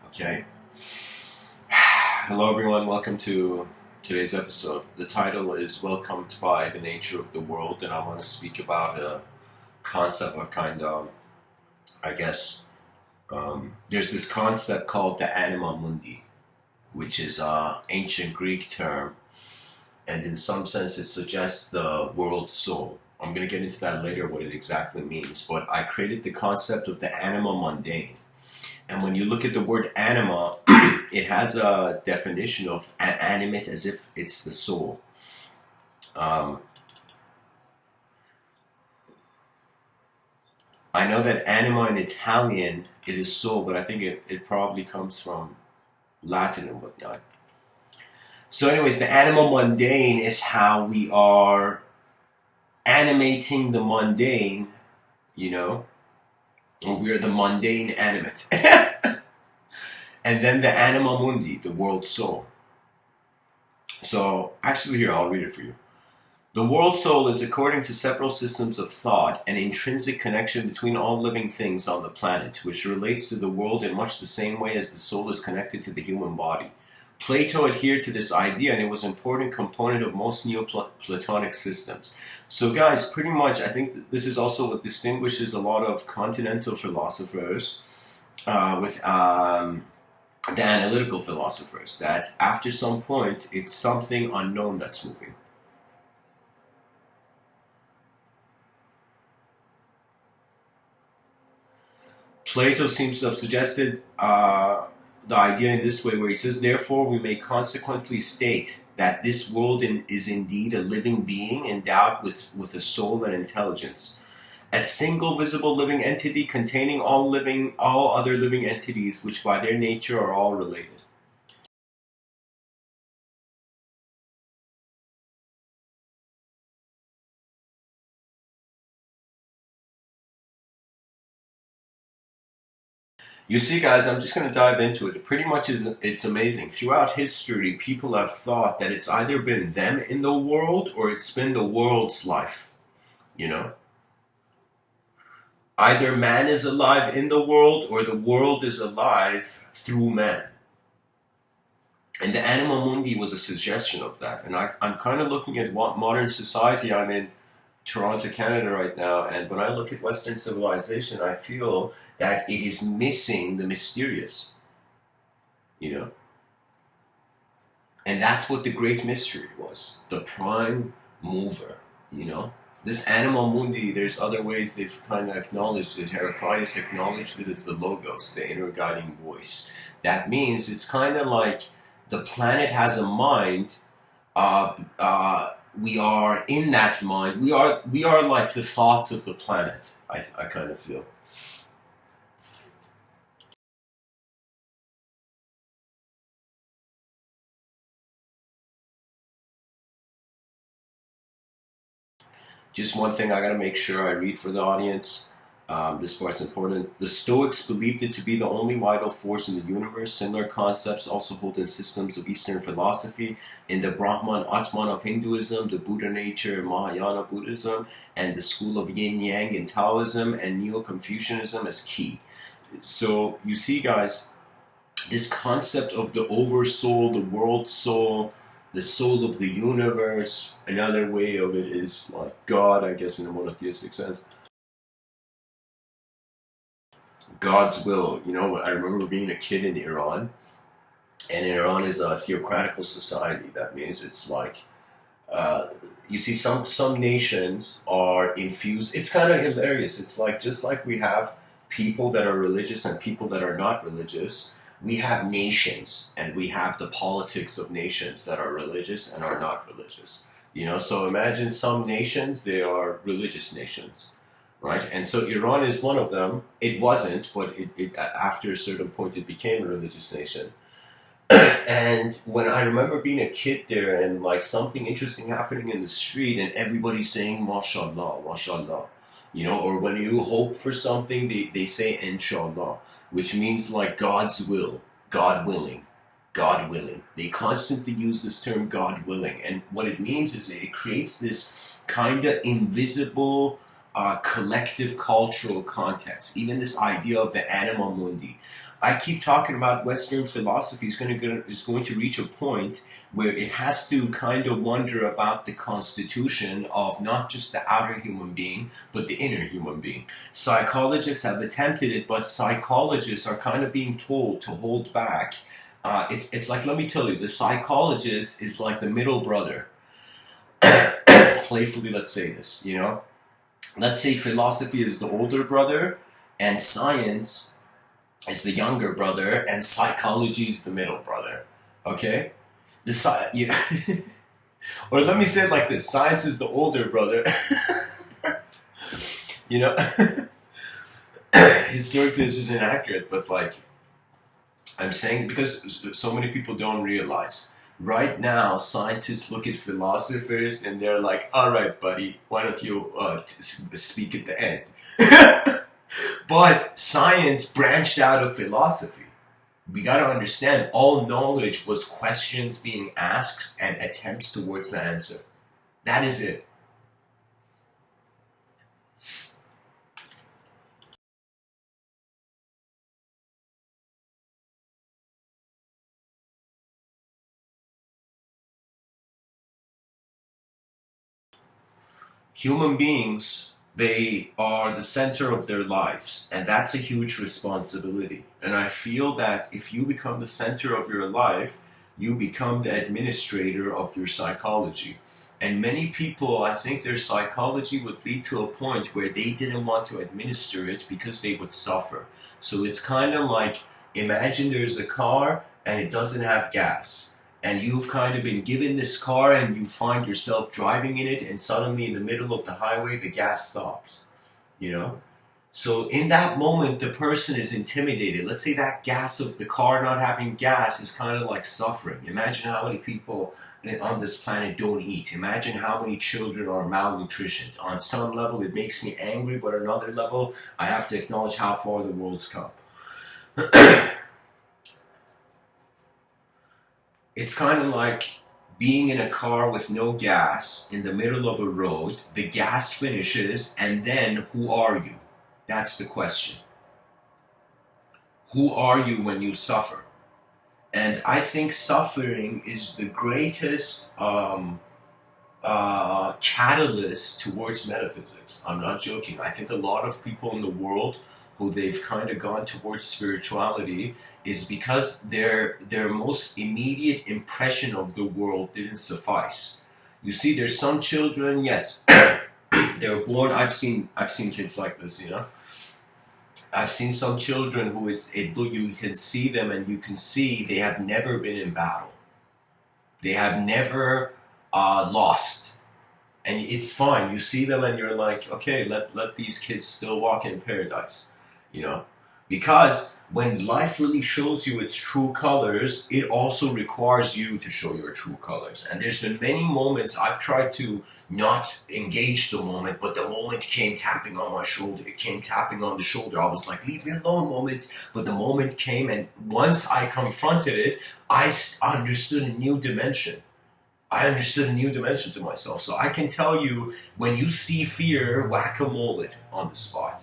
Okay. Hello, everyone. Welcome to today's episode. The title is Welcomed by the Nature of the World, and I want to speak about a concept of I guess, there's this concept called the Anima-Mundi, which is an ancient Greek term, and in some sense it suggests the world soul. I'm going to get into that later, what it exactly means, but I created the concept of the Anima-Mundane. And when you look at the word anima, it has a definition of animate as if it's the soul. I know that anima in Italian, it is soul, but I think it probably comes from Latin and whatnot. So anyways, the anima-mundane is how we are animating the mundane, you know, or we're the mundane animate. And then the Anima-Mundi, the world soul. So, actually here, I'll read it for you. The world soul is, according to several systems of thought, an intrinsic connection between all living things on the planet, which relates to the world in much the same way as the soul is connected to the human body. Plato adhered to this idea, and it was an important component of most Neoplatonic systems. So guys, pretty much, I think this is also what distinguishes a lot of continental philosophers with the analytical philosophers, that after some point, it's something unknown that's moving. Plato seems to have suggested the idea in this way, where he says, therefore, we may consequently state that this world is indeed a living being endowed with a soul and intelligence. A single visible living entity containing all other living entities, which by their nature are all related. You see, guys, I'm just going to dive into it. It pretty much it's amazing. Throughout history, people have thought that it's either been them in the world or it's been the world's life. You know? Either man is alive in the world or the world is alive through man. And the Anima-Mundi was a suggestion of that. And I'm kind of looking at what modern society, I'm in Toronto, Canada right now, and when I look at Western civilization, I feel that it is missing the mysterious, you know? And that's what the great mystery was, the prime mover, you know? This Anima-Mundi, there's other ways they've kind of acknowledged it. Heraclitus acknowledged it as the logos, the inner guiding voice. That means it's kind of like the planet has a mind, we are in that mind. We are like the thoughts of the planet, I kind of feel. Just one thing I gotta make sure I read for the audience. This part's important. The Stoics believed it to be the only vital force in the universe. Similar concepts also hold in systems of Eastern philosophy, in the Brahman Atman of Hinduism, the Buddha nature in Mahayana Buddhism, and the school of Yin Yang in Taoism and Neo-Confucianism as key. So you see, guys, this concept of the oversoul, the world soul, the soul of the universe. Another way of it is like God, I guess, in a monotheistic sense. God's will. You know, I remember being a kid in Iran, and Iran is a theocratical society. That means it's like, uh, you see, some nations are infused. It's kind of hilarious. It's like, just like we have people that are religious and people that are not religious, we have nations, and we have the politics of nations that are religious and are not religious. You know, so imagine some nations, they are religious nations, right? And so Iran is one of them. It wasn't, but after a certain point, it became a religious nation. And when I remember being a kid there and like something interesting happening in the street and everybody saying mashallah, mashallah, you know, or when you hope for something, they say inshallah, which means like God's will, God willing, God willing. They constantly use this term God willing. And what it means is it creates this kind of invisible collective cultural context. Even this idea of the Anima-Mundi. I keep talking about Western philosophy is going to reach a point where it has to kind of wonder about the constitution of not just the outer human being, but the inner human being. Psychologists have attempted it, but psychologists are kind of being told to hold back. It's like, let me tell you, the psychologist is like the middle brother. Playfully, let's say this, you know? Let's say philosophy is the older brother, and science is the younger brother, and psychology is the middle brother. Okay? Yeah. Or let me say it like this: science is the older brother. You know, historically this is inaccurate, but like I'm saying because so many people don't realize. Right now, scientists look at philosophers and they're like, "All right, buddy, why don't you speak at the end?" But science branched out of philosophy. We got to understand all knowledge was questions being asked and attempts towards the answer. That is it. Human beings, they are the center of their lives, and that's a huge responsibility. And I feel that if you become the center of your life, you become the administrator of your psychology. And many people, I think their psychology would lead to a point where they didn't want to administer it because they would suffer. So it's kind of like, imagine there's a car and it doesn't have gas. And you've kind of been given this car and you find yourself driving in it, and suddenly in the middle of the highway the gas stops, you know? So in that moment the person is intimidated. Let's say that gas of the car not having gas is kind of like suffering. Imagine how many people on this planet don't eat. Imagine how many children are malnutritioned. On some level it makes me angry, but on another level I have to acknowledge how far the world's come. It's kind of like being in a car with no gas in the middle of a road. The gas finishes, and then who are you? That's the question. Who are you when you suffer? And I think suffering is the greatest catalyst towards metaphysics. I'm not joking. I think a lot of people in the world who they've kind of gone towards spirituality is because their most immediate impression of the world didn't suffice. You see, there's some children, yes, they're born. I've seen kids like this, you know. I've seen some children who you can see them and you can see they have never been in battle. They have never lost. And it's fine. You see them and you're like, okay, let these kids still walk in paradise. You know? Because when life really shows you its true colors, it also requires you to show your true colors. And there's been many moments I've tried to not engage the moment, but the moment came tapping on my shoulder. It came tapping on the shoulder. I was like, leave me alone, moment. But the moment came, and once I confronted it, I understood a new dimension. I understood a new dimension to myself. So I can tell you, when you see fear, whack-a-mole it on the spot.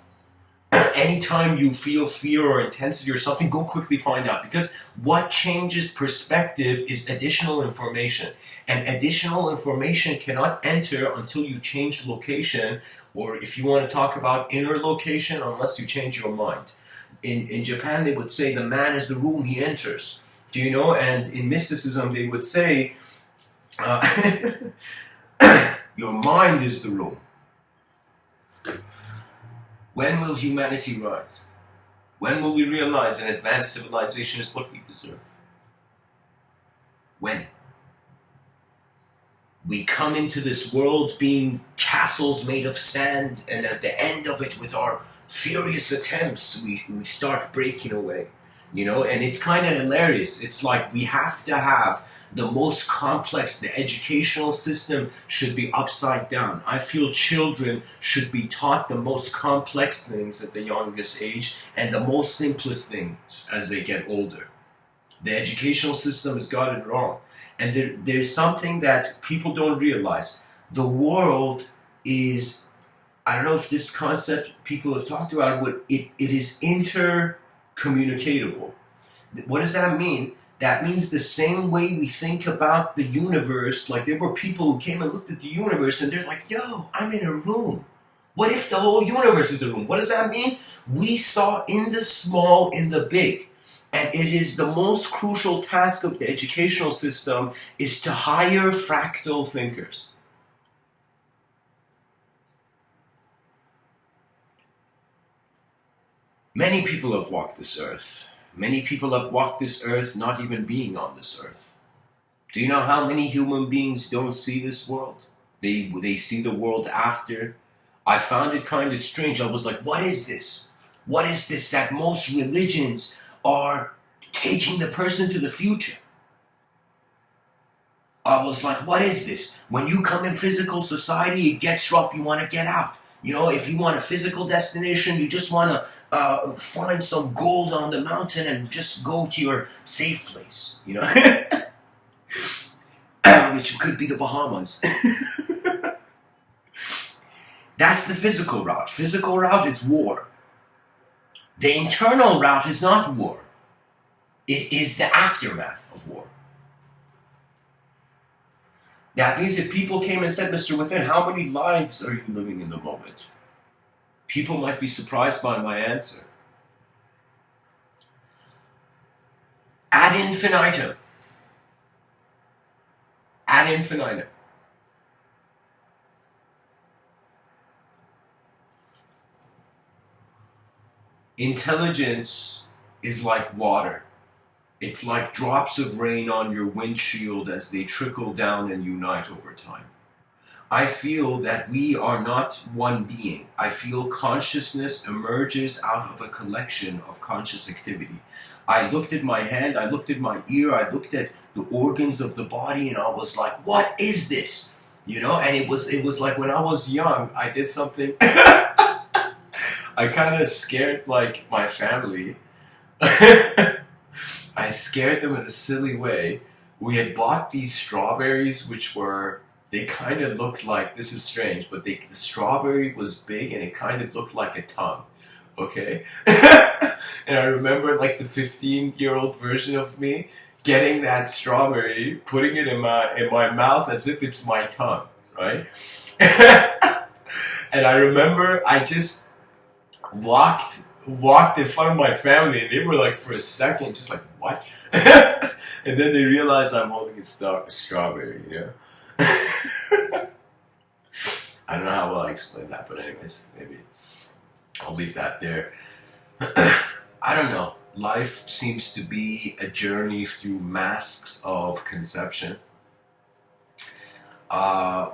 Anytime you feel fear or intensity or something, go quickly find out. Because what changes perspective is additional information. And additional information cannot enter until you change location, or if you want to talk about inner location, unless you change your mind. In Japan, they would say the man is the room he enters. Do you know? And in mysticism, they would say, your mind is the room. When will humanity rise? When will we realize an advanced civilization is what we deserve? When? We come into this world being castles made of sand, and at the end of it, with our furious attempts, we start breaking away. You know, and it's kind of hilarious. It's like we have to have the most complex, the educational system should be upside down. I feel children should be taught the most complex things at the youngest age and the most simplest things as they get older. The educational system has got it wrong. And there's something that people don't realize. The world is, I don't know if this concept people have talked about, but it is communicatable. What does that mean? That means the same way we think about the universe, like there were people who came and looked at the universe and they're like, yo, I'm in a room. What if the whole universe is a room? What does that mean? We saw in the small, in the big. And it is the most crucial task of the educational system is to hire fractal thinkers. Many people have walked this earth. Many people have walked this earth not even being on this earth. Do you know how many human beings don't see this world? They see the world after. I found it kind of strange. I was like, what is this? What is this that most religions are taking the person to the future? I was like, what is this? When you come in physical society, it gets rough, you want to get out. You know, if you want a physical destination, you just want to find some gold on the mountain and just go to your safe place, you know? Which could be the Bahamas. That's the physical route. Physical route, it's war. The internal route is not war. It is the aftermath of war. That means if people came and said, Mr. Within, how many lives are you living in the moment? People might be surprised by my answer. Ad infinitum. Ad infinitum. Intelligence is like water. It's like drops of rain on your windshield as they trickle down and unite over time. I feel that we are not one being. I feel consciousness emerges out of a collection of conscious activity. I looked at my hand, I looked at my ear, I looked at the organs of the body, and I was like, what is this? You know, and it was like when I was young, I did something. I kind of scared like my family. I scared them in a silly way. We had bought these strawberries, which were, they kind of looked like, this is strange, but the strawberry was big and it kind of looked like a tongue. Okay? And I remember like the 15-year-old version of me getting that strawberry, putting it in my mouth as if it's my tongue, right? And I remember I just walked in front of my family and they were like for a second just like, what? And then they realized I'm holding a strawberry, you know? I don't know how well I explained that, but anyways, maybe I'll leave that there. I don't know. Life seems to be a journey through masks of conception.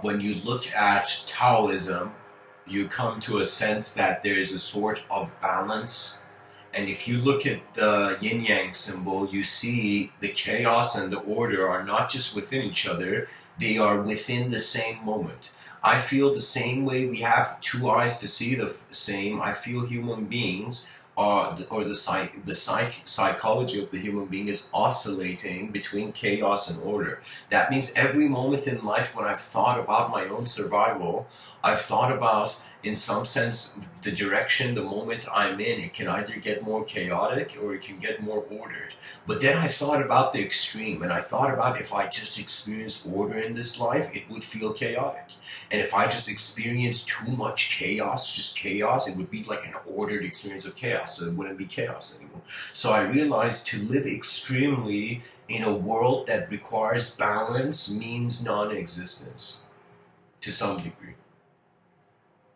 When you look at Taoism, you come to a sense that there is a sort of balance. And if you look at the yin-yang symbol, you see the chaos and the order are not just within each other, they are within the same moment. I feel the same way we have two eyes to see the same. I feel human beings the psychology of the human being is oscillating between chaos and order. That means every moment in life when I've thought about my own survival, I've thought about, in some sense, the direction, the moment I'm in, it can either get more chaotic or it can get more ordered. But then I thought about the extreme, and I thought about if I just experienced order in this life, it would feel chaotic. And if I just experienced too much chaos, just chaos, it would be like an ordered experience of chaos, so it wouldn't be chaos anymore. So I realized to live extremely in a world that requires balance means non-existence, to some degree.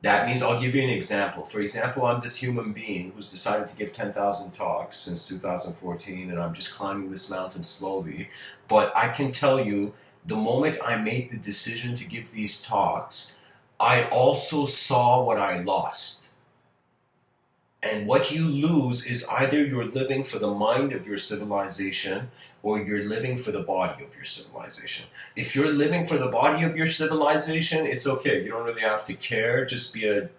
That means, I'll give you an example. For example, I'm this human being who's decided to give 10,000 talks since 2014, and I'm just climbing this mountain slowly. But I can tell you, the moment I made the decision to give these talks, I also saw what I lost. And what you lose is either you're living for the mind of your civilization or you're living for the body of your civilization. If you're living for the body of your civilization, it's okay. You don't really have to care. Just be a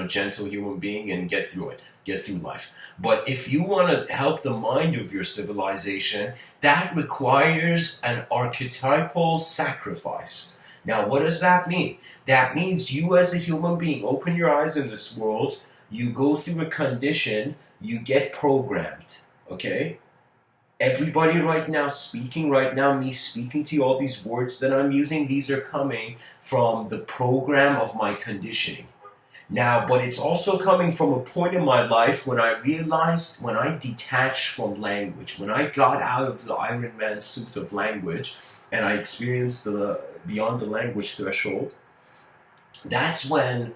gentle human being and get through it. Get through life. But if you want to help the mind of your civilization, that requires an archetypal sacrifice. Now, what does that mean? That means you as a human being, open your eyes in this world, you go through a condition you get programmed, okay? Everybody right now speaking, right now, me speaking to you, all these words that I'm using, these are coming from the program of my conditioning. Now, but it's also coming from a point in my life when I realized, when I detached from language, when I got out of the Iron Man suit of language, and I experienced the beyond the language threshold, that's when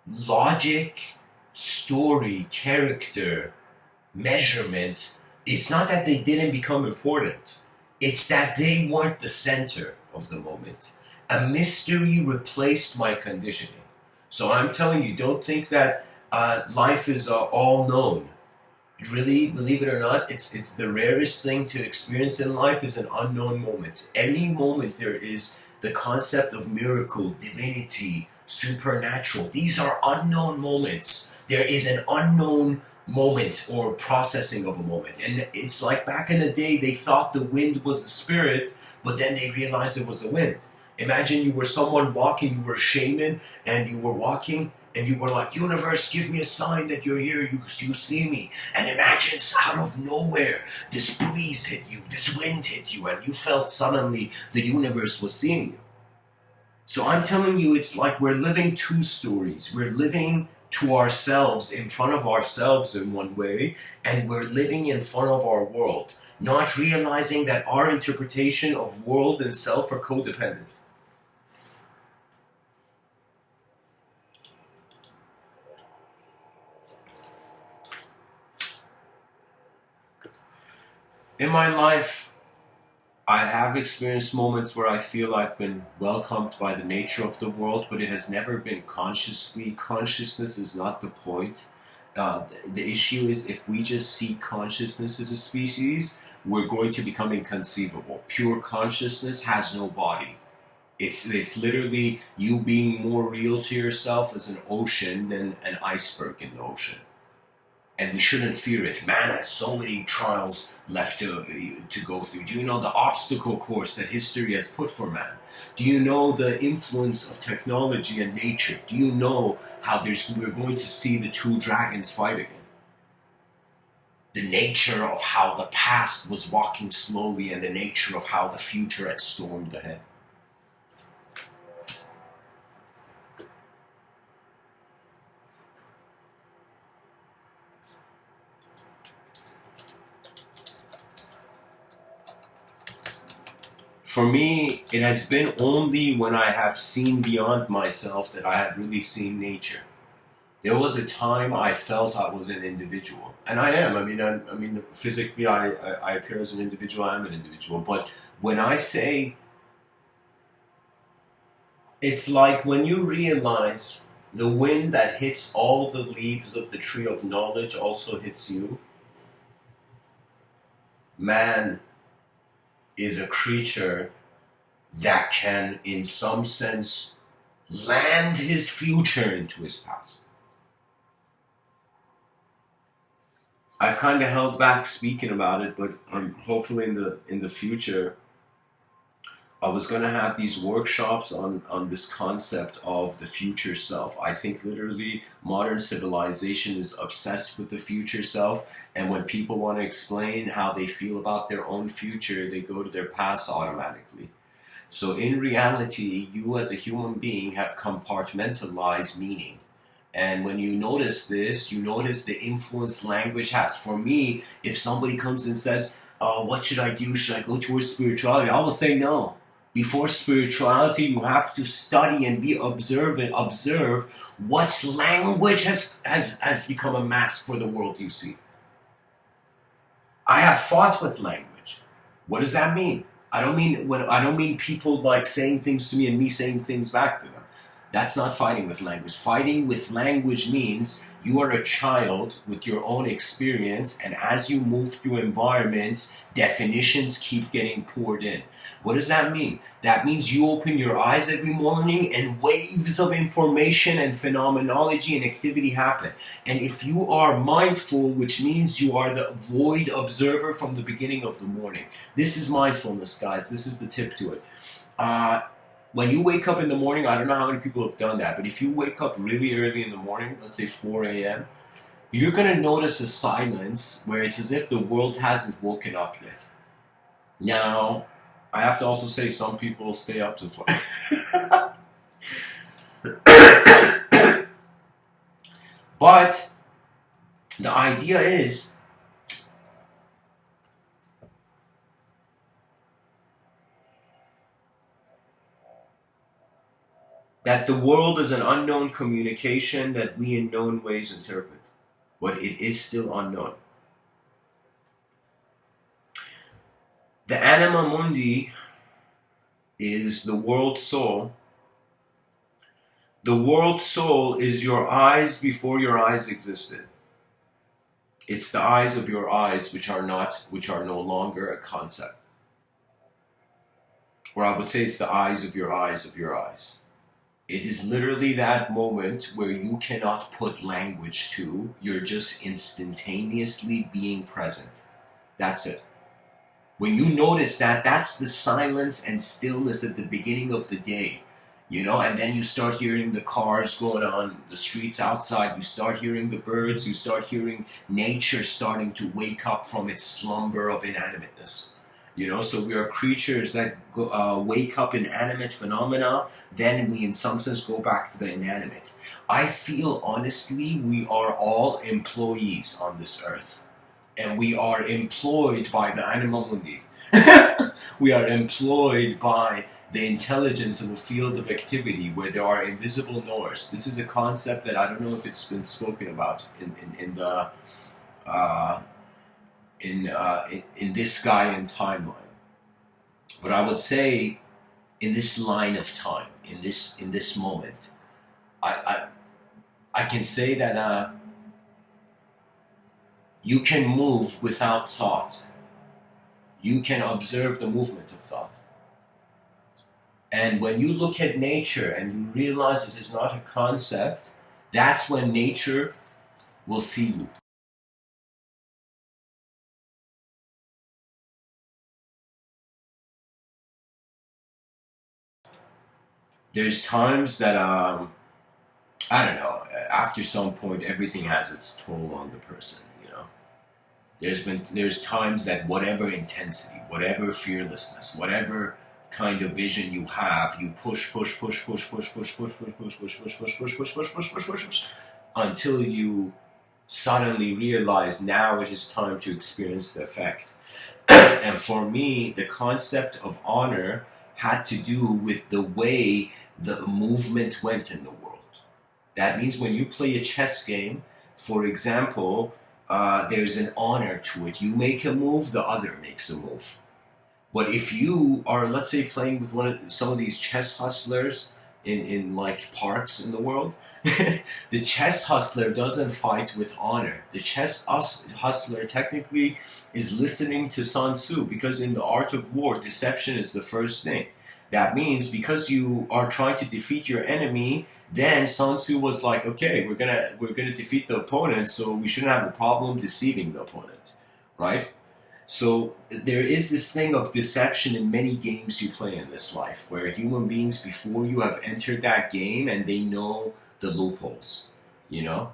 logic, story, character, measurement, it's not that they didn't become important. It's that they weren't the center of the moment. A mystery replaced my conditioning. So I'm telling you, don't think that life is all known. Really, believe it or not, it's the rarest thing to experience in life is an unknown moment. Any moment there is the concept of miracle, divinity, supernatural. These are unknown moments. There is an unknown moment or processing of a moment. And it's like back in the day, they thought the wind was the spirit, but then they realized it was the wind. Imagine you were someone walking, you were a shaman, and you were walking, and you were like, universe, give me a sign that you're here, you see me. And imagine out of nowhere, this breeze hit you, this wind hit you, and you felt suddenly the universe was seeing you. So I'm telling you, it's like we're living two stories. We're living to ourselves, in front of ourselves in one way, and we're living in front of our world, not realizing that our interpretation of world and self are codependent. In my life, I have experienced moments where I feel I've been welcomed by the nature of the world, but it has never been consciously. Consciousness is not the point. The issue is if we just see consciousness as a species, we're going to become inconceivable. Pure consciousness has no body. It's literally you being more real to yourself as an ocean than an iceberg in the ocean. And we shouldn't fear it. Man has so many trials left to go through. Do you know the obstacle course that history has put for man? Do you know the influence of technology and nature? Do you know how we're going to see the two dragons fight again? The nature of how the past was walking slowly and the nature of how the future had stormed ahead. For me, it has been only when I have seen beyond myself that I have really seen nature. There was a time I felt I was an individual, and I am. I mean, physically, I appear as an individual. I am an individual. But when I say, it's like when you realize the wind that hits all the leaves of the tree of knowledge also hits you. Man is a creature that can, in some sense, land his future into his past. I've kind of held back speaking about it, but hopefully in the future, I was going to have these workshops on this concept of the future self. I think literally modern civilization is obsessed with the future self, and when people want to explain how they feel about their own future, they go to their past automatically. So in reality, you as a human being have compartmentalized meaning. And when you notice this, you notice the influence language has. For me, if somebody comes and says, what should I do? Should I go towards spirituality? I will say no. Before spirituality, you have to study and be observant. Observe what language has become a mask for the world you see. I have fought with language. What does that mean? I don't mean people like saying things to me and me saying things back to them. That's not fighting with language. Fighting with language means you are a child with your own experience, and as you move through environments, definitions keep getting poured in. What does that mean? That means you open your eyes every morning and waves of information and phenomenology and activity happen. And if you are mindful, which means you are the void observer from the beginning of the morning. This is mindfulness, guys. This is the tip to it. When you wake up in the morning, I don't know how many people have done that, but if you wake up really early in the morning, let's say 4 a.m., you're going to notice a silence where it's as if the world hasn't woken up yet. Now, I have to also say some people stay up to 4. But the idea is that the world is an unknown communication that we in known ways interpret, but it is still unknown. The Anima-Mundi is the world soul. The world soul is your eyes before your eyes existed. It's the eyes of your eyes which are no longer a concept. Or I would say it's the eyes of your eyes of your eyes. It is literally that moment where you cannot put language to, you're just instantaneously being present. That's it. When you notice that, that's the silence and stillness at the beginning of the day. You know, and then you start hearing the cars going on the streets outside, you start hearing the birds, you start hearing nature starting to wake up from its slumber of inanimateness. You know, so we are creatures that wake up in animate phenomena, then we in some sense go back to the inanimate. I feel honestly we are all employees on this earth. And we are employed by the Anima-Mundi. We are employed by the intelligence of a field of activity where there are invisible knowers. This is a concept that I don't know if it's been spoken about in this Gaian timeline, but I would say in this line of time, in this moment, I can say that you can move without thought. You can observe the movement of thought. And when you look at nature and you realize it is not a concept, that's when nature will see you. There's times that, I don't know, after some point everything has its toll on the person, you know. There's times that whatever intensity, whatever fearlessness, whatever kind of vision you have, you push until you suddenly realize now it is time to experience the effect. And for me, the concept of honor had to do with the way the movement went in the world. That means when you play a chess game, for example, there's an honor to it. You make a move, the other makes a move. But if you are, let's say, playing with some of these chess hustlers in like parks in the world, the chess hustler doesn't fight with honor. The chess hustler technically is listening to Sun Tzu, because in the art of war, deception is the first thing. That means because you are trying to defeat your enemy, then Sun Tzu was like, okay, we're gonna defeat the opponent, so we shouldn't have a problem deceiving the opponent, right? So there is this thing of deception in many games you play in this life, where human beings before you have entered that game and they know the loopholes, you know?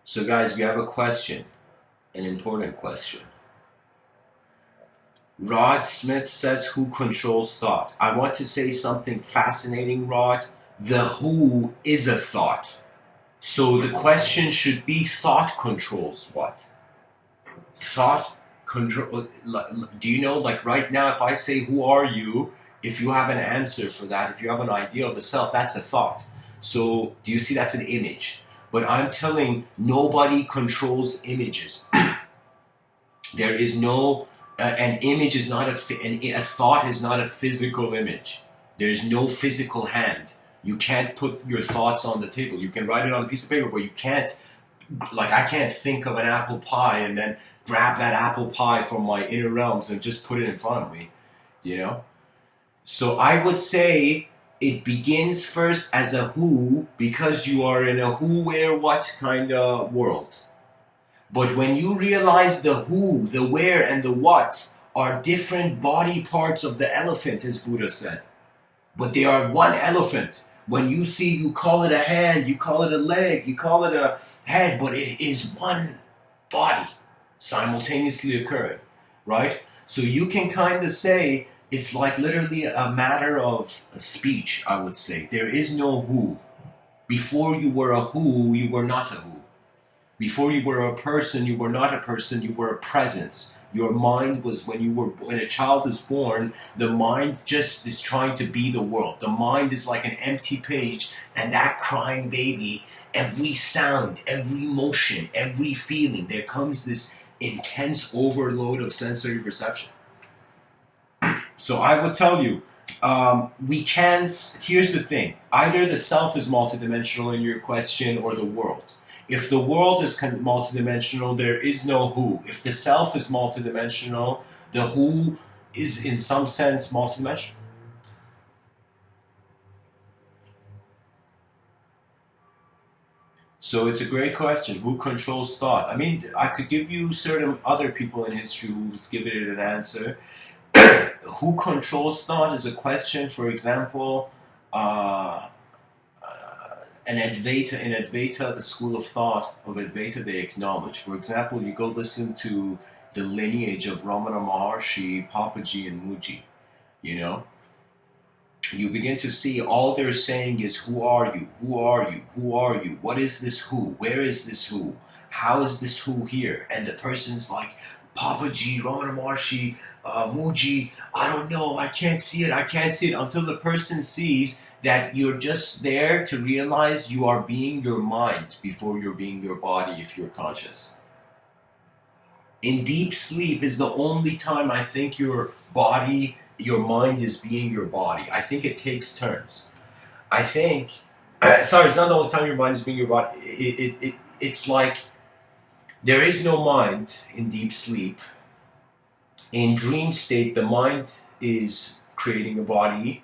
So guys, we have a question, an important question. Rod Smith says, who controls thought? I want to say something fascinating, Rod. The who is a thought. So the question should be, thought controls what? Thought control. Do you know, like right now, if I say, who are you? If you have an answer for that, if you have an idea of a self, that's a thought. So do you see that's an image? But I'm telling, nobody controls images. There is no, an image is not a thought is not a physical image. There's no physical hand. You can't put your thoughts on the table. You can write it on a piece of paper, but you can't, like I can't think of an apple pie and then grab that apple pie from my inner realms and just put it in front of me, you know? So I would say it begins first as a who, because you are in a who, where, what kind of world. But when you realize the who, the where, and the what are different body parts of the elephant, as Buddha said. But they are one elephant. When you see, you call it a hand, you call it a leg, you call it a head, but it is one body simultaneously occurring, right? So you can kind of say it's like literally a matter of speech, I would say. There is no who. Before you were a who, you were not a who. Before you were a person, you were not a person, you were a presence. Your mind was, when a child is born, the mind just is trying to be the world. The mind is like an empty page, and that crying baby, every sound, every motion, every feeling, there comes this intense overload of sensory perception. So I would tell you, we can, here's the thing, either the self is multidimensional in your question or the world. If the world is multidimensional, there is no who. If the self is multidimensional, the who is in some sense multidimensional. So it's a great question. Who controls thought? I mean, I could give you certain other people in history who's given it an answer. Who controls thought is a question, for example, in Advaita, the school of thought of Advaita, they acknowledge. For example, you go listen to the lineage of Ramana Maharshi, Papaji, and Muji. You know, you begin to see all they're saying is, who are you? Who are you? Who are you? What is this who? Where is this who? How is this who here? And the person's like, Papaji, Ramana Maharshi, Muji, I don't know, I can't see it, until the person sees that you're just there to realize you are being your mind before you're being your body if you're conscious. In deep sleep is the only time I think your body, your mind is being your body. I think it takes turns. I think, sorry, it's not the only time your mind is being your body. It's like there is no mind in deep sleep. In dream state, the mind is creating a body.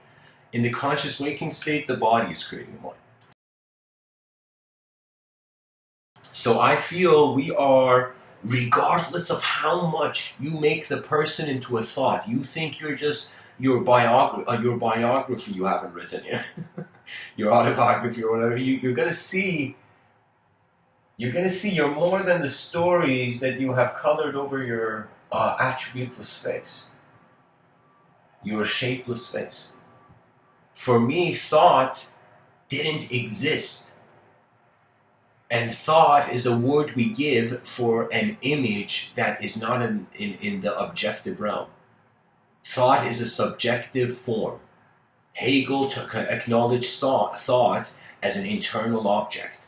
In the conscious waking state, the body is creating a mind. So I feel we are, regardless of how much you make the person into a thought, you think you're just your biography you haven't written yet, your autobiography or whatever. You're gonna see. You're gonna see you're more than the stories that you have colored over your attributeless face. Your shapeless face. For me, thought didn't exist. And thought is a word we give for an image that is not in the objective realm. Thought is a subjective form. Hegel acknowledged thought as an internal object.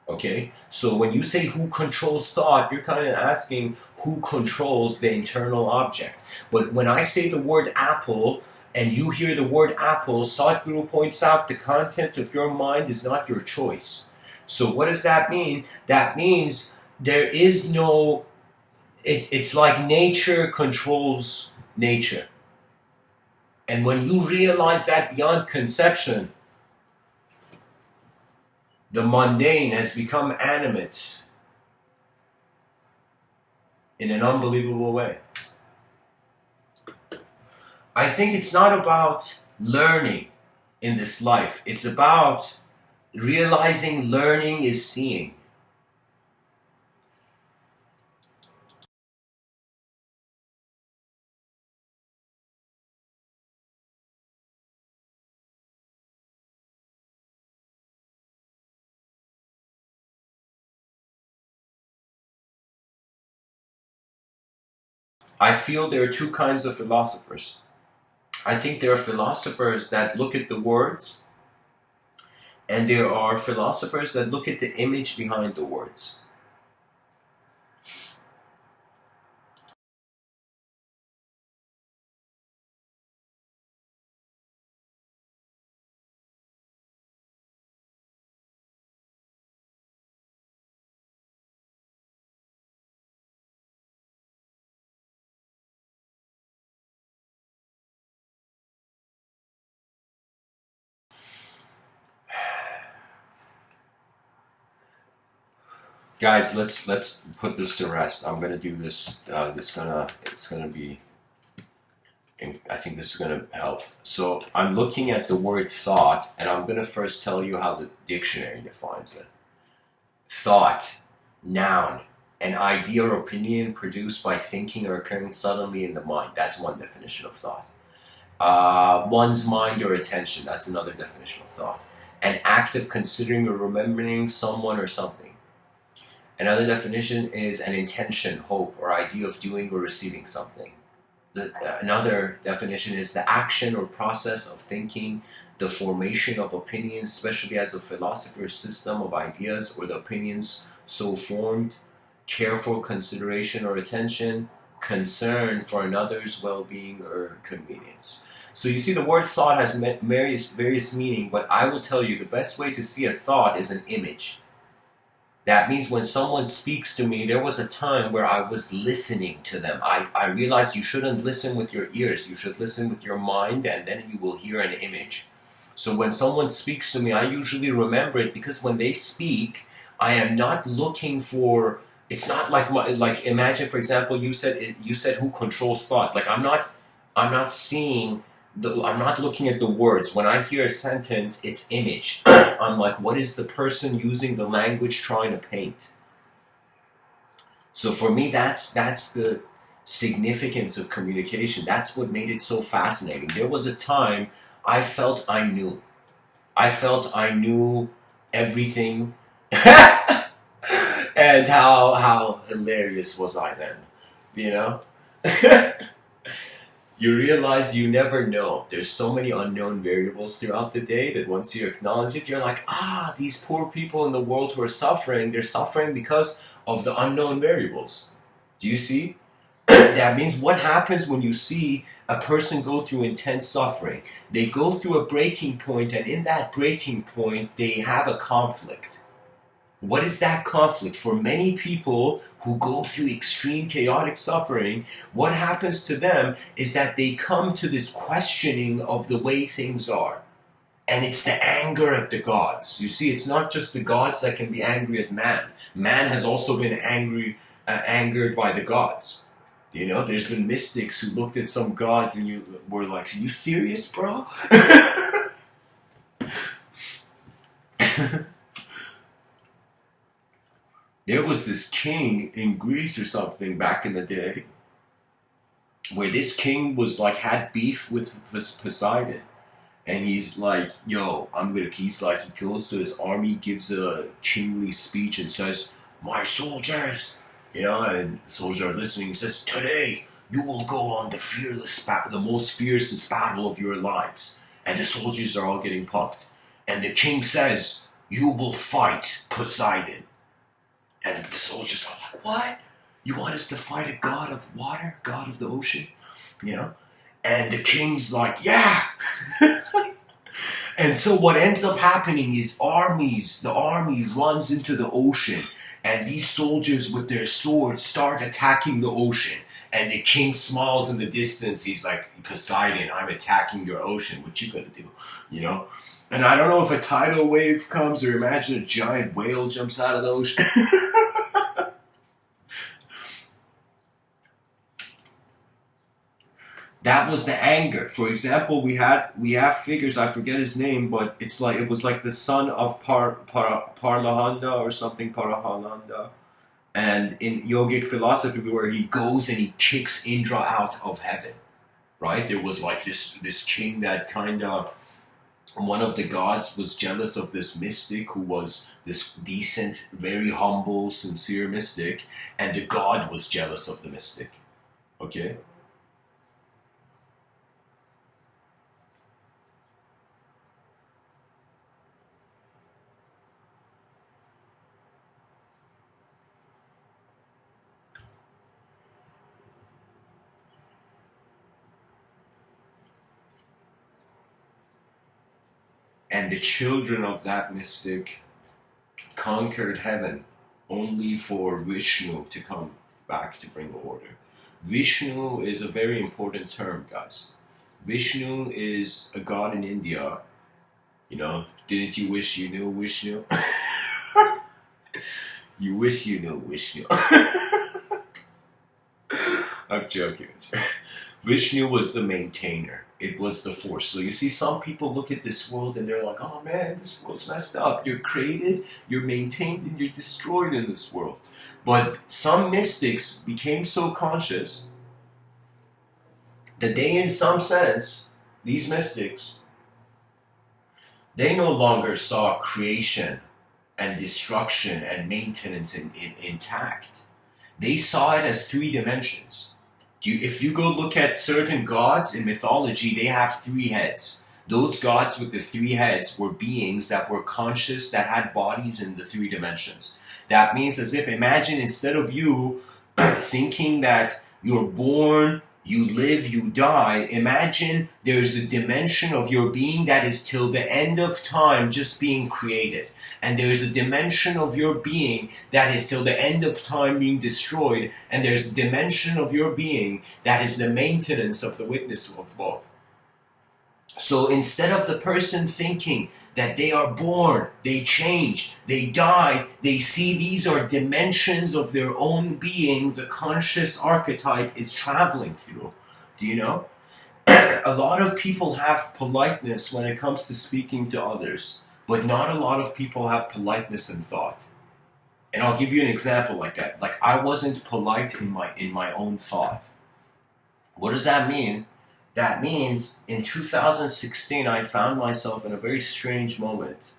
Okay? So when you say who controls thought, you're kind of asking who controls the internal object. But when I say the word apple, and you hear the word apple, Sadhguru points out the content of your mind is not your choice. So what does that mean? That means there is no, it's like nature controls nature. And when you realize that beyond conception, the mundane has become animate in an unbelievable way. I think it's not about learning in this life. It's about realizing learning is seeing. I feel there are two kinds of philosophers. I think there are philosophers that look at the words, and there are philosophers that look at the image behind the words. Guys, let's put this to rest. I'm gonna do this. It's gonna be And I think this is going to help. So I'm looking at the word thought, and I'm going to first tell you how the dictionary defines it. Thought, noun, an idea or opinion produced by thinking or occurring suddenly in the mind. That's one definition of thought. One's mind or attention. That's another definition of thought. An act of considering or remembering someone or something. Another definition is an intention, hope, or idea of doing or receiving something. Another definition is the action or process of thinking, the formation of opinions, especially as a philosophy or system of ideas, or the opinions so formed, careful consideration or attention, concern for another's well-being or convenience. So you see, the word thought has various meaning, but I will tell you the best way to see a thought is an image. That means when someone speaks to me, there was a time where I was listening to them. I realized you shouldn't listen with your ears. You should listen with your mind, and then you will hear an image. So when someone speaks to me, I usually remember it, because when they speak, I am not looking for. It's not like imagine, for example, you said who controls thought. Like I'm not seeing. I'm not looking at the words. When I hear a sentence, it's image. I'm like, what is the person using the language trying to paint? So for me, that's the significance of communication. That's what made it so fascinating. There was a time I felt I knew. I felt I knew everything. And how hilarious was I then? You know? You realize you never know. There's so many unknown variables throughout the day that once you acknowledge it, you're like, these poor people in the world who are suffering, they're suffering because of the unknown variables. Do you see? That means what happens when you see a person go through intense suffering? They go through a breaking point, and in that breaking point, they have a conflict. What is that conflict? For many people who go through extreme chaotic suffering, what happens to them is that they come to this questioning of the way things are. And it's the anger at the gods. You see, it's not just the gods that can be angry at man. Man has also been angered by the gods. You know, there's been mystics who looked at some gods and you were like, are you serious, bro? There was this king in Greece or something back in the day where this king was like, had beef with Poseidon. And he's like, yo, he's like, he goes to his army, gives a kingly speech and says, my soldiers, and the soldiers are listening. He says, today you will go on the most fiercest battle of your lives. And the soldiers are all getting pumped. And the king says, you will fight Poseidon. And the soldiers are like, what? You want us to fight a god of water, god of the ocean? And the king's like, yeah. And so what ends up happening is the army runs into the ocean, and these soldiers with their swords start attacking the ocean. And the king smiles in the distance. He's like, Poseidon, I'm attacking your ocean. What you gonna do? And I don't know if a tidal wave comes, or imagine a giant whale jumps out of the ocean. That was the anger. For example, we have figures. I forget his name, but it was like the son of Parlahanda or something, Parahananda, and in yogic philosophy, where he goes and he kicks Indra out of heaven. Right? There was like this king that kind of, one of the gods was jealous of this mystic who was this decent, very humble, sincere mystic, and the god was jealous of the mystic. Okay? And the children of that mystic conquered heaven only for Vishnu to come back to bring order. Vishnu is a very important term, guys. Vishnu is a god in India. Didn't you wish you knew Vishnu? You wish you knew Vishnu. I'm joking. Vishnu was the maintainer. It was the force. So you see, some people look at this world and they're like, oh man, this world's messed up. You're created, you're maintained, and you're destroyed in this world. But some mystics became so conscious that they, in some sense, these mystics, they no longer saw creation and destruction and maintenance intact. They saw it as three dimensions. If you go look at certain gods in mythology, they have three heads. Those gods with the three heads were beings that were conscious, that had bodies in the three dimensions. That means, as if, imagine, instead of you thinking that you're born, you live, you die, imagine there's a dimension of your being that is till the end of time just being created. And there's a dimension of your being that is till the end of time being destroyed. And there's a dimension of your being that is the maintenance of the witness of both. So instead of the person thinking that they are born, they change, they die, they see these are dimensions of their own being the conscious archetype is traveling through. Do you know? A lot of people have politeness when it comes to speaking to others, but not a lot of people have politeness in thought. And I'll give you an example like that. Like, I wasn't polite in my own thought. What does that mean? That means in 2016, I found myself in a very strange moment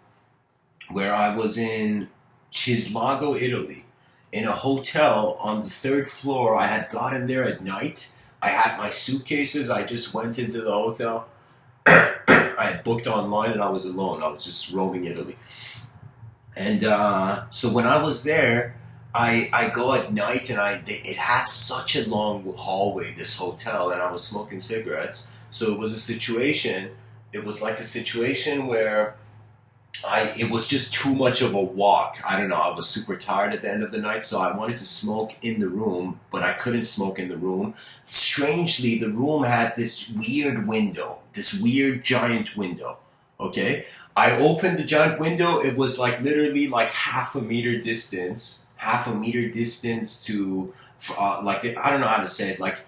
where I was in Cislago, Italy, in a hotel on the third floor. I had gotten there at night. I had my suitcases. I just went into the hotel. I had booked online and I was alone. I was just roaming Italy. And so when I was there, I go at night, and it had such a long hallway, this hotel, and I was smoking cigarettes. So it was like a situation where it was just too much of a walk. I don't know, I was super tired at the end of the night, so I wanted to smoke in the room, but I couldn't smoke in the room. Strangely, the room had this weird window, this weird giant window, okay? I opened the giant window. It was like literally like half a meter distance to, I don't know how to say it, like,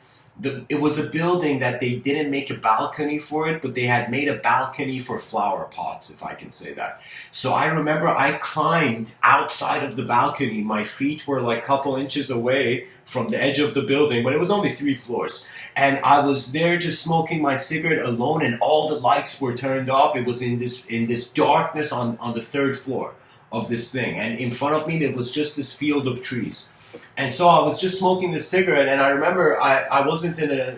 it was a building that they didn't make a balcony for it, but they had made a balcony for flower pots, if I can say that. So I remember I climbed outside of the balcony. My feet were like a couple inches away from the edge of the building, but it was only 3 floors. And I was there just smoking my cigarette alone, and all the lights were turned off. It was in this darkness on the 3rd floor of this thing. And in front of me, there was just this field of trees. And so I was just smoking the cigarette, and I remember I wasn't in a,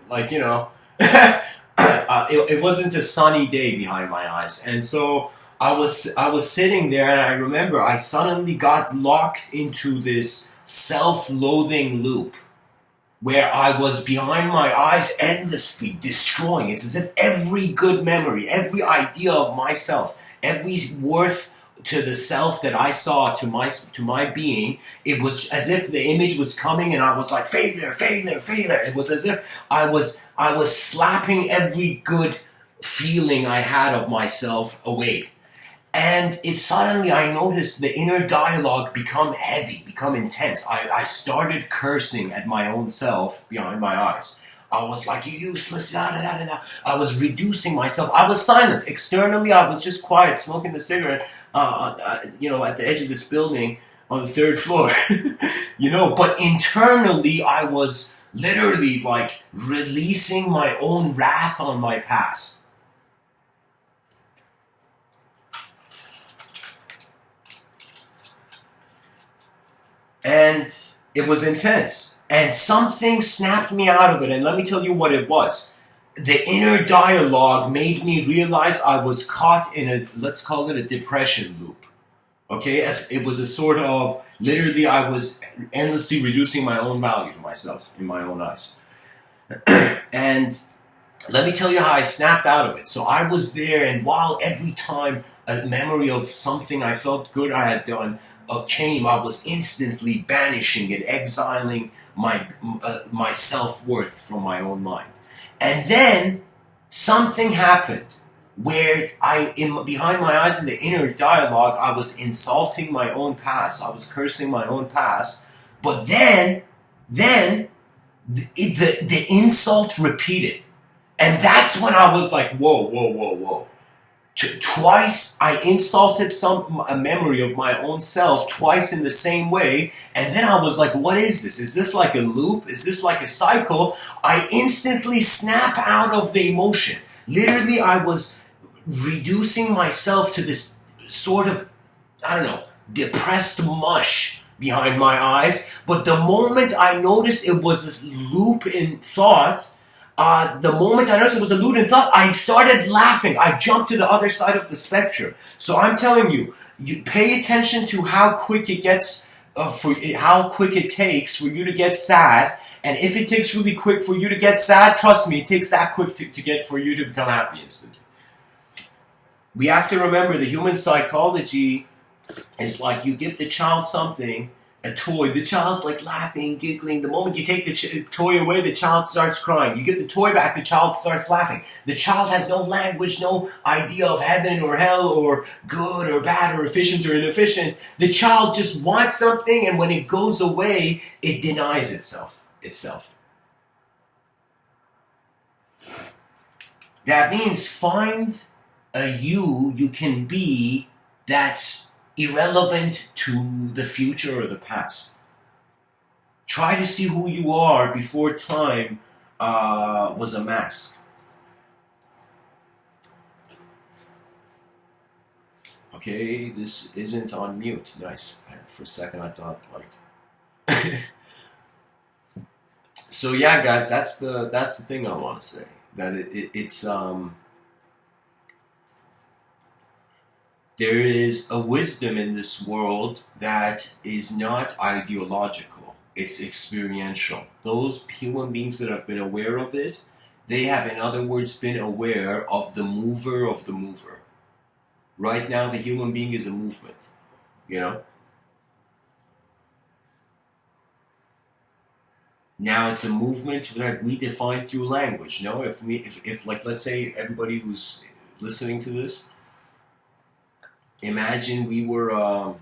like, you know, it wasn't a sunny day behind my eyes. And so I was sitting there, and I remember I suddenly got locked into this self-loathing loop where I was behind my eyes endlessly destroying. It's as if every good memory, every idea of myself, every worth to the self that I saw, to my being, it was as if the image was coming, and I was like, failure, failure, failure. It was as if I was slapping every good feeling I had of myself away. And it suddenly, I noticed the inner dialogue become heavy, become intense. I started cursing at my own self behind my eyes. I was like, you useless, da da da da. I was reducing myself. I was silent. Externally, I was just quiet, smoking the cigarette, at the edge of this building on the 3rd floor. But internally, I was literally like releasing my own wrath on my past. And it was intense. And something snapped me out of it, and let me tell you what it was. The inner dialogue made me realize I was caught in a, let's call it a depression loop. Okay? As it was a sort of, literally I was endlessly reducing my own value to myself in my own eyes. And let me tell you how I snapped out of it. So I was there, and while every time a memory of something I felt good I had done came, I was instantly banishing and exiling my self-worth from my own mind. And then something happened where behind my eyes in the inner dialogue, I was insulting my own past. I was cursing my own past. But then The insult repeated. And that's when I was like, whoa, whoa, whoa, whoa. Twice I insulted a memory of my own self, twice in the same way, and then I was like, what is this? Is this like a loop? Is this like a cycle? I instantly snap out of the emotion. Literally, I was reducing myself to this sort of, I don't know, depressed mush behind my eyes. But the moment I noticed it was this loop in thought, the moment I noticed it was a loop in thought, I started laughing. I jumped to the other side of the spectrum. So I'm telling you, you pay attention to how quick it gets, how quick it takes for you to get sad. And if it takes really quick for you to get sad, trust me, it takes that quick to get for you to become happy instantly. We have to remember the human psychology is like you give the child something, a toy, the child's like laughing, giggling. The moment you take the toy away, the child starts crying. You get the toy back, the child starts laughing. The child has no language, no idea of heaven or hell or good or bad or efficient or inefficient. The child just wants something, and when it goes away, it denies itself. That means find a you can be that's irrelevant to the future or the past. Try to see who you are before time was a mask. Okay, this isn't on mute. Nice. For a second I thought like so yeah guys, that's the thing I want to say. That it's there is a wisdom in this world that is not ideological, it's experiential. Those human beings that have been aware of it, they have, in other words, been aware of the mover of the mover. Right now, the human being is a movement, you know? Now it's a movement that we define through language, no? If like, let's say everybody who's listening to this, imagine we were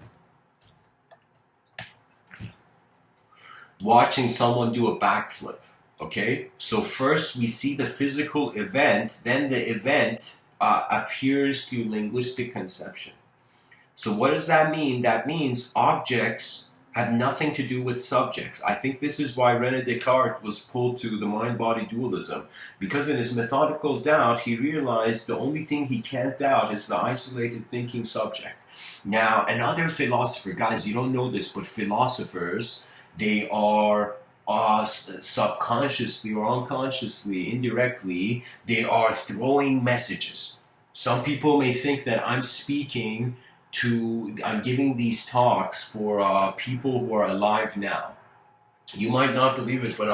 watching someone do a backflip, okay? So first we see the physical event, then the event appears through linguistic conception. So what does that mean? That means objects have nothing to do with subjects. I think this is why Meister Eckhart was pulled to the mind-body dualism, because in his methodical doubt, he realized the only thing he can't doubt is the isolated thinking subject. Now, another philosopher, guys, you don't know this, but philosophers, they are subconsciously or unconsciously, indirectly, they are throwing messages. Some people may think that I'm giving these talks for people who are alive now. You might not believe it, but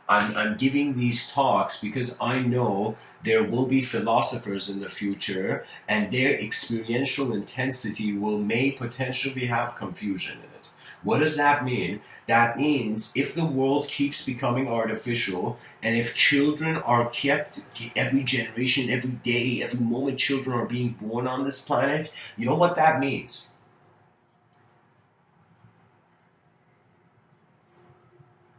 I'm giving these talks because I know there will be philosophers in the future, and their experiential intensity may potentially have confusion in it. What does that mean? That means if the world keeps becoming artificial, and if children are kept, every generation, every day, every moment children are being born on this planet, you know what that means?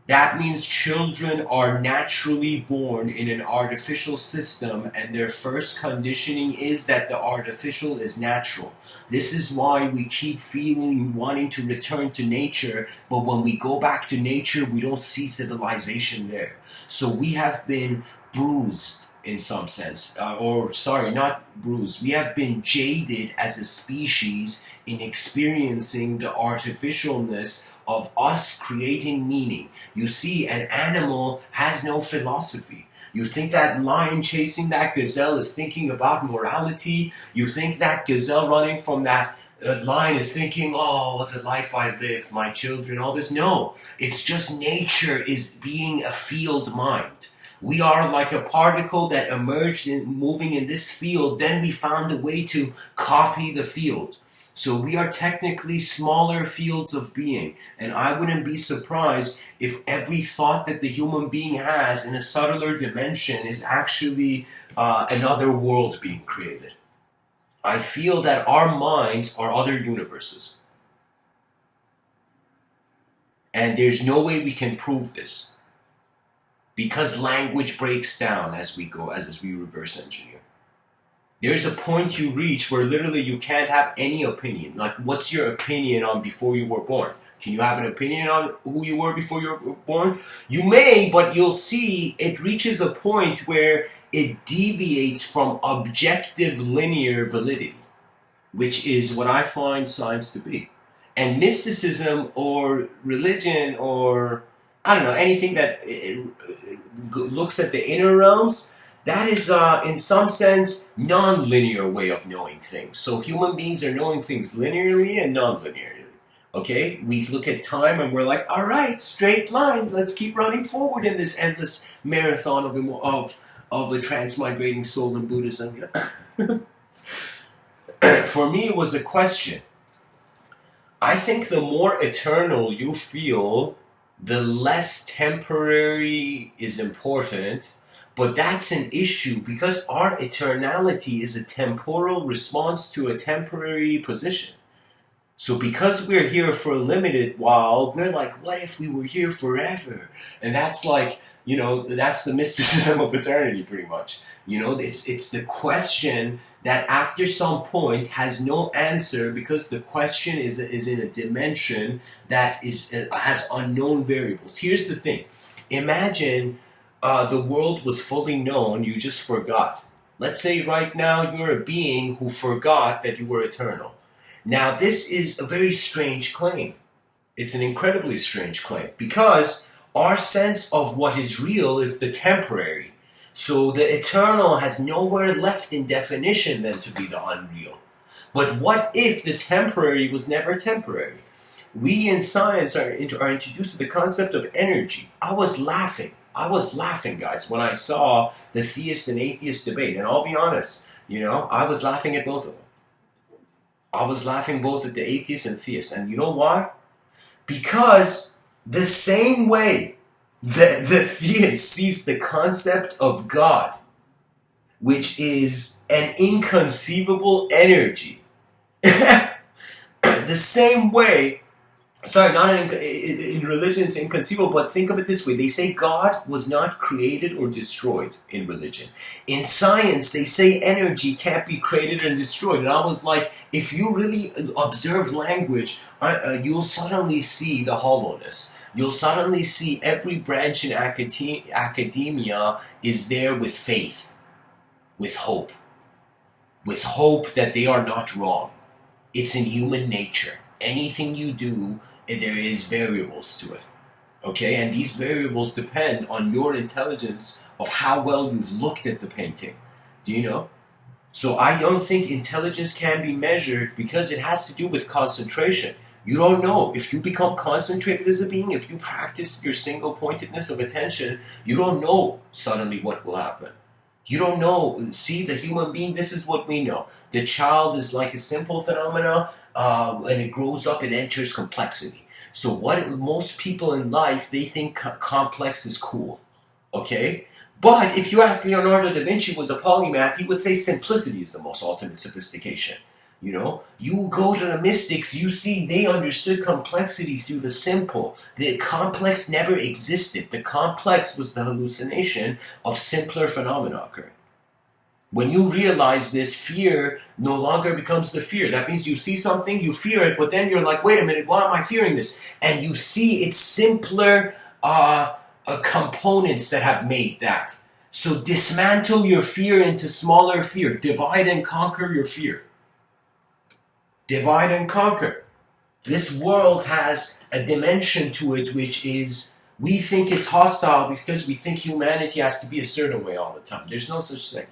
That means children are naturally born in an artificial system, and their first conditioning is that the artificial is natural. This is why we keep wanting to return to nature, but when we go back to nature, we don't see civilization there. So we have been bruised in some sense, not bruised. We have been jaded as a species in experiencing the artificialness of us creating meaning. You see, an animal has no philosophy. You think that lion chasing that gazelle is thinking about morality? You think that gazelle running from that lion is thinking, oh, what the life I lived, my children, all this? No, it's just nature is being a field mind. We are like a particle that emerged moving in this field, then we found a way to copy the field. So we are technically smaller fields of being, and I wouldn't be surprised if every thought that the human being has in a subtler dimension is actually another world being created. I feel that our minds are other universes. And there's no way we can prove this. because language breaks down as we go, as we reverse engineer. There's a point you reach where literally you can't have any opinion. Like, what's your opinion on before you were born? Can you have an opinion on who you were before you were born? You may, but you'll see it reaches a point where it deviates from objective linear validity, which is what I find science to be. And mysticism or religion or, I don't know, anything that looks at the inner realms, that is, in some sense, non-linear way of knowing things. So human beings are knowing things linearly and non-linearly. Okay? We look at time and we're like, all right, straight line. Let's keep running forward in this endless marathon of a transmigrating soul in Buddhism. For me, it was a question. I think the more eternal you feel, the less temporary is important. But that's an issue because our eternality is a temporal response to a temporary position. So because we're here for a limited while, we're like, what if we were here forever? And that's like, that's the mysticism of eternity, pretty much. It's the question that after some point has no answer because the question is in a dimension that has unknown variables. Here's the thing. Imagine the world was fully known, you just forgot. Let's say right now you're a being who forgot that you were eternal. Now, this is a very strange claim. It's an incredibly strange claim because our sense of what is real is the temporary. So the eternal has nowhere left in definition than to be the unreal. But what if the temporary was never temporary? We in science are introduced to the concept of energy. I was laughing, guys, when I saw the theist and atheist debate. And I'll be honest, I was laughing at both of them. I was laughing both at the atheists and theists. And you know why? Because the same way that the theist sees the concept of God, which is an inconceivable energy, the same way, not in religion it's inconceivable, but think of it this way. They say God was not created or destroyed in religion. In science, they say energy can't be created and destroyed. And I was like, if you really observe language, you'll suddenly see the hollowness. You'll suddenly see every branch in academia is there with faith, with hope that they are not wrong. It's in human nature. Anything you do, there is variables to it. Okay? And these variables depend on your intelligence of how well you've looked at the painting. Do you know? So I don't think intelligence can be measured because it has to do with concentration. You don't know. If you become concentrated as a being, if you practice your single pointedness of attention, you don't know suddenly what will happen. You don't know. See, the human being, this is what we know. The child is like a simple phenomena. When it grows up, it enters complexity. So what most people in life, they think complex is cool. Okay? But if you ask Leonardo da Vinci was a polymath, he would say simplicity is the most ultimate sophistication. You go to the mystics, you see they understood complexity through the simple. The complex never existed. The complex was the hallucination of simpler phenomena occurring. When you realize this, fear no longer becomes the fear. That means you see something, you fear it, but then you're like, wait a minute, why am I fearing this? And you see it's simpler components that have made that. So dismantle your fear into smaller fear. Divide and conquer your fear. Divide and conquer. This world has a dimension to it which is, we think it's hostile because we think humanity has to be a certain way all the time. There's no such thing.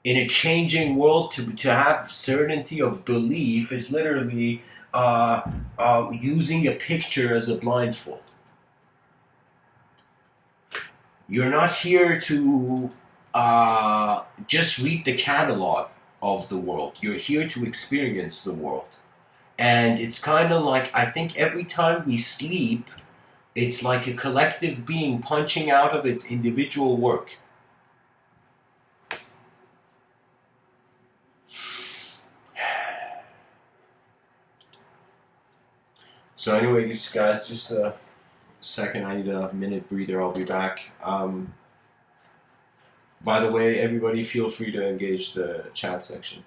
In a changing world, to have certainty of belief is literally using a picture as a blindfold. You're not here to just read the catalog of the world. You're here to experience the world. And it's kind of like, I think every time we sleep, it's like a collective being punching out of its individual work. So anyway, these guys, just second. I need a minute breather. I'll be back. By the way, everybody feel free to engage the chat section.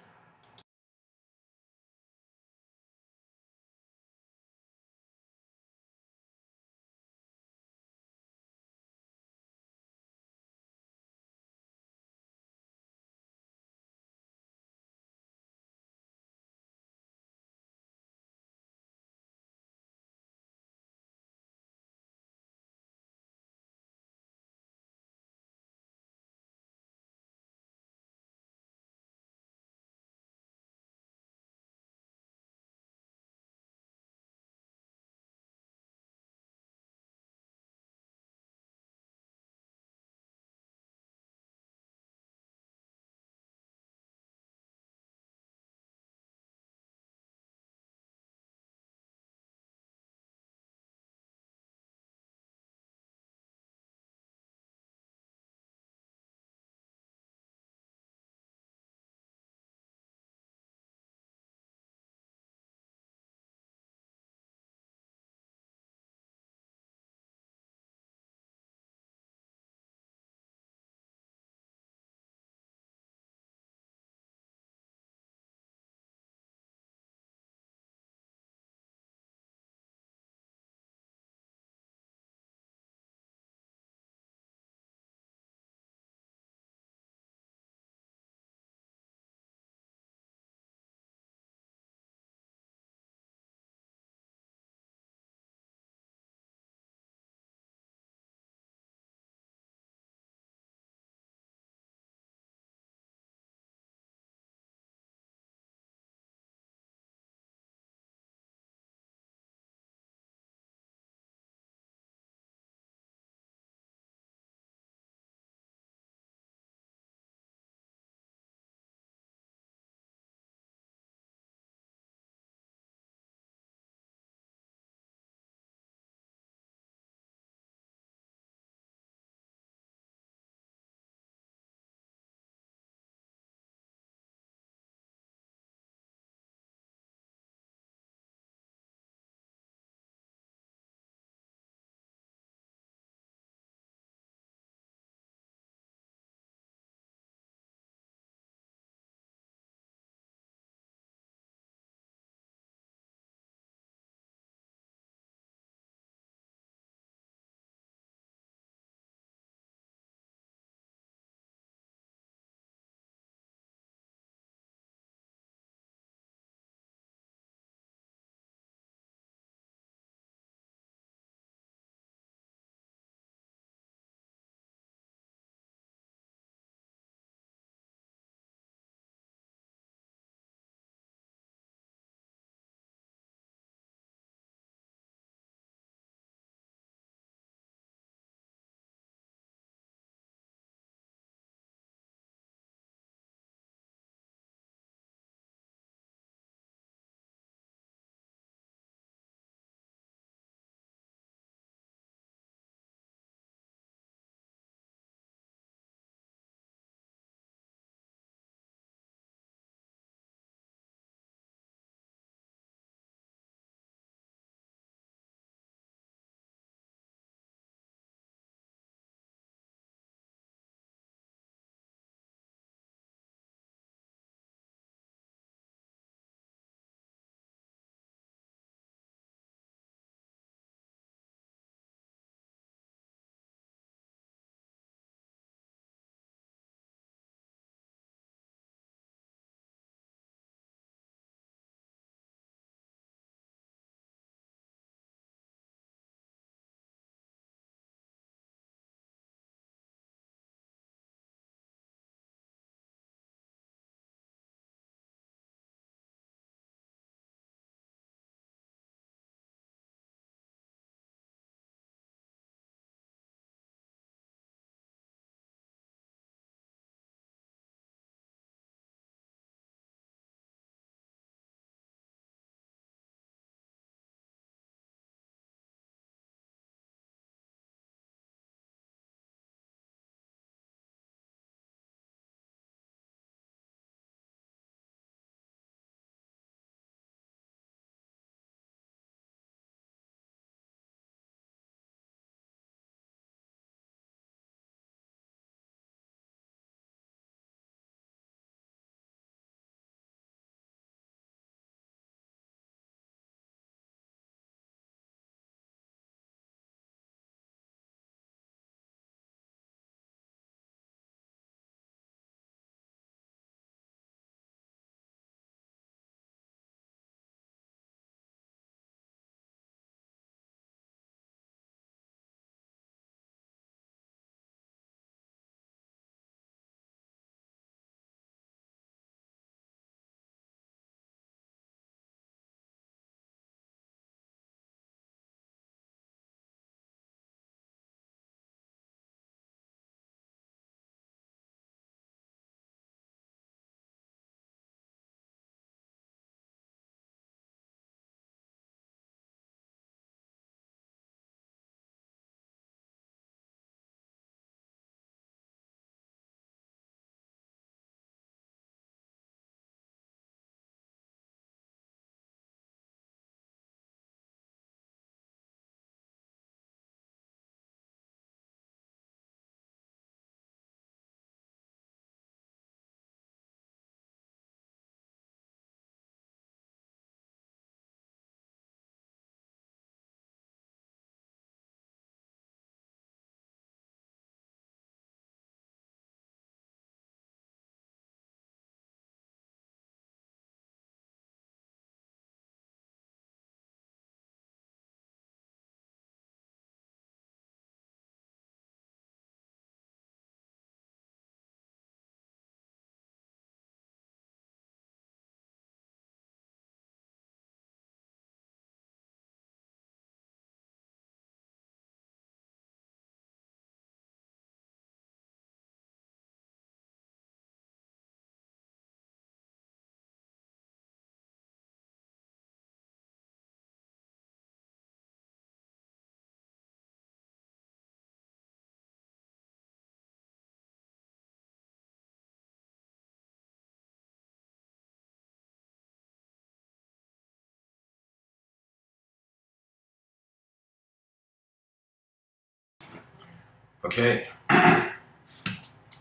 Okay. All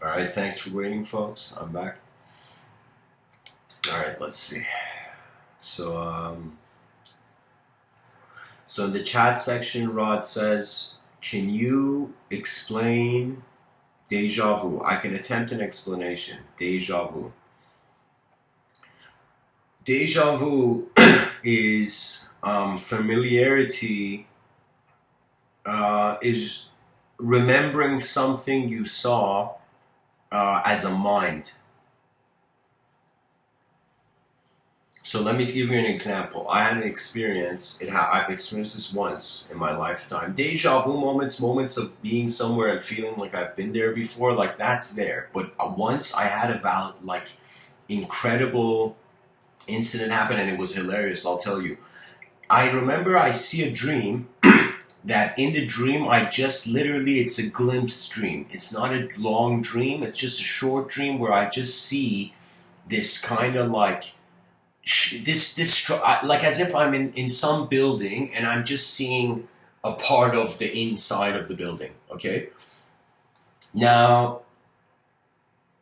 right, thanks for waiting, folks. I'm back. All right, let's see. So, so in the chat section, Rod says, "Can you explain deja vu?" I can attempt an explanation. Deja vu. Deja vu is familiarity. Is remembering something you saw as a mind. So let me give you an example. I had an experience. I've experienced this once in my lifetime. Deja vu moments, moments of being somewhere and feeling like I've been there before, like that's there. But once I had a incredible incident happen, and it was hilarious. I'll tell you. I remember I see a dream that in the dream I just literally, it's a glimpse dream. It's not a long dream. It's just a short dream where I just see this kind of like like as if I'm in some building and I'm just seeing a part of the inside of the building. Okay. Now,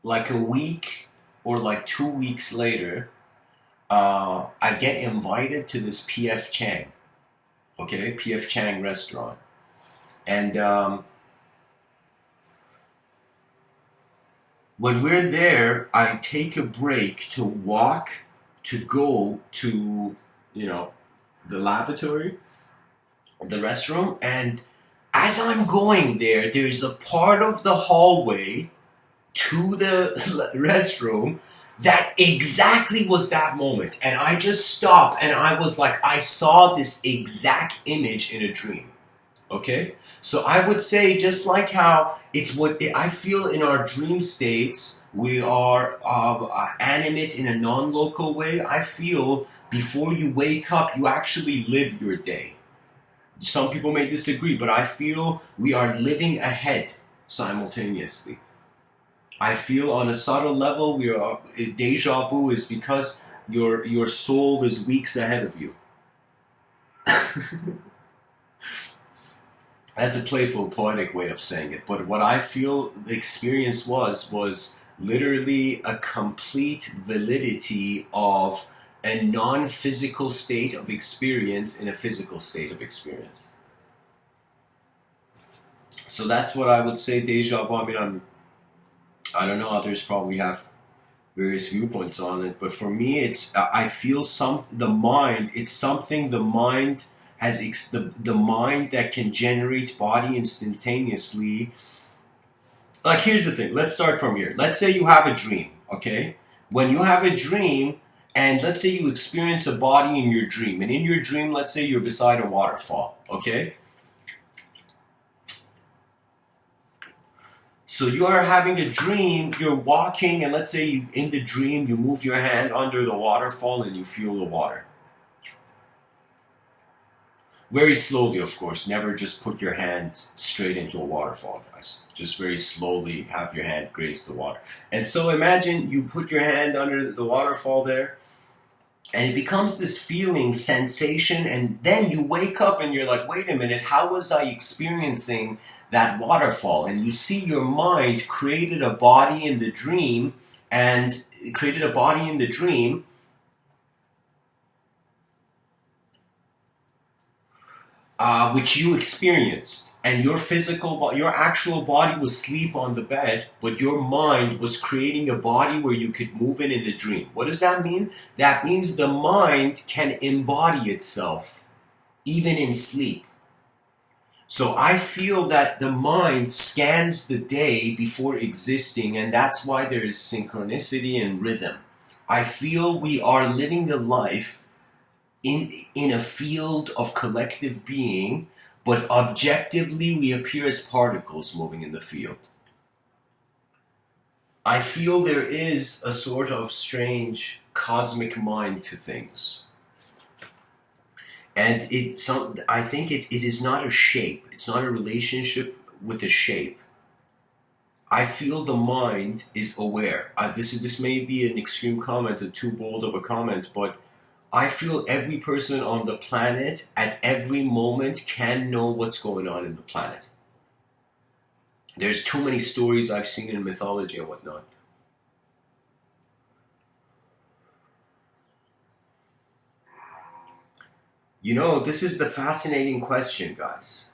like a week or like 2 weeks later, I get invited to this PF Chang. Okay, PF Chang restaurant, and when we're there, I take a break to walk to go to, the lavatory, the restroom, and as I'm going there, there's a part of the hallway to the restroom that exactly was that moment. And I just stopped and I was like, I saw this exact image in a dream. Okay? So I would say, just like how it's what I feel in our dream states, we are animate in a non-local way. I feel before you wake up, you actually live your day. Some people may disagree, but I feel we are living ahead simultaneously. I feel on a subtle level, we are deja vu is because your soul is weeks ahead of you. That's a playful, poetic way of saying it. But what I feel the experience was literally a complete validity of a non-physical state of experience in a physical state of experience. So that's what I would say deja vu. I mean, I don't know, others probably have various viewpoints on it, but for me, it's I feel the mind. It's something the mind has the mind that can generate body instantaneously. Like, here's the thing. Let's start from here. Let's say you have a dream. Okay, when you have a dream, and let's say you experience a body in your dream, and in your dream, let's say you're beside a waterfall. Okay. So you are having a dream, you're walking, and let's say in the dream, you move your hand under the waterfall and you feel the water. Very slowly, of course. Never just put your hand straight into a waterfall, guys. Just very slowly have your hand graze the water. And so imagine you put your hand under the waterfall there, and it becomes this feeling, sensation, and then you wake up and you're like, wait a minute, how was I experiencing that waterfall? And you see your mind created a body in the dream, and created a body in the dream, which you experienced. And your your actual body was asleep on the bed, but your mind was creating a body where you could move in the dream. What does that mean? That means the mind can embody itself, even in sleep. So I feel that the mind scans the day before existing, and that's why there is synchronicity and rhythm. I feel we are living a life in a field of collective being, but objectively we appear as particles moving in the field. I feel there is a sort of strange cosmic mind to things. And I think it is not a shape. It's not a relationship with a shape. I feel the mind is aware. This may be an extreme comment, or too bold of a comment, but I feel every person on the planet at every moment can know what's going on in the planet. There's too many stories I've seen in mythology and whatnot. You know, this is the fascinating question, guys.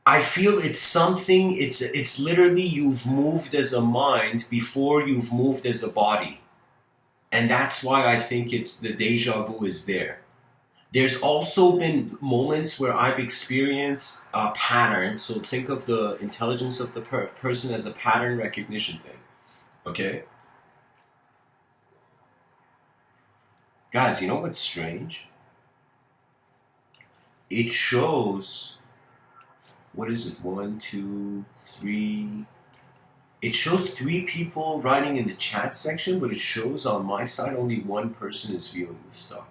I feel it's something, it's literally you've moved as a mind before you've moved as a body. And that's why I think it's the deja vu is there. There's also been moments where I've experienced patterns. So think of the intelligence of the person as a pattern recognition thing. Okay? Guys, you know what's strange? It shows, what is it? 1, 2, 3. It shows 3 people writing in the chat section, but it shows on my side only 1 person is viewing this talk.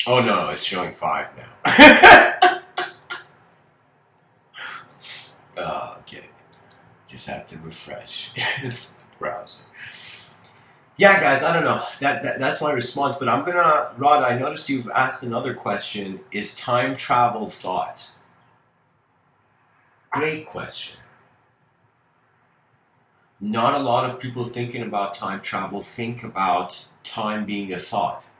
Oh no, it's showing 5 now. Okay. Just had to refresh the browser. Yeah, guys, I don't know. That's my response. But I'm gonna, Rod, I noticed you've asked another question. Is time travel thought? Great question. Not a lot of people thinking about time travel think about time being a thought.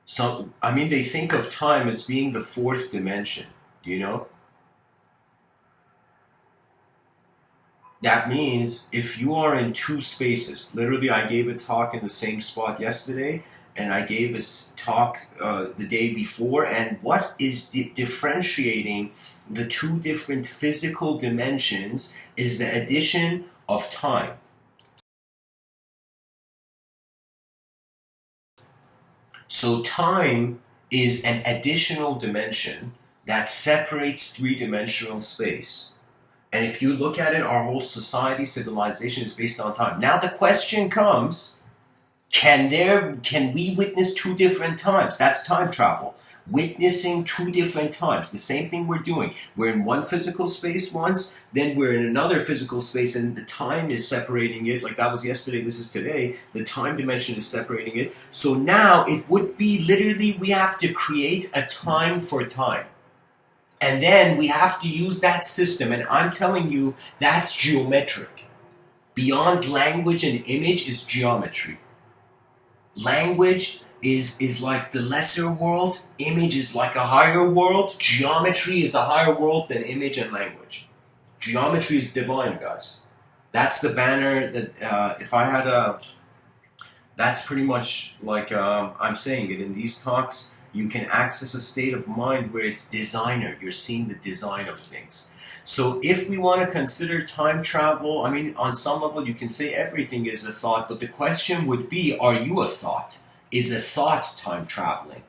So, I mean, they think of time as being the 4th dimension, you know? That means if you are in 2 spaces, literally I gave a talk in the same spot yesterday, and I gave a talk the day before, and what is differentiating the 2 different physical dimensions is the addition of time. So time is an additional dimension that separates 3-dimensional space. And if you look at it, our whole society, civilization is based on time. Now the question comes, can we witness 2 different times? That's time travel. Witnessing 2 different times. The same thing we're doing. We're in one physical space once, then we're in another physical space, and the time is separating it. Like that was yesterday, this is today. The time dimension is separating it. So now it would be literally, we have to create a time for time. And then we have to use that system, and I'm telling you, that's geometric. Beyond language and image is geometry. Language is like the lesser world, image is like a higher world, geometry is a higher world than image and language. Geometry is divine, guys. That's the banner that, if I had a, that's pretty much like I'm saying it in these talks. You can access a state of mind where it's designer. You're seeing the design of things. So if we want to consider time travel, I mean, on some level you can say everything is a thought, but the question would be, are you a thought? Is a thought time traveling?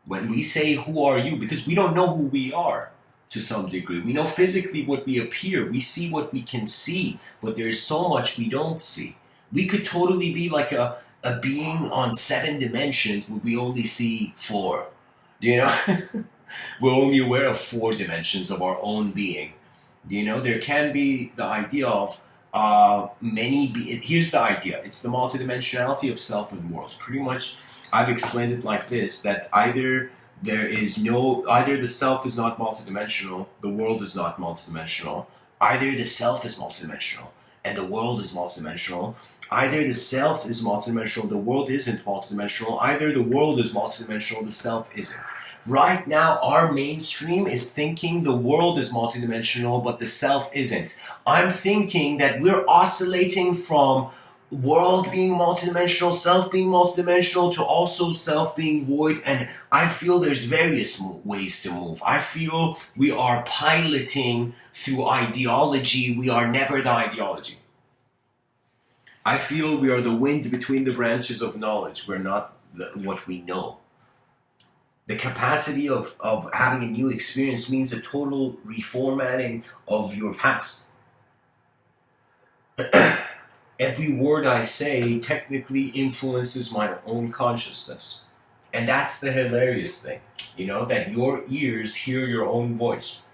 When we say, who are you? Because we don't know who we are to some degree. We know physically what we appear. We see what we can see, but there's so much we don't see. We could totally be like a being on 7 dimensions where we only see 4. You know? We're only aware of 4 dimensions of our own being. You know, there can be the idea of here's the idea. It's the multidimensionality of self and world. Pretty much, I've explained it like this, that either the self is not multidimensional, the world is not multidimensional, either the self is multidimensional, and the world is multidimensional, either the self is multidimensional, the world isn't multidimensional, either the world is multidimensional, the self isn't. Right now, our mainstream is thinking the world is multidimensional, but the self isn't. I'm thinking that we're oscillating from world being multidimensional, self being multidimensional, to also self being void, and I feel there's various ways to move. I feel we are piloting through ideology. We are never the ideology. I feel we are the wind between the branches of knowledge. We're not what we know. The capacity of having a new experience means a total reformatting of your past. Every word I say technically influences my own consciousness. And that's the hilarious thing, you know, that your ears hear your own voice.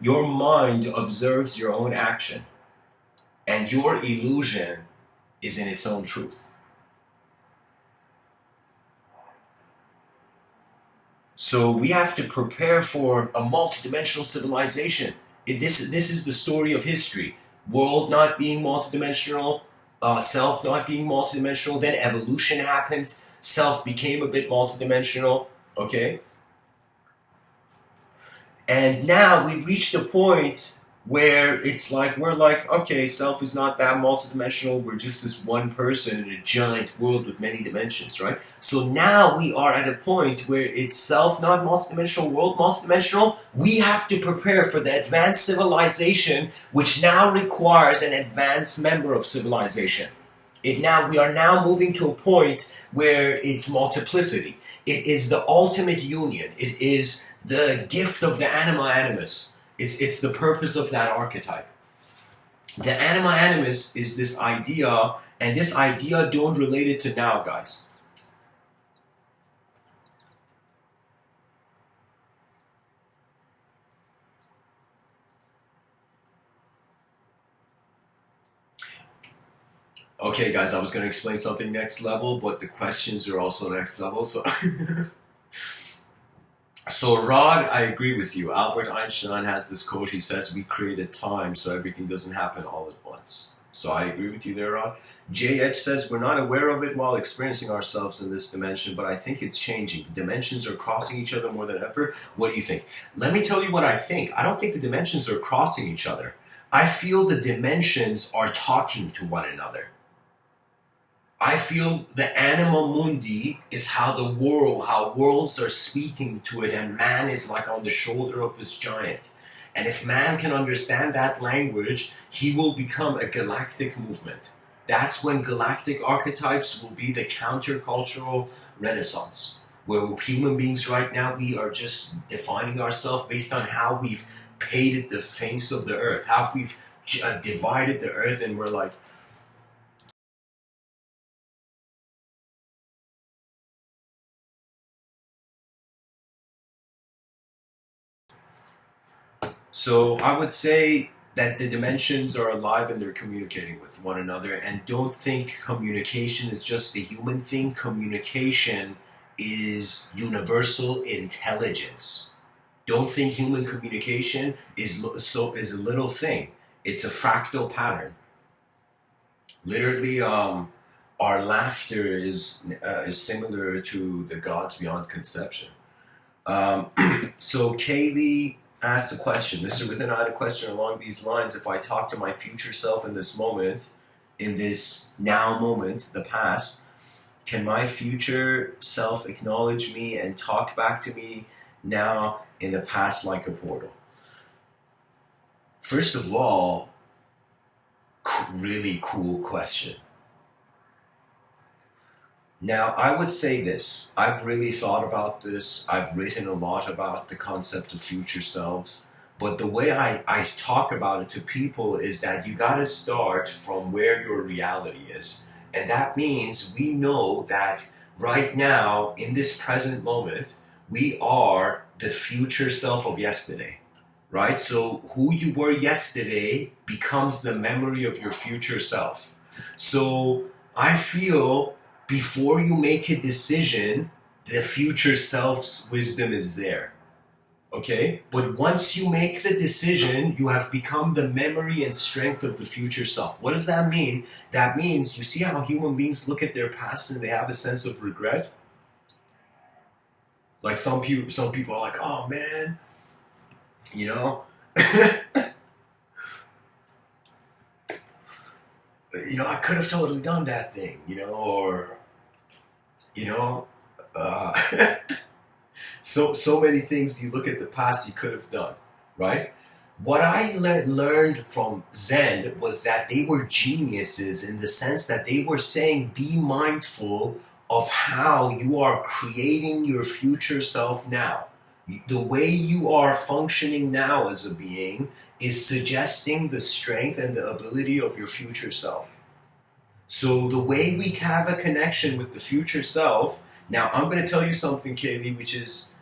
Your mind observes your own action. and your illusion is in its own truth. So we have to prepare for a multidimensional civilization. This is the story of history. World not being multidimensional, self not being multidimensional, then evolution happened, self became a bit multidimensional, okay? And now we've reached a point where it's like, we're like, okay, self is not that multidimensional, we're just this one person in a giant world with many dimensions, right? So now we are at a point where it's self, not multidimensional, world multidimensional. We have to prepare for the advanced civilization, which now requires an advanced member of civilization. We are now moving to a point where it's multiplicity. It is the ultimate union. It is the gift of the anima animus. It's the purpose of that archetype. The anima animus is this idea, and this idea don't relate it to now, guys. Okay, guys, I was going to explain something next level, but the questions are also next level, so... So, Rod, I agree with you. Albert Einstein has this quote. He says, we created time, so everything doesn't happen all at once. So I agree with you there, Rod. JH says, we're not aware of it while experiencing ourselves in this dimension, but I think it's changing. Dimensions are crossing each other more than ever. What do you think? Let me tell you what I think. I don't think the dimensions are crossing each other. I feel the dimensions are talking to one another. I feel the Anima-Mundi is how worlds are speaking to it, and man is like on the shoulder of this giant. And if man can understand that language, he will become a galactic movement. That's when galactic archetypes will be the countercultural renaissance, where human beings right now, we are just defining ourselves based on how we've painted the face of the earth, how we've divided the earth, and we're like, so I would say that the dimensions are alive and they're communicating with one another. And don't think communication is just a human thing. Communication is universal intelligence. Don't think human communication is a little thing. It's a fractal pattern. Literally, our laughter is similar to the gods beyond conception. So Kaylee asked a question. Mr. Within, I had a question along these lines. If I talk to my future self in this moment, in this now moment, the past, can my future self acknowledge me and talk back to me now in the past like a portal? First of all, really cool question. Now, I would say this. I've really thought about this. I've written a lot about the concept of future selves. But the way I talk about it to people is that you got to start from where your reality is. And that means we know that right now, in this present moment, we are the future self of yesterday. Right? So who you were yesterday becomes the memory of your future self. So I feel before you make a decision, the future self's wisdom is there. Okay? But once you make the decision, you have become the memory and strength of the future self. What does that mean? That means, you see how human beings look at their past and they have a sense of regret? Like some people are like, oh man, you know, I could have totally done that thing, or, you know, uh, so many things you look at the past you could have done, right? What I learned from Zen was that they were geniuses in the sense that they were saying, be mindful of how you are creating your future self now. The way you are functioning now as a being is suggesting the strength and the ability of your future self. So the way we have a connection with the future self, now I'm going to tell you something, Kaylee, which is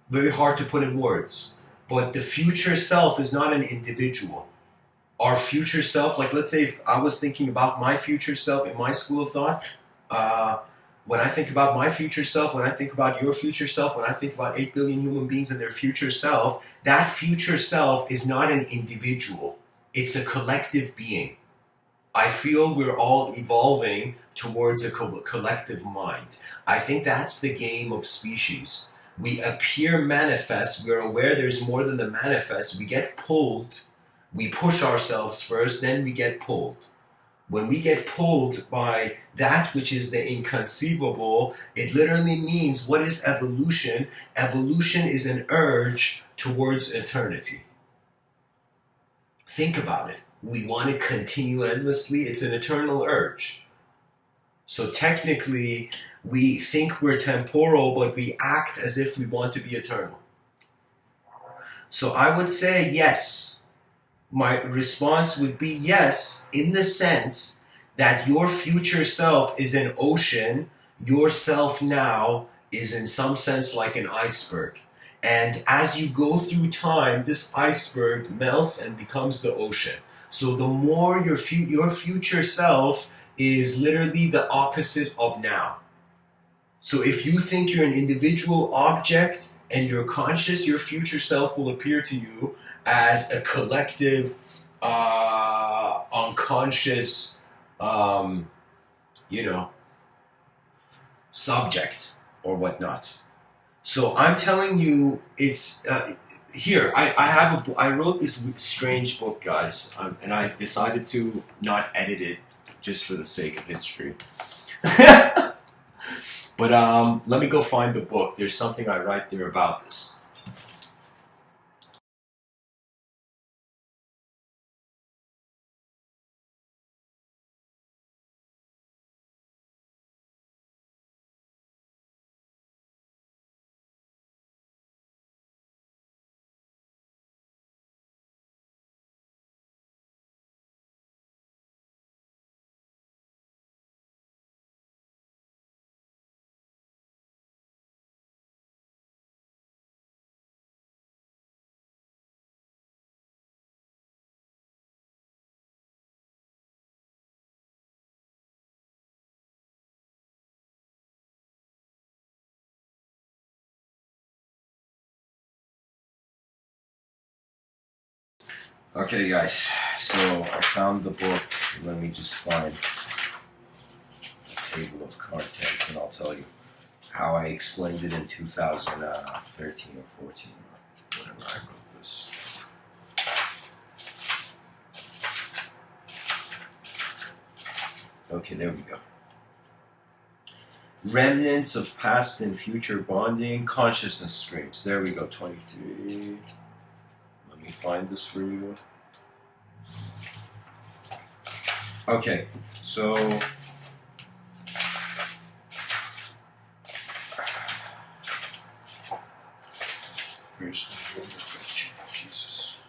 very hard to put in words, but the future self is not an individual. our future self, like let's say if I was thinking about my future self in my school of thought, uh, when I think about my future self, when I think about your future self, when I think about 8 billion human beings and their future self, that future self is not an individual. It's a collective being. I feel we're all evolving towards a collective mind. I think that's the game of species. We appear manifest, we're aware there's more than the manifest, we get pulled, we push ourselves first, then we get pulled. When we get pulled by that which is the inconceivable, it literally means, what is evolution? Evolution is an urge towards eternity. Think about it. We want to continue endlessly. It's an eternal urge. So technically, we think we're temporal, but we act as if we want to be eternal. So I would say yes. My response would be yes, in the sense that your future self is an ocean, your self now is in some sense like an iceberg. And as you go through time, this iceberg melts and becomes the ocean. So the more your future self is literally the opposite of now. So if you think you're an individual object and you're conscious, your future self will appear to you as a collective, unconscious, you know, subject or whatnot. So I'm telling you, it's here. I wrote this strange book, guys, and I decided to not edit it just for the sake of history. But let me go find the book. There's something I write there about this. Okay, guys. So I found the book. Let me just find the table of contents, and I'll tell you how I explained it in 2013 or 14, or whenever I wrote this. Okay, there we go. Remnants of past and future bonding, consciousness streams. There we go, 23. Let me find this for you. Okay, so where's the question? Jesus.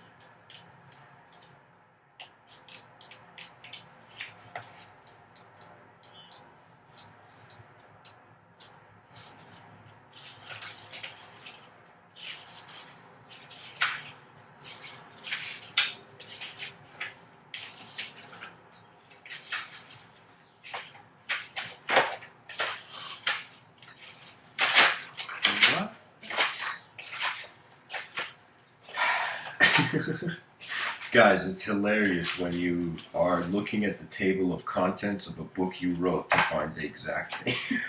Guys, it's hilarious when you are looking at the table of contents of a book you wrote to find the exact thing.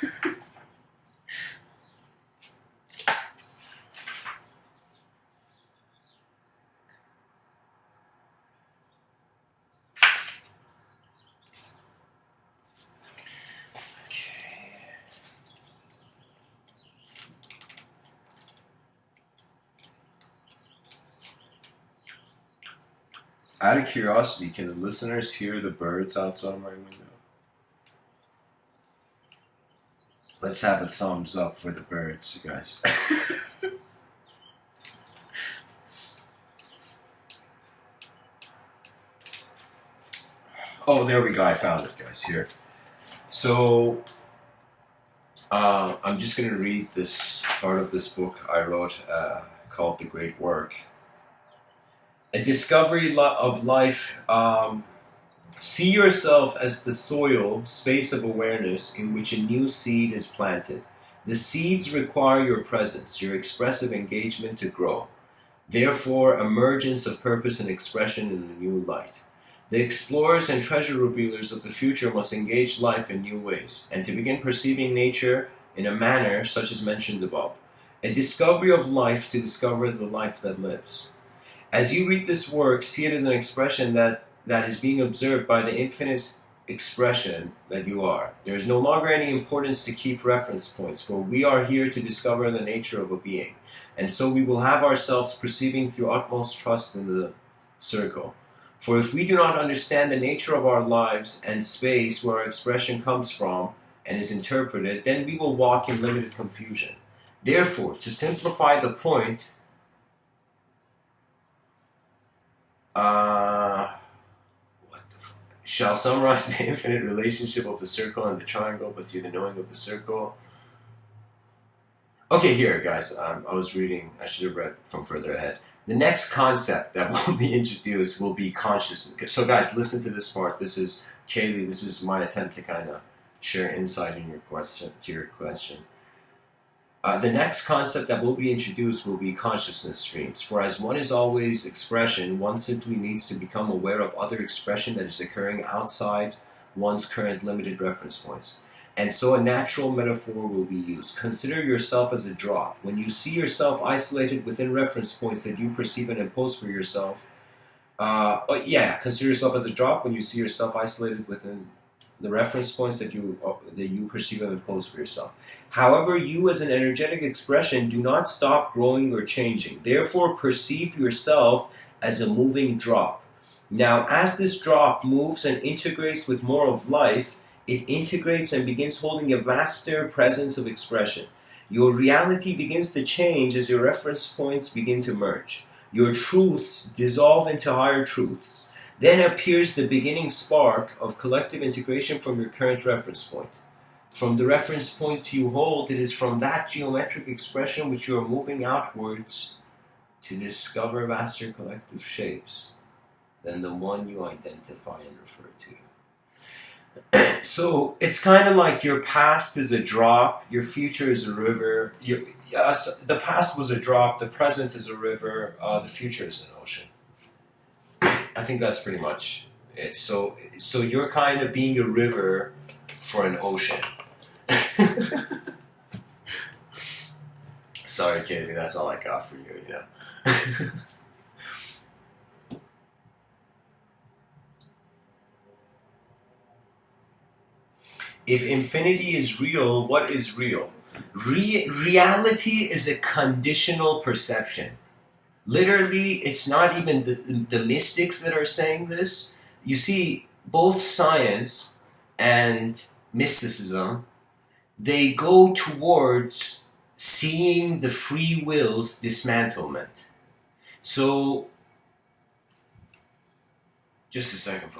Out of curiosity, can the listeners hear the birds outside my window? Let's have a thumbs up for the birds, guys. Oh, there we go. I found it, guys. Here. So, I'm just going to read this part of this book I wrote called The Great Work. A discovery of life. See yourself as the soil, space of awareness in which a new seed is planted. The seeds require your presence, your expressive engagement to grow. Therefore, emergence of purpose and expression in a new light. The explorers and treasure revealers of the future must engage life in new ways, and to begin perceiving nature in a manner such as mentioned above. A discovery of life to discover the life that lives. As you read this work, see it as an expression that is being observed by the infinite expression that you are. There is no longer any importance to keep reference points, for we are here to discover the nature of a being. And so we will have ourselves perceiving through utmost trust in the circle. For if we do not understand the nature of our lives and space where our expression comes from and is interpreted, then we will walk in limited confusion. Therefore, to simplify the point, shall summarize the infinite relationship of the circle and the triangle, but through the knowing of the circle. Okay, here, guys, I was reading, I should have read from further ahead. The next concept that will be introduced will be consciousness. So, guys, listen to this part. This is Kaylee. This is my attempt to kind of share insight in your question. The next concept that will be introduced will be consciousness streams. For as one is always expression, one simply needs to become aware of other expression that is occurring outside one's current limited reference points. And so a natural metaphor will be used. Consider yourself as a drop. When you see yourself isolated within reference points that you perceive and impose for yourself, consider yourself as a drop when you see yourself isolated within the reference points that you perceive and impose for yourself. However, you as an energetic expression do not stop growing or changing. Therefore, perceive yourself as a moving drop. Now, as this drop moves and integrates with more of life, it integrates and begins holding a vaster presence of expression. Your reality begins to change as your reference points begin to merge. Your truths dissolve into higher truths. Then appears the beginning spark of collective integration from your current reference point. From the reference point you hold, it is from that geometric expression which you are moving outwards to discover vaster collective shapes than the one you identify and refer to. So it's kind of like your past is a drop, your future is a river. The past was a drop, the present is a river, the future is an ocean. I think that's pretty much it. So you're kind of being a river for an ocean. Sorry, Katie, that's all I got for you, you know. If infinity is real, what is real? Reality is a conditional perception. Literally, it's not even the mystics that are saying this. You see, both science and mysticism, they go towards seeing the free will's dismantlement. So, just a second.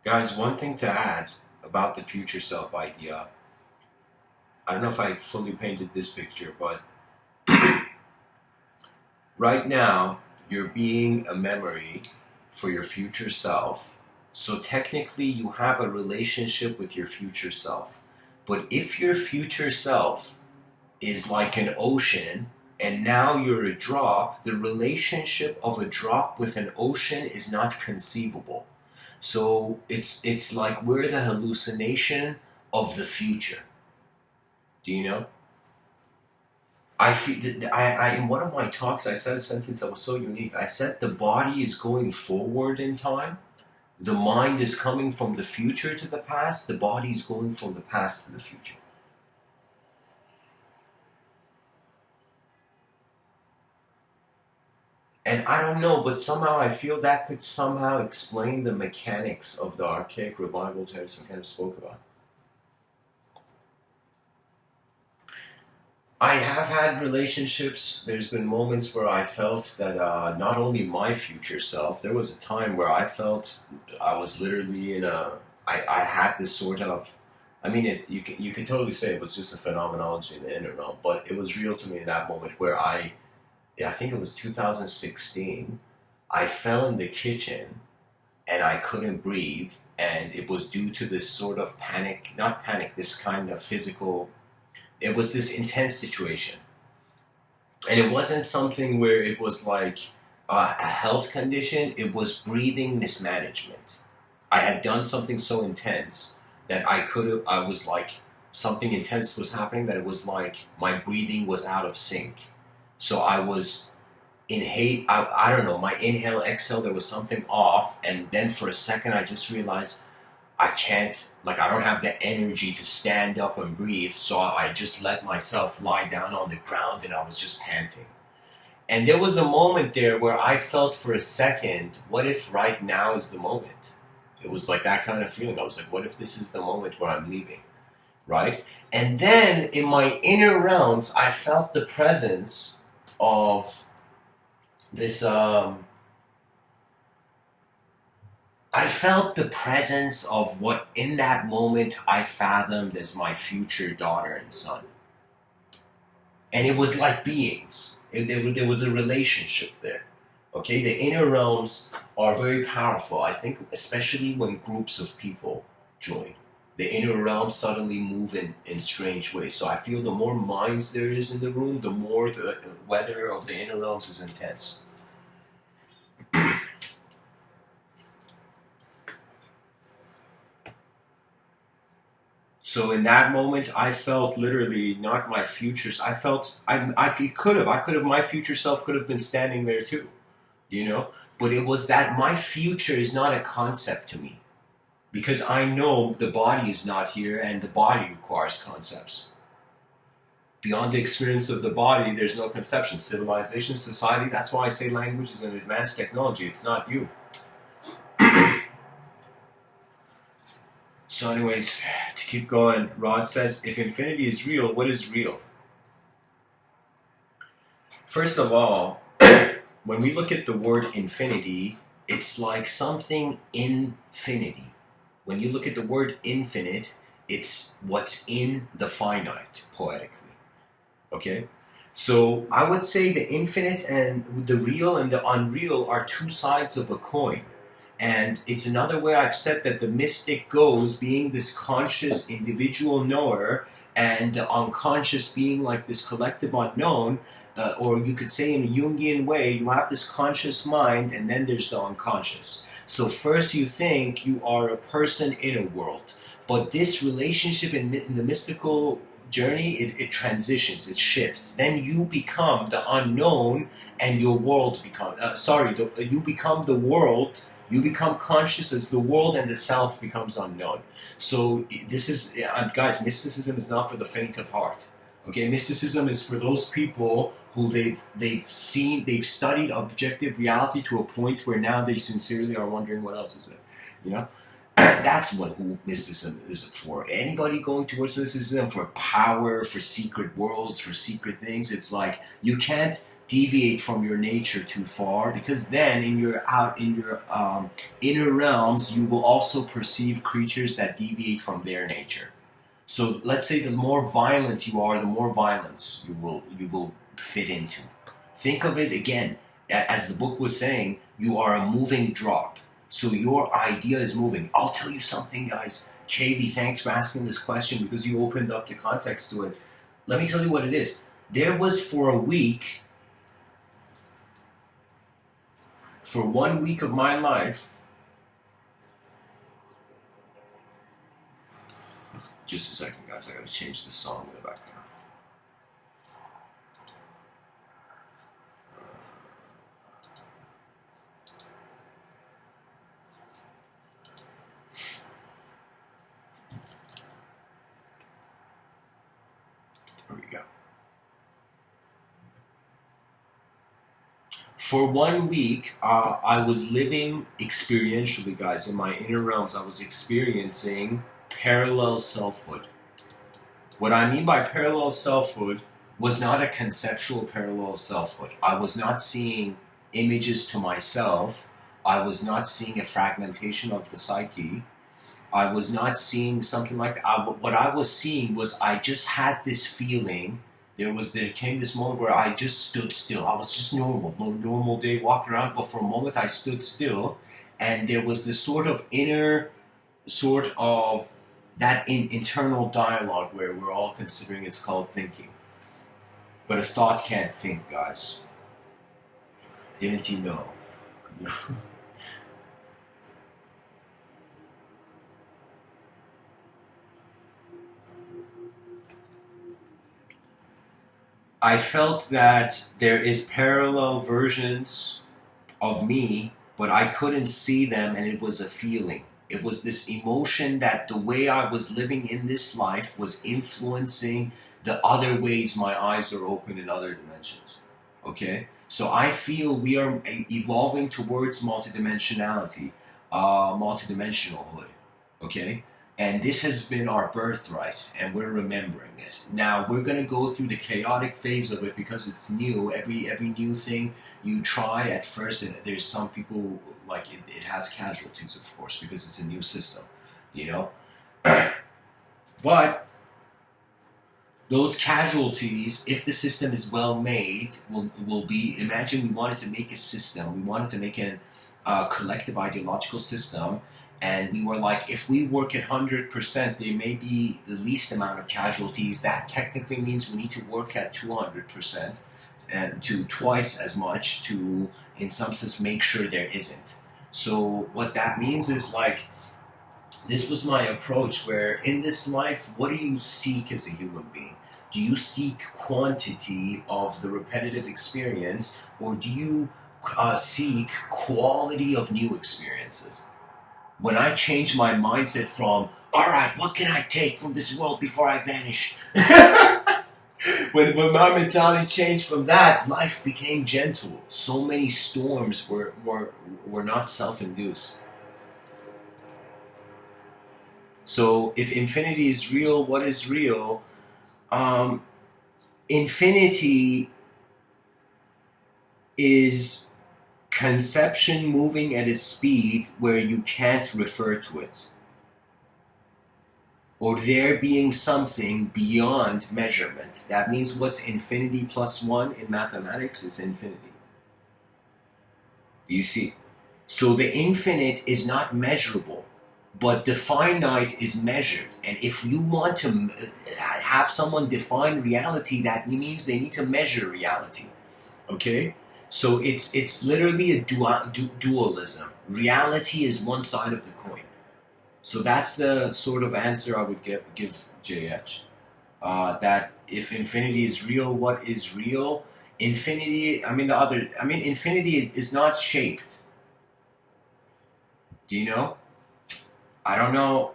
Guys, one thing to add about the future self idea. I don't know if I fully painted this picture, but right now, you're being a memory for your future self. So technically, you have a relationship with your future self. But if your future self is like an ocean and now you're a drop, the relationship of a drop with an ocean is not conceivable. So it's like we're the hallucination of the future. Do you know? I feel that in one of my talks I said a sentence that was so unique. I said the body is going forward in time, the mind is coming from the future to the past, the body is going from the past to the future. And I don't know, but somehow I feel that could somehow explain the mechanics of the archaic revival Teresa kind of spoke about. I have had relationships. There's been moments where I felt that not only my future self, there was a time where I felt I was literally in a. I had this sort of. I mean, you can totally say it was just a phenomenology in the inner realm, but it was real to me in that moment where I think it was 2016. I fell in the kitchen and I couldn't breathe, and it was due to this sort of panic, not panic, this kind of physical. It was this intense situation. And it wasn't something where it was like a health condition, it was breathing mismanagement. I had done something so intense that I was like, something intense was happening that it was like my breathing was out of sync. So I was I don't know, my inhale, exhale, there was something off. And then for a second, I just realized I can't, like, I don't have the energy to stand up and breathe, so I just let myself lie down on the ground and I was just panting. And there was a moment there where I felt for a second, what if right now is the moment? It was like that kind of feeling. I was like, what if this is the moment where I'm leaving, right? And then in my inner realms, I felt the presence of this, I felt the presence of what in that moment I fathomed as my future daughter and son. And it was like beings. There was a relationship there. Okay, the inner realms are very powerful. I think especially when groups of people join. The inner realms suddenly move in strange ways. So I feel the more minds there is in the room, the more the weather of the inner realms is intense. So in that moment, I felt literally not my futures. I felt my future self could have been standing there too, you know. But it was that my future is not a concept to me, because I know the body is not here, and the body requires concepts. Beyond the experience of the body, there's no conception. Civilization, society. That's why I say language is an advanced technology. It's not you. So, anyways, to keep going, Rod says, if infinity is real, what is real? First of all, when we look at the word infinity, it's like something infinity. When you look at the word infinite, it's what's in the finite, poetically. Okay? So I would say the infinite and the real and the unreal are two sides of a coin. And it's another way I've said that the mystic goes being this conscious individual knower, and the unconscious being like this collective unknown, or you could say in a Jungian way, you have this conscious mind and then there's the unconscious. So first you think you are a person in a world, but this relationship in the mystical journey, it transitions, it shifts. Then you become the unknown and your world becomes, you become the world. You become conscious as the world, and the self becomes unknown. So this is, guys, mysticism is not for the faint of heart. Okay, mysticism is for those people who they've studied objective reality to a point where now they sincerely are wondering what else is there. You know, that's what who mysticism is for. Anybody going towards mysticism for power, for secret worlds, for secret things, it's like you can't deviate from your nature too far, because then in your inner realms you will also perceive creatures that deviate from their nature. So let's say the more violent you are, the more violence you will fit into. Think of it again, as the book was saying, you are a moving drop. So your idea is moving. I'll tell you something, guys. Kaylee, thanks for asking this question because you opened up the context to it. Let me tell you what it is. There was for 1 week of my life, just a second, guys, I gotta change the song in the background. For 1 week, I was living experientially, guys, in my inner realms. I was experiencing parallel selfhood. What I mean by parallel selfhood was not a conceptual parallel selfhood. I was not seeing images to myself. I was not seeing a fragmentation of the psyche. I was not seeing something like that. What I was seeing was I just had this feeling. There came this moment where I just stood still. I was just normal day walking around, but for a moment I stood still, and there was this sort of inner, sort of that internal dialogue where we're all considering it's called thinking. But a thought can't think, guys. Didn't you know? I felt that there is parallel versions of me, but I couldn't see them, and it was a feeling. It was this emotion that the way I was living in this life was influencing the other ways my eyes are open in other dimensions. Okay? So I feel we are evolving towards multidimensionality, multidimensionalhood. Okay? And this has been our birthright, and we're remembering it. Now we're gonna go through the chaotic phase of it because it's new. Every new thing you try at first, and there's some people like it has casualties, of course, because it's a new system, you know. But those casualties, if the system is well made, will be. Imagine we wanted to make a system. We wanted to make an collective ideological system, and we were like, if we work at 100%, there may be the least amount of casualties. That technically means we need to work at 200% and to twice as much to, in some sense, make sure there isn't. So what that means is like, this was my approach where in this life, what do you seek as a human being? Do you seek quantity of the repetitive experience, or do you seek quality of new experiences? When I changed my mindset from, all right, what can I take from this world before I vanish? when my mentality changed from that, life became gentle. So many storms were not self-induced. So if infinity is real, what is real? Um, Infinity is conception moving at a speed where you can't refer to it, or there being something beyond measurement. That means what's infinity plus one in mathematics is infinity. Do you see? So the infinite is not measurable, but the finite is measured. And if you want to have someone define reality, that means they need to measure reality. Okay? So it's literally a dualism. Reality is one side of the coin. So that's the sort of answer I would give JH. That if infinity is real, what is real? Infinity, infinity is not shaped. Do you know? I don't know.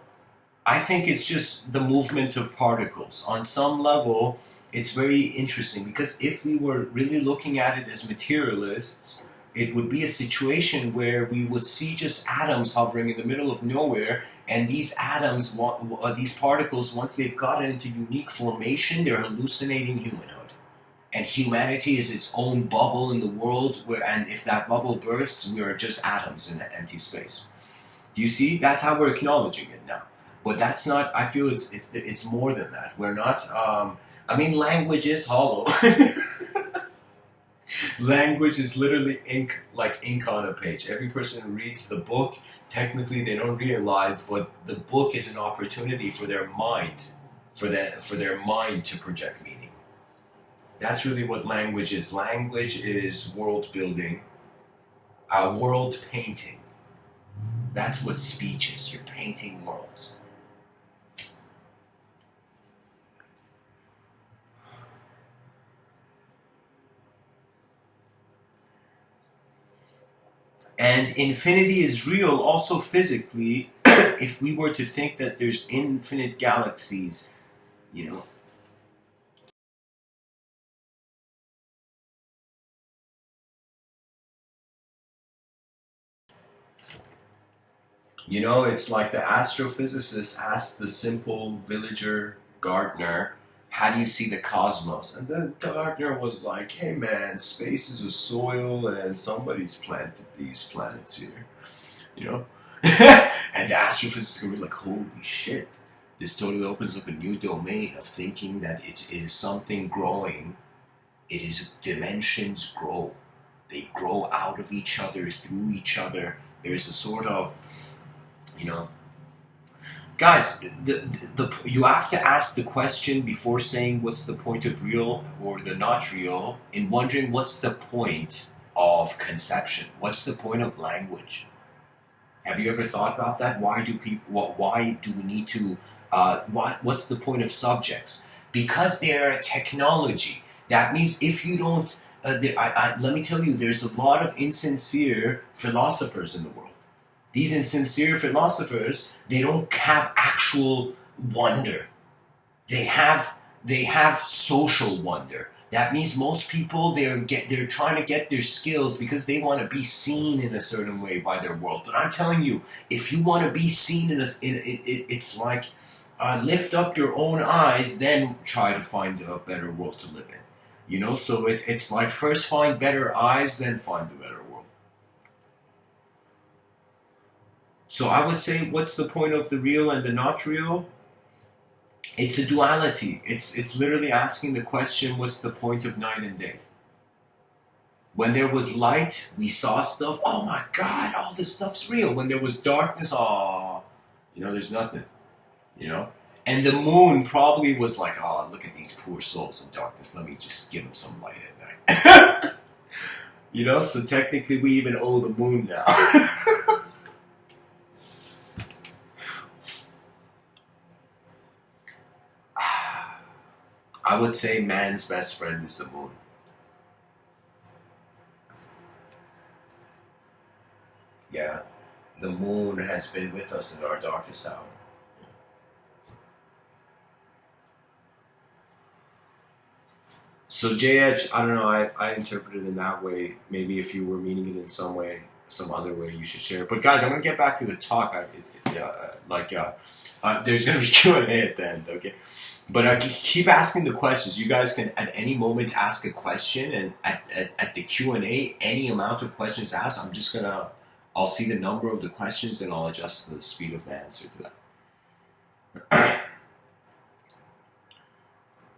I think it's just the movement of particles. On some level, it's very interesting because if we were really looking at it as materialists, it would be a situation where we would see just atoms hovering in the middle of nowhere, and these atoms, these particles, once they've gotten into unique formation, they're hallucinating humanhood. And humanity is its own bubble in the world, and if that bubble bursts, we are just atoms in an empty space. Do you see? That's how we're acknowledging it now. But that's not. I feel it's more than that. We're not. Language is hollow. Language is literally ink, like ink on a page. Every person who reads the book, technically they don't realize, but the book is an opportunity for their mind, for their mind to project meaning. That's really what language is. Language is world building, world painting. That's what speech is. You're painting worlds. And infinity is real also physically if we were to think that there's infinite galaxies, you know, You know, it's like the astrophysicist asked the simple villager gardener, how do you see the cosmos? And the gardener was like, hey man, space is a soil and somebody's planted these planets here, you know? And the astrophysicist is going to be like, holy shit, this totally opens up a new domain of thinking that it is something growing. It is dimensions grow. They grow out of each other, through each other. There's a sort of, you know, guys, you have to ask the question before saying what's the point of real or the not real, in wondering what's the point of conception, what's the point of language. Have you ever thought about that? Why do people? Why do we need to? What's the point of subjects? Because they're a technology. That means if you don't, let me tell you, there's a lot of insincere philosophers in the world. These insincere philosophers, they don't have actual wonder. They have social wonder. That means most people they're trying to get their skills because they want to be seen in a certain way by their world. But I'm telling you, if you want to be seen it's like lift up your own eyes, then try to find a better world to live in. You know, so it's like first find better eyes, then find a better world. So I would say, what's the point of the real and the not real? It's a duality. It's literally asking the question, what's the point of night and day? When there was light, we saw stuff. Oh my God, all this stuff's real. When there was darkness, oh, you know, there's nothing. You know? And the moon probably was like, oh, look at these poor souls in darkness. Let me just give them some light at night. You know, so technically we even owe the moon now. I would say man's best friend is the moon. Yeah, the moon has been with us in our darkest hour. So JH, I don't know, I interpret it in that way. Maybe if you were meaning it in some way, some other way, you should share it. But guys, I'm going to get back to the talk. There's going to be Q&A at the end, okay? But I keep asking the questions. You guys can at any moment ask a question, and at the Q&A, any amount of questions asked, I'll see the number of the questions and I'll adjust the speed of the answer to that.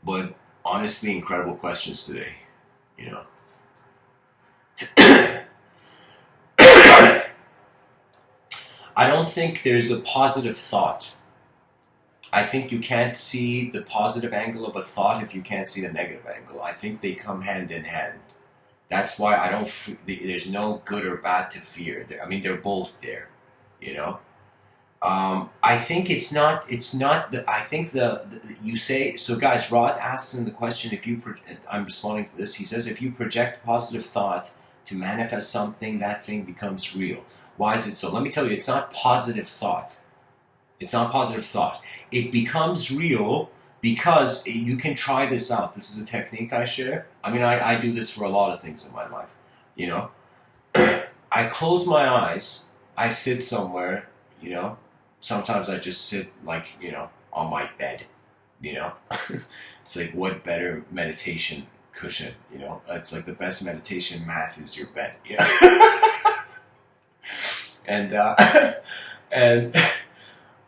But honestly, incredible questions today, you know. I don't think there's a positive thought. I think you can't see the positive angle of a thought if you can't see the negative angle. I think they come hand in hand. That's why I don't. There's no good or bad to fear. I mean, they're both there. You know. I think it's not. It's not. I think you say so, guys. Rod asks in the question if you. I'm responding to this. He says if you project positive thought to manifest something, that thing becomes real. Why is it so? Let me tell you. It's not positive thought. It's not positive thought. It becomes real because you can try this out. This is a technique I share. I mean, I do this for a lot of things in my life. You know, I close my eyes. I sit somewhere. You know, sometimes I just sit like, you know, on my bed. You know, it's like what better meditation cushion? You know, it's like the best meditation mat is your bed. You know, and and.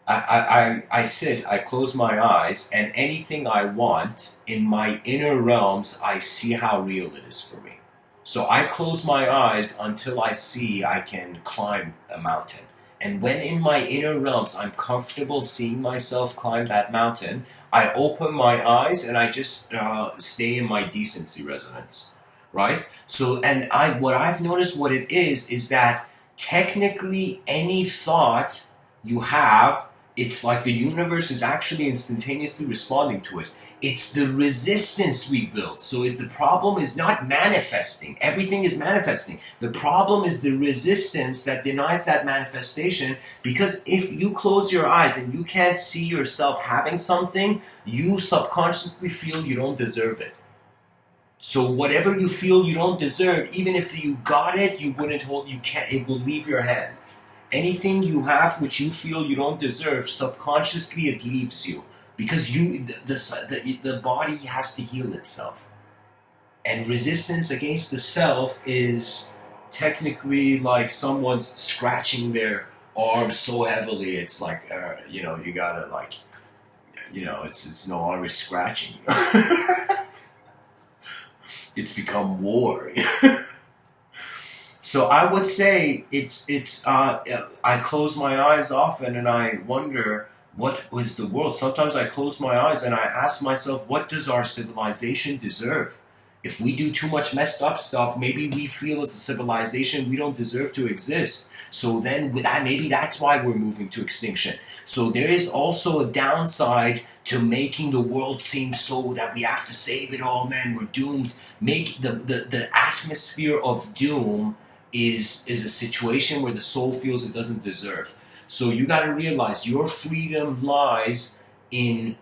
I sit, I close my eyes, and anything I want, in my inner realms, I see how real it is for me. So I close my eyes until I see I can climb a mountain. And when in my inner realms I'm comfortable seeing myself climb that mountain, I open my eyes and I just stay in my decency resonance, right? So, and what I've noticed what it is that technically any thought you have, it's like the universe is actually instantaneously responding to it. It's the resistance we build. So if the problem is not manifesting, everything is manifesting. The problem is the resistance that denies that manifestation, because if you close your eyes and you can't see yourself having something, you subconsciously feel you don't deserve it. So whatever you feel you don't deserve, even if you got it, you wouldn't hold, you can't, it will leave your hand. anything you have which you feel you don't deserve, subconsciously it leaves you. Because the body has to heal itself. And resistance against the self is technically like someone's scratching their arm so heavily, it's like, you gotta like, it's no longer scratching. It's become war. So I would say I close my eyes often and I wonder what was the world. Sometimes I close my eyes and I ask myself, what does our civilization deserve? If we do too much messed up stuff, maybe we feel as a civilization we don't deserve to exist. So then with that, maybe that's why we're moving to extinction. So there is also a downside to making the world seem so that we have to save it all, man, we're doomed. Make the atmosphere of doom is a situation where the soul feels it doesn't deserve. So you got to realize your freedom lies in,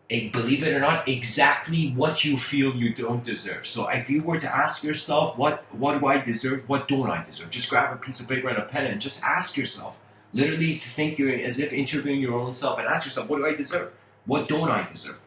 believe it or not, exactly what you feel you don't deserve. So if you were to ask yourself, what do I deserve? What don't I deserve? Just grab a piece of paper and a pen and just ask yourself. Literally think you're as if interviewing your own self and ask yourself, what do I deserve? What don't I deserve?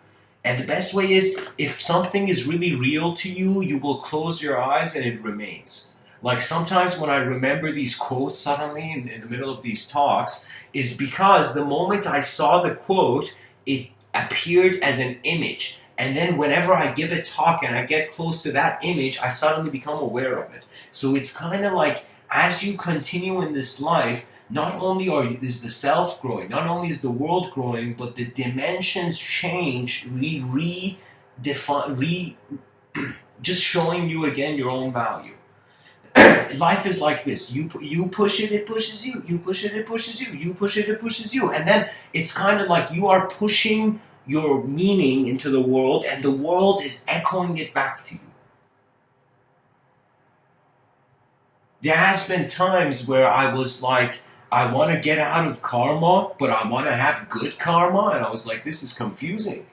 And the best way is, if something is really real to you, you will close your eyes and it remains. Like sometimes when I remember these quotes suddenly in the middle of these talks, is because the moment I saw the quote, it appeared as an image. And then whenever I give a talk and I get close to that image, I suddenly become aware of it. So it's kind of like, as you continue in this life, not only is the self growing, not only is the world growing, but the dimensions change, just showing you again your own value. Life is like this. You push it pushes you. You push it pushes you. You push it pushes you. And then it's kind of like you are pushing your meaning into the world, and the world is echoing it back to you. There has been times where I was like, I want to get out of karma, but I want to have good karma. And I was like, this is confusing.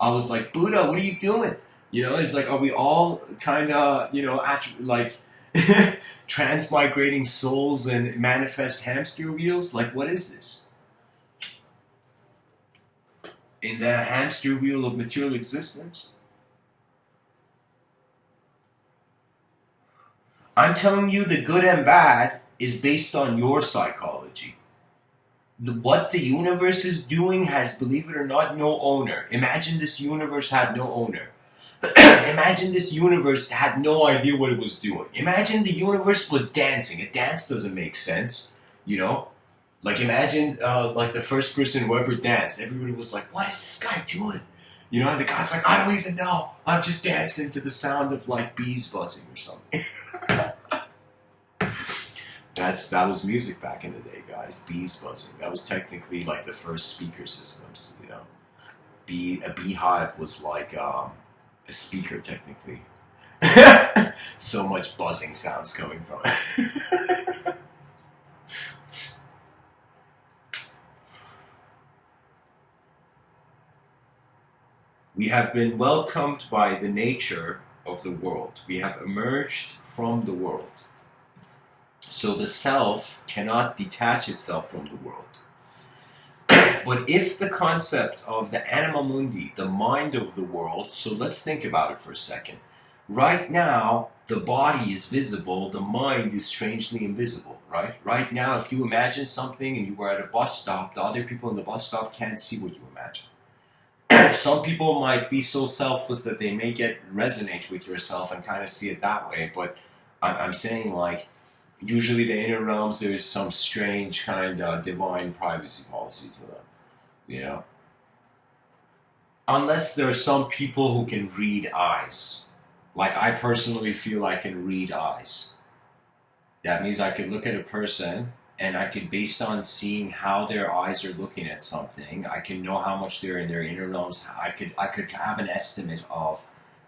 I was like, Buddha, what are you doing? It's like, are we all kind of, like transmigrating souls and manifest hamster wheels? Like, what is this? In the hamster wheel of material existence? I'm telling you, the good and bad is based on your psychology. What the universe is doing has, believe it or not, no owner. Imagine this universe had no owner. Imagine this universe had no idea what it was doing. Imagine the universe was dancing. A dance doesn't make sense, Like imagine like the first person who ever danced. Everybody was like, what is this guy doing? And the guy's like, I don't even know. I'm just dancing to the sound of like bees buzzing or something. That was music back in the day, guys. Bees buzzing. That was technically like the first speaker systems, A beehive was like a speaker, technically. So much buzzing sounds coming from it. We have been welcomed by the nature of the world. We have emerged from the world. So the self cannot detach itself from the world. But if the concept of the Anima-Mundi, the mind of the world, so let's think about it for a second. Right now, the body is visible, the mind is strangely invisible, right? Right now, if you imagine something and you were at a bus stop, the other people in the bus stop can't see what you imagine. Some people might be so selfless that they may resonate with yourself and kind of see it that way, but I'm saying like, usually the inner realms, there is some strange kind of divine privacy policy to them, Unless there are some people who can read eyes. Like I personally feel I can read eyes. That means I could look at a person and I could, based on seeing how their eyes are looking at something, I can know how much they're in their inner realms. I could have an estimate of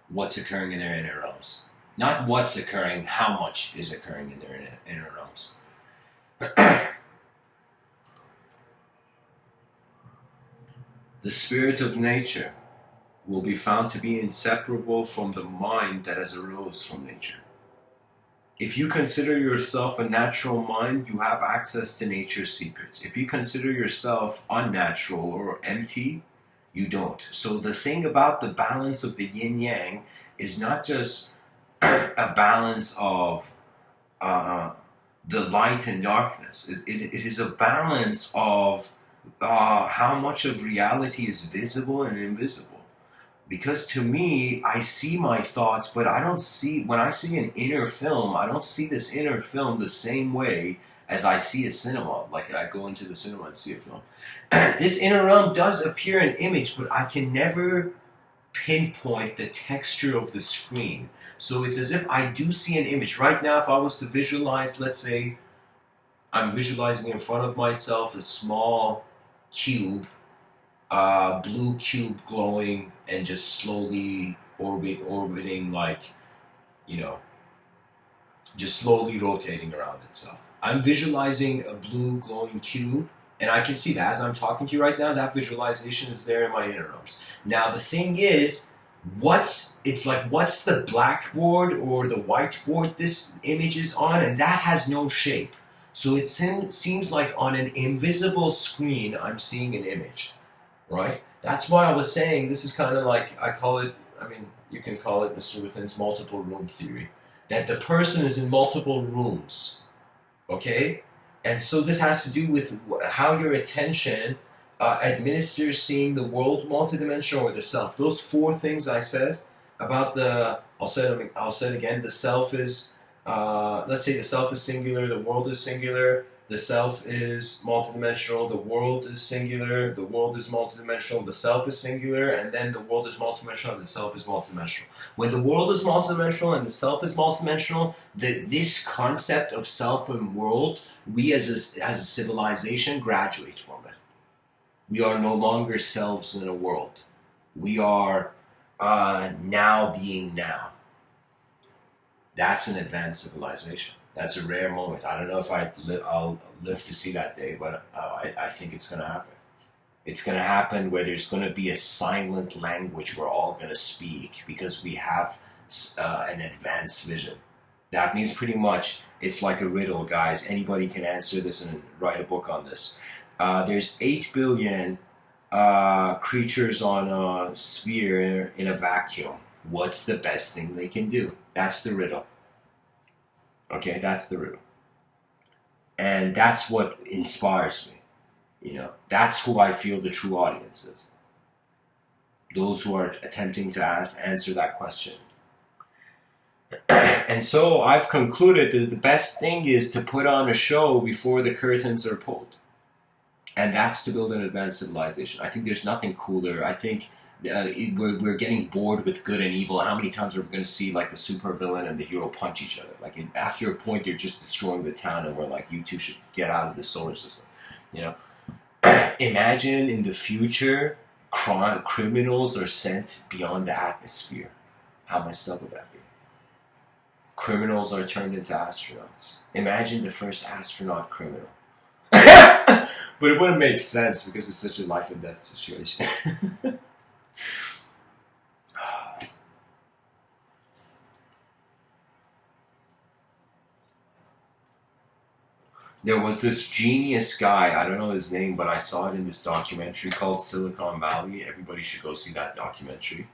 what's occurring in their inner realms. Not what's occurring, how much is occurring in their inner realms. The spirit of nature will be found to be inseparable from the mind that has arose from nature. If you consider yourself a natural mind, you have access to nature's secrets. If you consider yourself unnatural or empty, you don't. So the thing about the balance of the yin yang is not just a balance of uh, the light and darkness. It is a balance of how much of reality is visible and invisible. Because to me, I see my thoughts, but I don't see, when I see an inner film, I don't see this inner film the same way as I see a cinema. Like I go into the cinema and see a film. This inner realm does appear in image, but I can never pinpoint the texture of the screen. So it's as if I do see an image. Right now, if I was to visualize, let's say, I'm visualizing in front of myself a small cube, blue cube glowing and just slowly orbiting, like, you know, just slowly rotating around itself. I'm visualizing a blue glowing cube, and I can see that as I'm talking to you right now, that visualization is there in my inner realms. Now the thing is, what's the blackboard or the whiteboard this image is on, and that has no shape. So it seems like on an invisible screen I'm seeing an image, right? That's why I was saying this is kind of like, I call it, I mean, you can call it Mr. Within's multiple room theory. That the person is in multiple rooms, okay? And so this has to do with how your attention administers seeing the world multidimensional or the self. Those four things I said about the, I'll say it again, the self is, let's say the self is singular, the world is singular, the self is multidimensional, the world is singular, the world is multidimensional, the self is singular, and then the world is multidimensional and the self is multidimensional. When the world is multidimensional and the self is multidimensional, this concept of self and world, we as a civilization graduate from it. We are no longer selves in a world. We are now being now. That's an advanced civilization. That's a rare moment. I don't know if I'll live to see that day, but I think it's going to happen. It's going to happen where there's going to be a silent language we're all going to speak because we have an advanced vision. That means pretty much it's like a riddle, guys. Anybody can answer this and write a book on this. There's 8 billion creatures on a sphere in a vacuum. What's the best thing they can do? That's the riddle. Okay, that's the riddle. And that's what inspires me. You know, that's who I feel the true audience is. Those who are attempting to answer that question. And so I've concluded that the best thing is to put on a show before the curtains are pulled. And that's to build an advanced civilization. I think there's nothing cooler. I think we're getting bored with good and evil. How many times are we going to see like the supervillain and the hero punch each other? Like after a point, they're just destroying the town, and we're like, you two should get out of the solar system. You know, imagine in the future, criminals are sent beyond the atmosphere. How messed up would that be? Criminals are turned into astronauts. Imagine the first astronaut criminal. But it wouldn't make sense because it's such a life and death situation. There was this genius guy, I don't know his name, but I saw it in this documentary called Silicon Valley. Everybody should go see that documentary.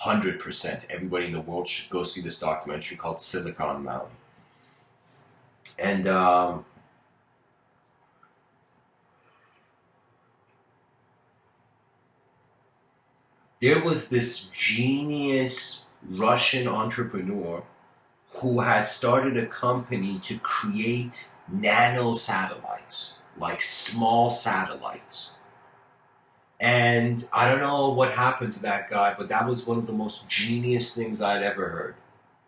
100%. Everybody in the world should go see this documentary called Silicon Valley. And there was this genius Russian entrepreneur who had started a company to create nano satellites, like small satellites. And I don't know what happened to that guy, but that was one of the most genius things I'd ever heard.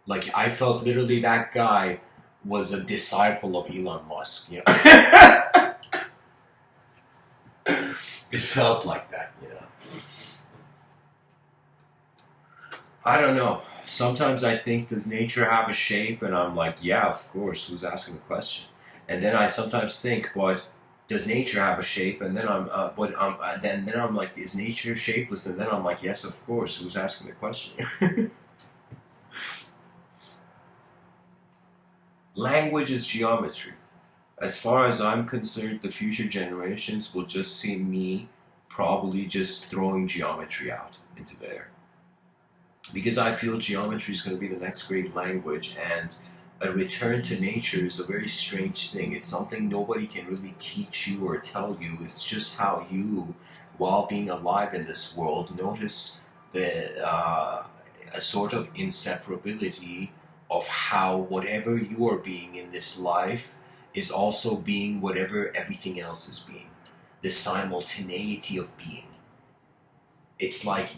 Like, I felt literally that guy was a disciple of Elon Musk, you know. It felt like that, you know. I don't know. Sometimes I think, does nature have a shape? And I'm like, yeah, of course. Who's asking the question? And then I sometimes think, but does nature have a shape? And then then I'm like, is nature shapeless? And then I'm like, yes, of course. Who's asking the question? Language is geometry. As far as I'm concerned, the future generations will just see me probably just throwing geometry out into the air. Because I feel geometry is going to be the next great language, and a return to nature is a very strange thing. It's something nobody can really teach you or tell you. It's just how you, while being alive in this world, notice the a sort of inseparability of how whatever you are being in this life is also being whatever everything else is being. The simultaneity of being. It's like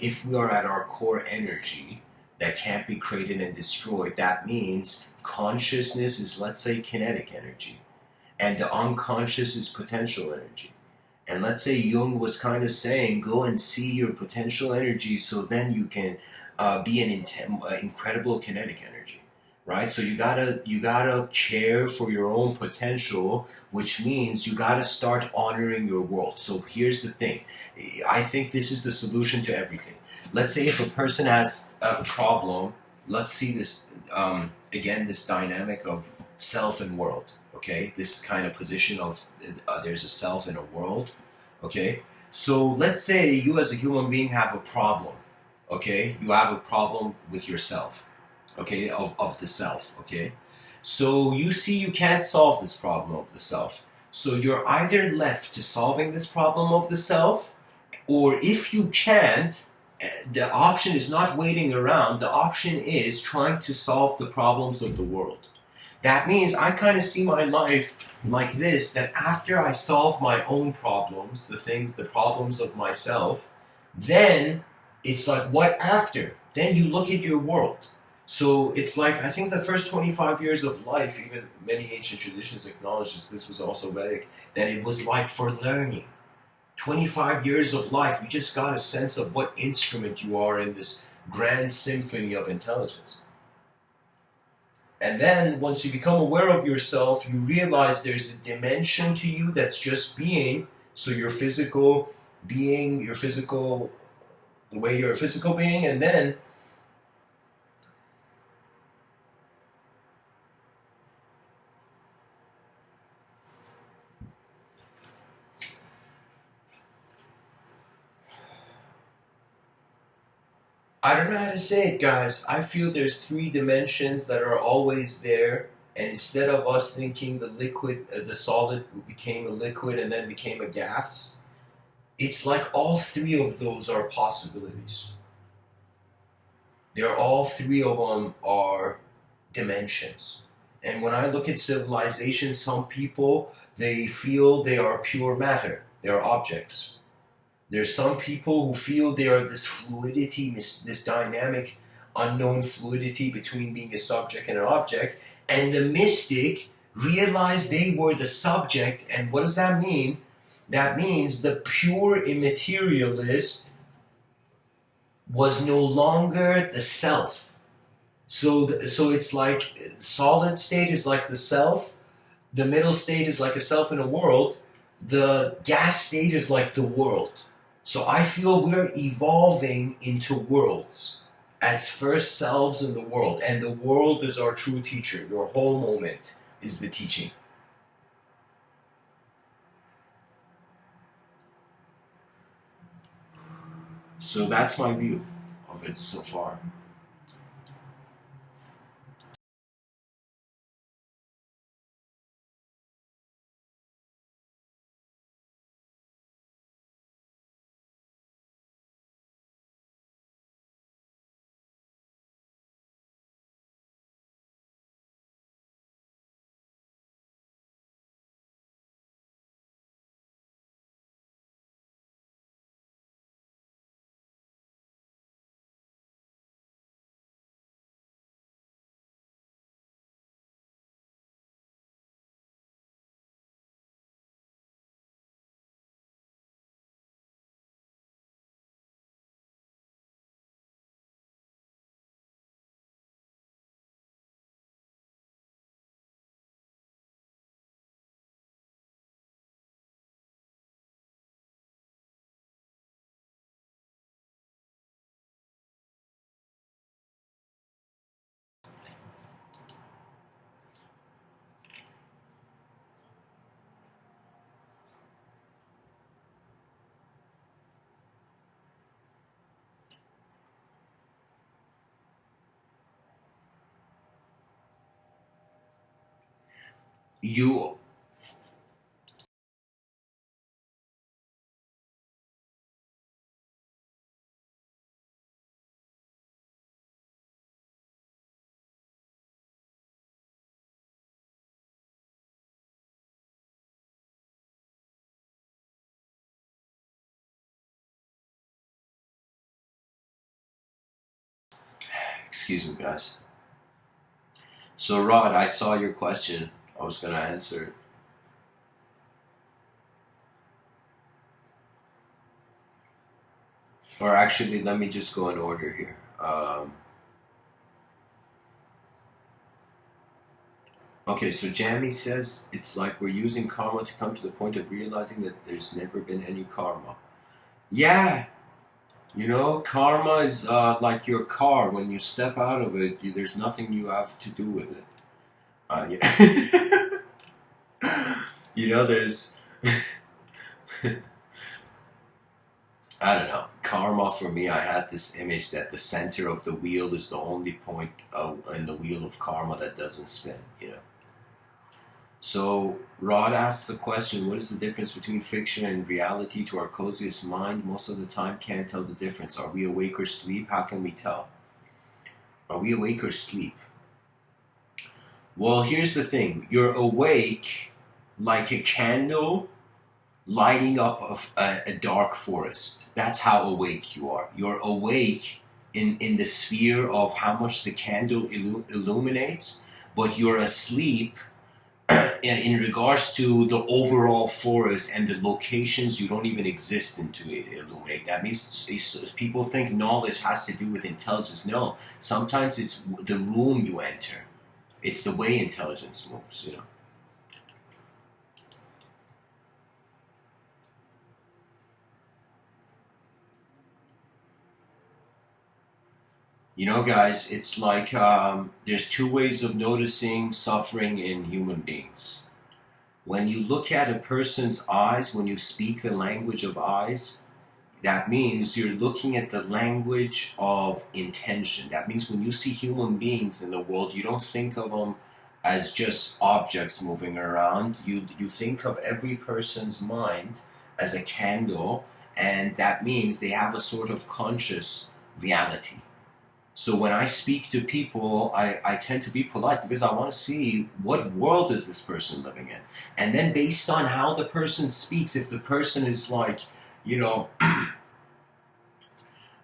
if we are at our core energy that can't be created and destroyed, that means consciousness is, let's say, kinetic energy, and the unconscious is potential energy. And let's say Jung was kind of saying, go and see your potential energy so then you can be an incredible kinetic energy, right? So you gotta care for your own potential, which means you gotta start honoring your world. So here's the thing. I think this is the solution to everything. Let's say if a person has a problem, let's see this again, this dynamic of self and world. Okay, this kind of position of there's a self and a world. Okay, so let's say you as a human being have a problem. Okay, you have a problem with yourself. Okay, of the self. Okay, so you see you can't solve this problem of the self. So you're either left to solving this problem of the self, or if you can't, the option is not waiting around. The option is trying to solve the problems of the world. That means I kind of see my life like this, that after I solve my own problems, the problems of myself, then it's like, what after? Then you look at your world. So it's like, I think the first 25 years of life, even many ancient traditions acknowledge this was also Vedic, that it was like for learning. 25 years of life, you just got a sense of what instrument you are in this grand symphony of intelligence. And then once you become aware of yourself, you realize there's a dimension to you that's just being. So your physical being, your physical, the way you're a physical being, and then I don't know how to say it, guys. I feel there's three dimensions that are always there, and instead of us thinking the liquid, the solid became a liquid and then became a gas, it's like all three of those are possibilities. They're all three of them are dimensions. And when I look at civilization, some people they feel they are pure matter. They are objects. There's some people who feel they are this fluidity, this dynamic, unknown fluidity between being a subject and an object. And the mystic realized they were the subject. And what does that mean? That means the pure immaterialist was no longer the self. So it's like solid state is like the self, the middle state is like a self in a world, the gas state is like the world. So I feel we're evolving into worlds as first selves in the world, and the world is our true teacher. Your whole moment is the teaching. So that's my view of it so far. you excuse me, guys. So, Rod, I saw your question. I was gonna answer it. Or actually, let me just go in order here. Okay, so Jamie says it's like we're using karma to come to the point of realizing that there's never been any karma. Yeah, karma is like your car. When you step out of it, there's nothing you have to do with it. Yeah. There's, I don't know, karma for me, I had this image that the center of the wheel is the only point in the wheel of karma that doesn't spin. So, Rod asks the question, what is the difference between fiction and reality to our coziest mind? Most of the time can't tell the difference. Are we awake or sleep? How can we tell? Are we awake or sleep? Well, here's the thing. You're awake like a candle lighting up a dark forest. That's how awake you are. You're awake in the sphere of how much the candle illuminates, but you're asleep in regards to the overall forest and the locations you don't even exist in to illuminate. That means people think knowledge has to do with intelligence. No, sometimes it's the room you enter. It's the way intelligence moves. Guys, it's like there's two ways of noticing suffering in human beings. When you look at a person's eyes, when you speak the language of eyes, that means you're looking at the language of intention. That means when you see human beings in the world, you don't think of them as just objects moving around. You think of every person's mind as a candle, and that means they have a sort of conscious reality. So when I speak to people, I tend to be polite because I want to see what world is this person living in. And then based on how the person speaks, if the person is like, you know,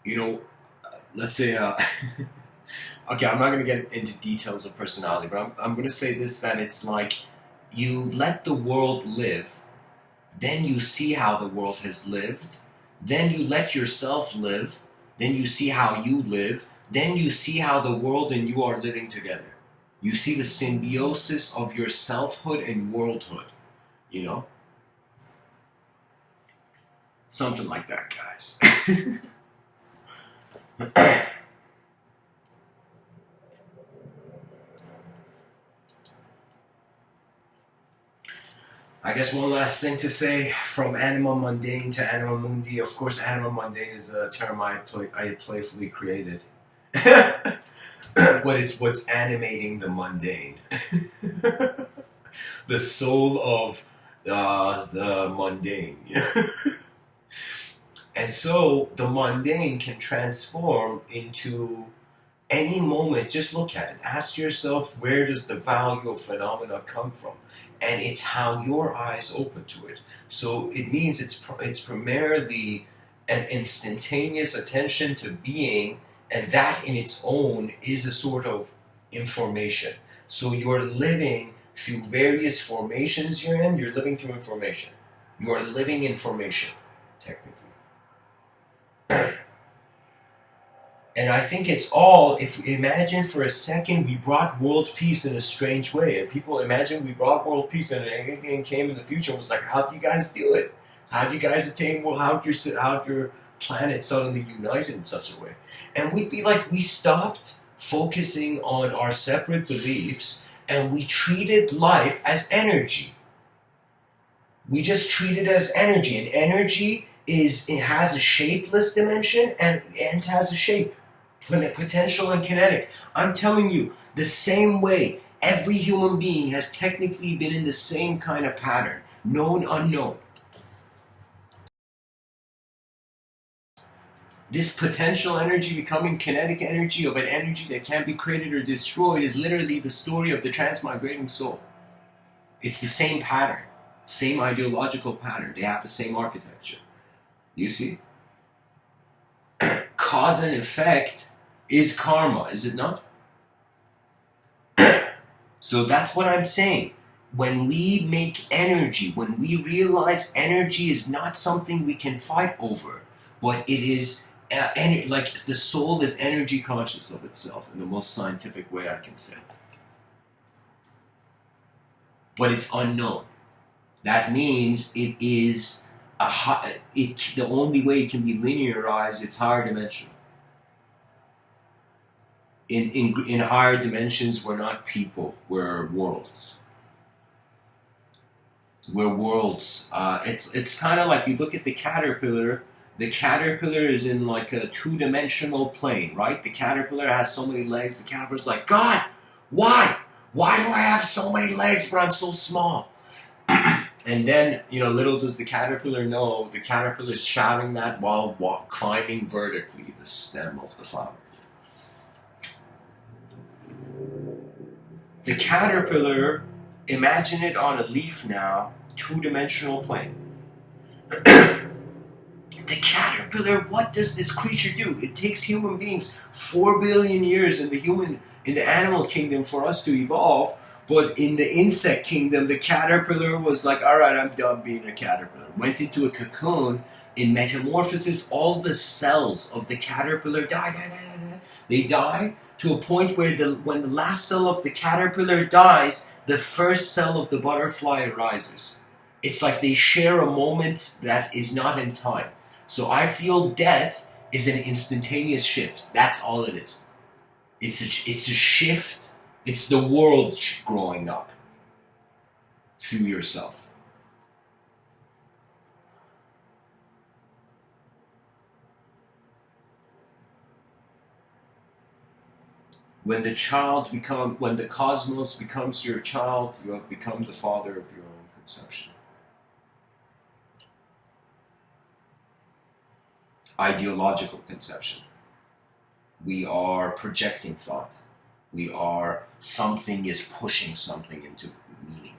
you know, let's say, okay, I'm not going to get into details of personality, but I'm going to say this, that it's like you let the world live, then you see how the world has lived, then you let yourself live, then you see how you live, then you see how the world and you are living together. You see the symbiosis of your selfhood and worldhood, you know? Something like that, guys. I guess one last thing to say, from Anima-Mundane to Anima-Mundi. Of course, Anima-Mundane is a term I playfully created. But it's what's animating the mundane. The soul of the mundane. And so the mundane can transform into any moment. Just look at it. Ask yourself, where does the value of phenomena come from? And it's how your eyes open to it. So it means it's primarily an instantaneous attention to being, and that in its own is a sort of information. So you're living through various formations you're living through information. You are living information, technically. And I think it's all, if imagine for a second we brought world peace in a strange way. And people imagine we brought world peace and anything came in the future and was like, how do you guys do it? How do you guys attain, well, how'd your planet suddenly unite in such a way? And we'd be like, we stopped focusing on our separate beliefs and we treated life as energy. We just treat it as energy. And energy it has a shapeless dimension and has a shape. Potential and kinetic. I'm telling you, the same way Every human being has technically been in the same kind of pattern, known, unknown. This potential energy becoming kinetic energy of an energy that can't be created or destroyed is literally the story of the transmigrating soul. It's the same pattern, same ideological pattern. They have the same architecture. You see? Cause and effect is karma, is it not? So that's what I'm saying. When we make energy, when we realize energy is not something we can fight over, but it is like the soul is energy conscious of itself in the most scientific way I can say. But it's unknown. That means it is the only way it can be linearized, it's higher dimensional. In higher dimensions, we're not people, we're worlds. We're worlds. It's kind of like you look at the caterpillar. The caterpillar is in like a two-dimensional plane, right? The caterpillar has so many legs. The caterpillar's like, God, why? Why do I have so many legs, but I'm so small? And then, little does the caterpillar know, the caterpillar is shouting that while climbing vertically the stem of the flower. The caterpillar, imagine it on a leaf now, two-dimensional plane. The caterpillar, what does this creature do? It takes human beings 4 billion years in the animal kingdom for us to evolve, but in the insect kingdom, the caterpillar was like, all right, I'm done being a caterpillar. Went into a cocoon. In metamorphosis, all the cells of the caterpillar die. They die to a point where when the last cell of the caterpillar dies, the first cell of the butterfly arises. It's like they share a moment that is not in time. So I feel death is an instantaneous shift. That's all it is. It's a shift. It's the world growing up through yourself. When the cosmos becomes your child, you have become the father of your own conception. Ideological conception. We are projecting thought. Something is pushing something into meaning.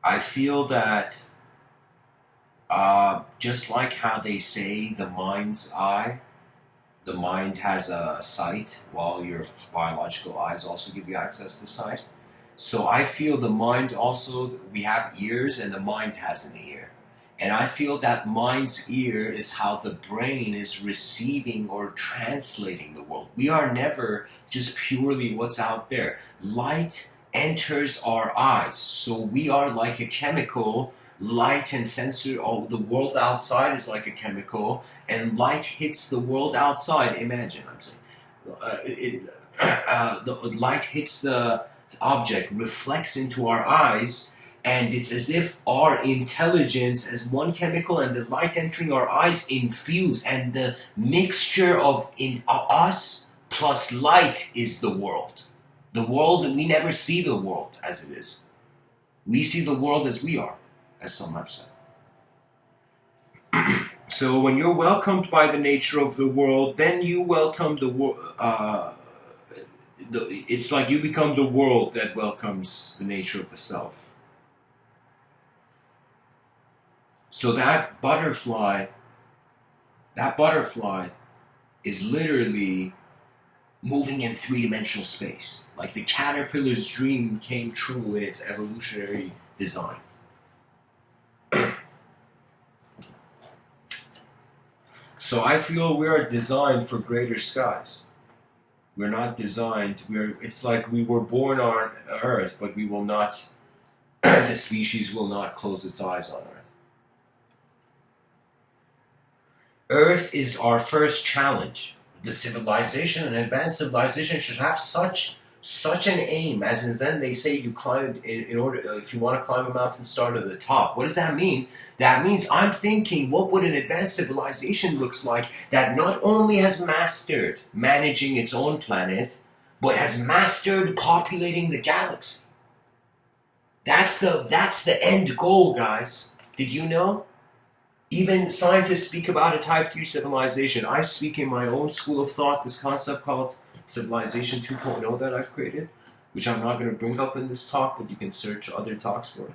I feel that just like how they say the mind's eye, the mind has a sight, while your biological eyes also give you access to sight. So I feel the mind also, we have ears and the mind has an ear. And I feel that mind's ear is how the brain is receiving or translating the world. We are never just purely what's out there. Light enters our eyes. So we are like a chemical. Light and sensor, the world outside is like a chemical, and light hits the world outside. Imagine, I'm saying. The light hits the object, reflects into our eyes, and it's as if our intelligence as one chemical and the light entering our eyes infuse, and the mixture of us plus light is the world. The world, we never see the world as it is. We see the world as we are, as some have said. So when you're welcomed by the nature of the world, then you welcome the world. It's like you become the world that welcomes the nature of the self. So that butterfly is literally moving in three-dimensional space. Like the caterpillar's dream came true in its evolutionary design. So I feel we are designed for greater skies. We're not designed, it's like we were born on Earth, but we will not, the species will not close its eyes on Earth. Earth is our first challenge. The civilization, an advanced civilization, should have such Such an aim, as in Zen, they say you climb in order. If you want to climb a mountain, start at the top. What does that mean? That means I'm thinking, what would an advanced civilization looks like that not only has mastered managing its own planet, but has mastered populating the galaxy. That's the end goal, guys. Did you know? Even scientists speak about a Type 3 civilization. I speak in my own school of thought, this concept called Civilization 2.0 that I've created, which I'm not going to bring up in this talk, but you can search other talks for it.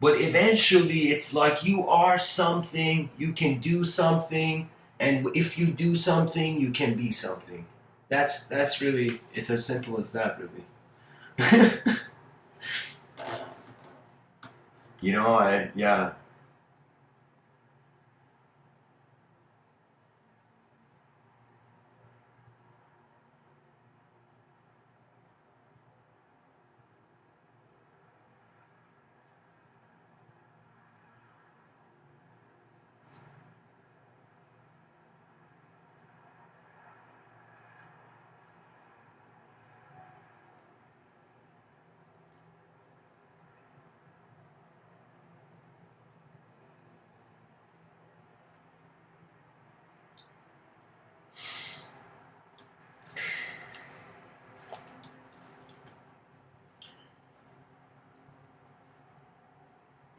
But eventually, it's like you are something, you can do something, and if you do something, you can be something. That's really, it's as simple as that, really. You know, yeah.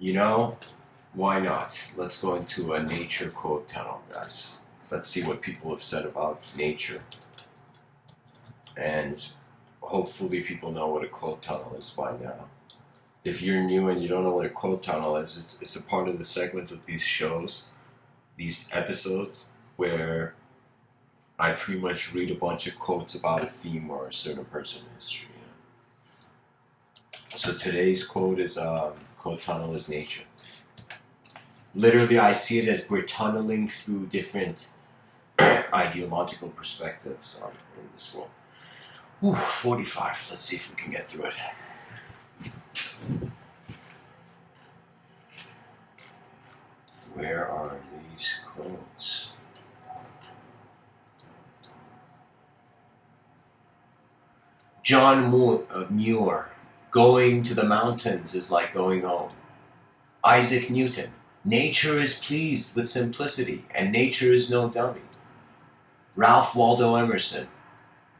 You know, why not? Let's go into a nature quote tunnel, guys. Let's see what people have said about nature. And hopefully people know what a quote tunnel is by now. If you're new and you don't know what a quote tunnel is, it's a part of the segment of these shows, these episodes, where I pretty much read a bunch of quotes about a theme or a certain person in history. You know? So today's quote is, quote tunnel is nature. Literally, I see it as we're tunneling through different ideological perspectives in this world. Ooh, 45. Let's see if we can get through it. Where are these quotes? John Muir, going to the mountains is like going home. Isaac Newton, nature is pleased with simplicity, and nature is no dummy. Ralph Waldo Emerson,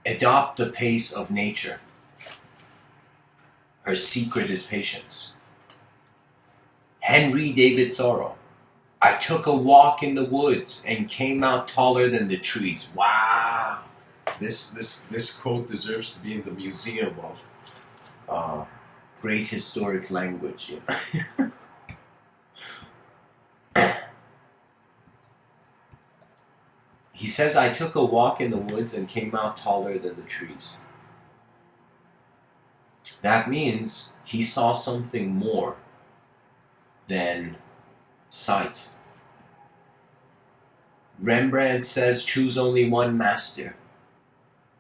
adopt the pace of nature. Her secret is patience. Henry David Thoreau, I took a walk in the woods and came out taller than the trees. Wow. This quote deserves to be in the museum of great historic language. Yeah. He says, I took a walk in the woods and came out taller than the trees. That means he saw something more than sight. Rembrandt says, choose only one master,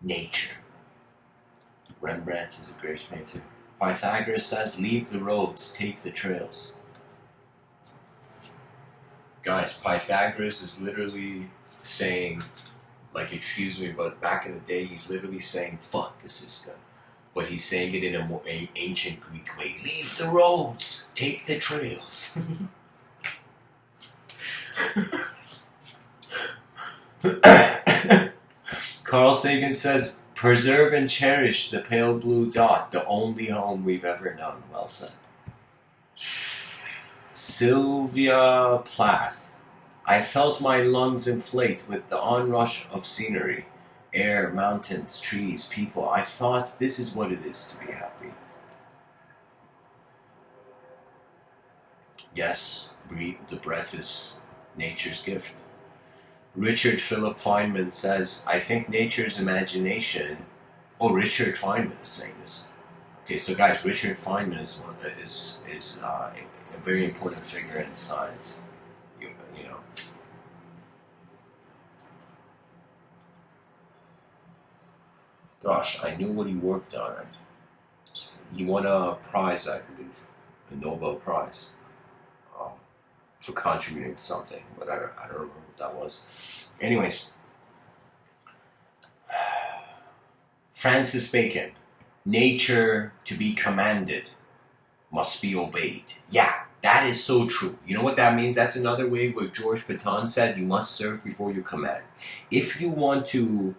nature. Rembrandt is a great painter. Pythagoras says, leave the roads, take the trails. Guys, Pythagoras is literally saying, like, excuse me, but back in the day, he's literally saying, fuck the system. But he's saying it in a more ancient Greek way. Leave the roads, take the trails. Carl Sagan says, preserve and cherish the pale blue dot, the only home we've ever known. Well said. Sylvia Plath, I felt my lungs inflate with the onrush of scenery, air, mountains, trees, people. I thought, this is what it is to be happy. Yes, breathe. The breath is nature's gift. Richard Philip Feynman says, I think nature's imagination... Oh, Richard Feynman is saying this. Okay, so guys, Richard Feynman is a very important figure in science. You know. Gosh, I knew what he worked on. He won a prize, I believe, a Nobel Prize, for contributing to something, but I don't remember what that was. Anyways, Francis Bacon, nature to be commanded must be obeyed. Yeah, that is so true. You know what that means? That's another way where George Patton said you must serve before you command. If you want to,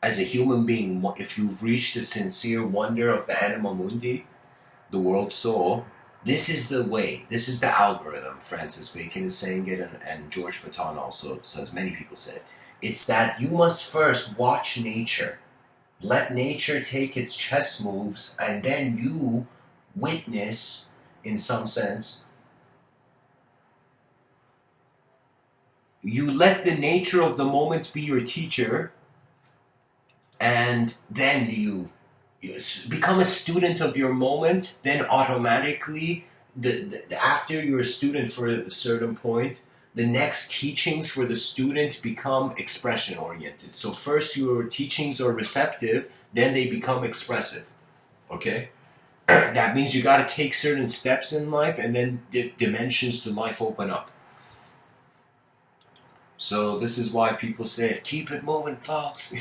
as a human being, if you've reached the sincere wonder of the Anima-Mundi, the world soul, this is the way, this is the algorithm. Francis Bacon is saying it, and George Patton also says, many people say it. It's that you must first watch nature. Let nature take its chess moves, and then you witness, in some sense, you let the nature of the moment be your teacher, and then you become a student of your moment. Then automatically, after you're a student for a certain point, the next teachings for the student become expression oriented. So first your teachings are receptive, then they become expressive. Okay? That means you got to take certain steps in life, and then dimensions to life open up. So this is why people say, keep it moving, folks.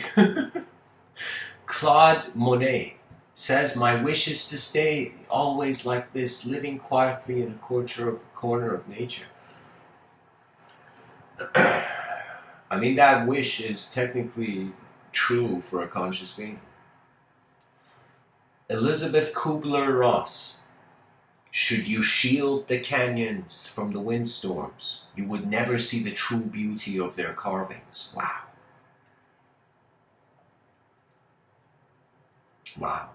Claude Monet says, my wish is to stay always like this, living quietly in a corner of nature. I mean, that wish is technically true for a conscious being. Elizabeth Kubler-Ross, should you shield the canyons from the windstorms, you would never see the true beauty of their carvings. Wow. Wow.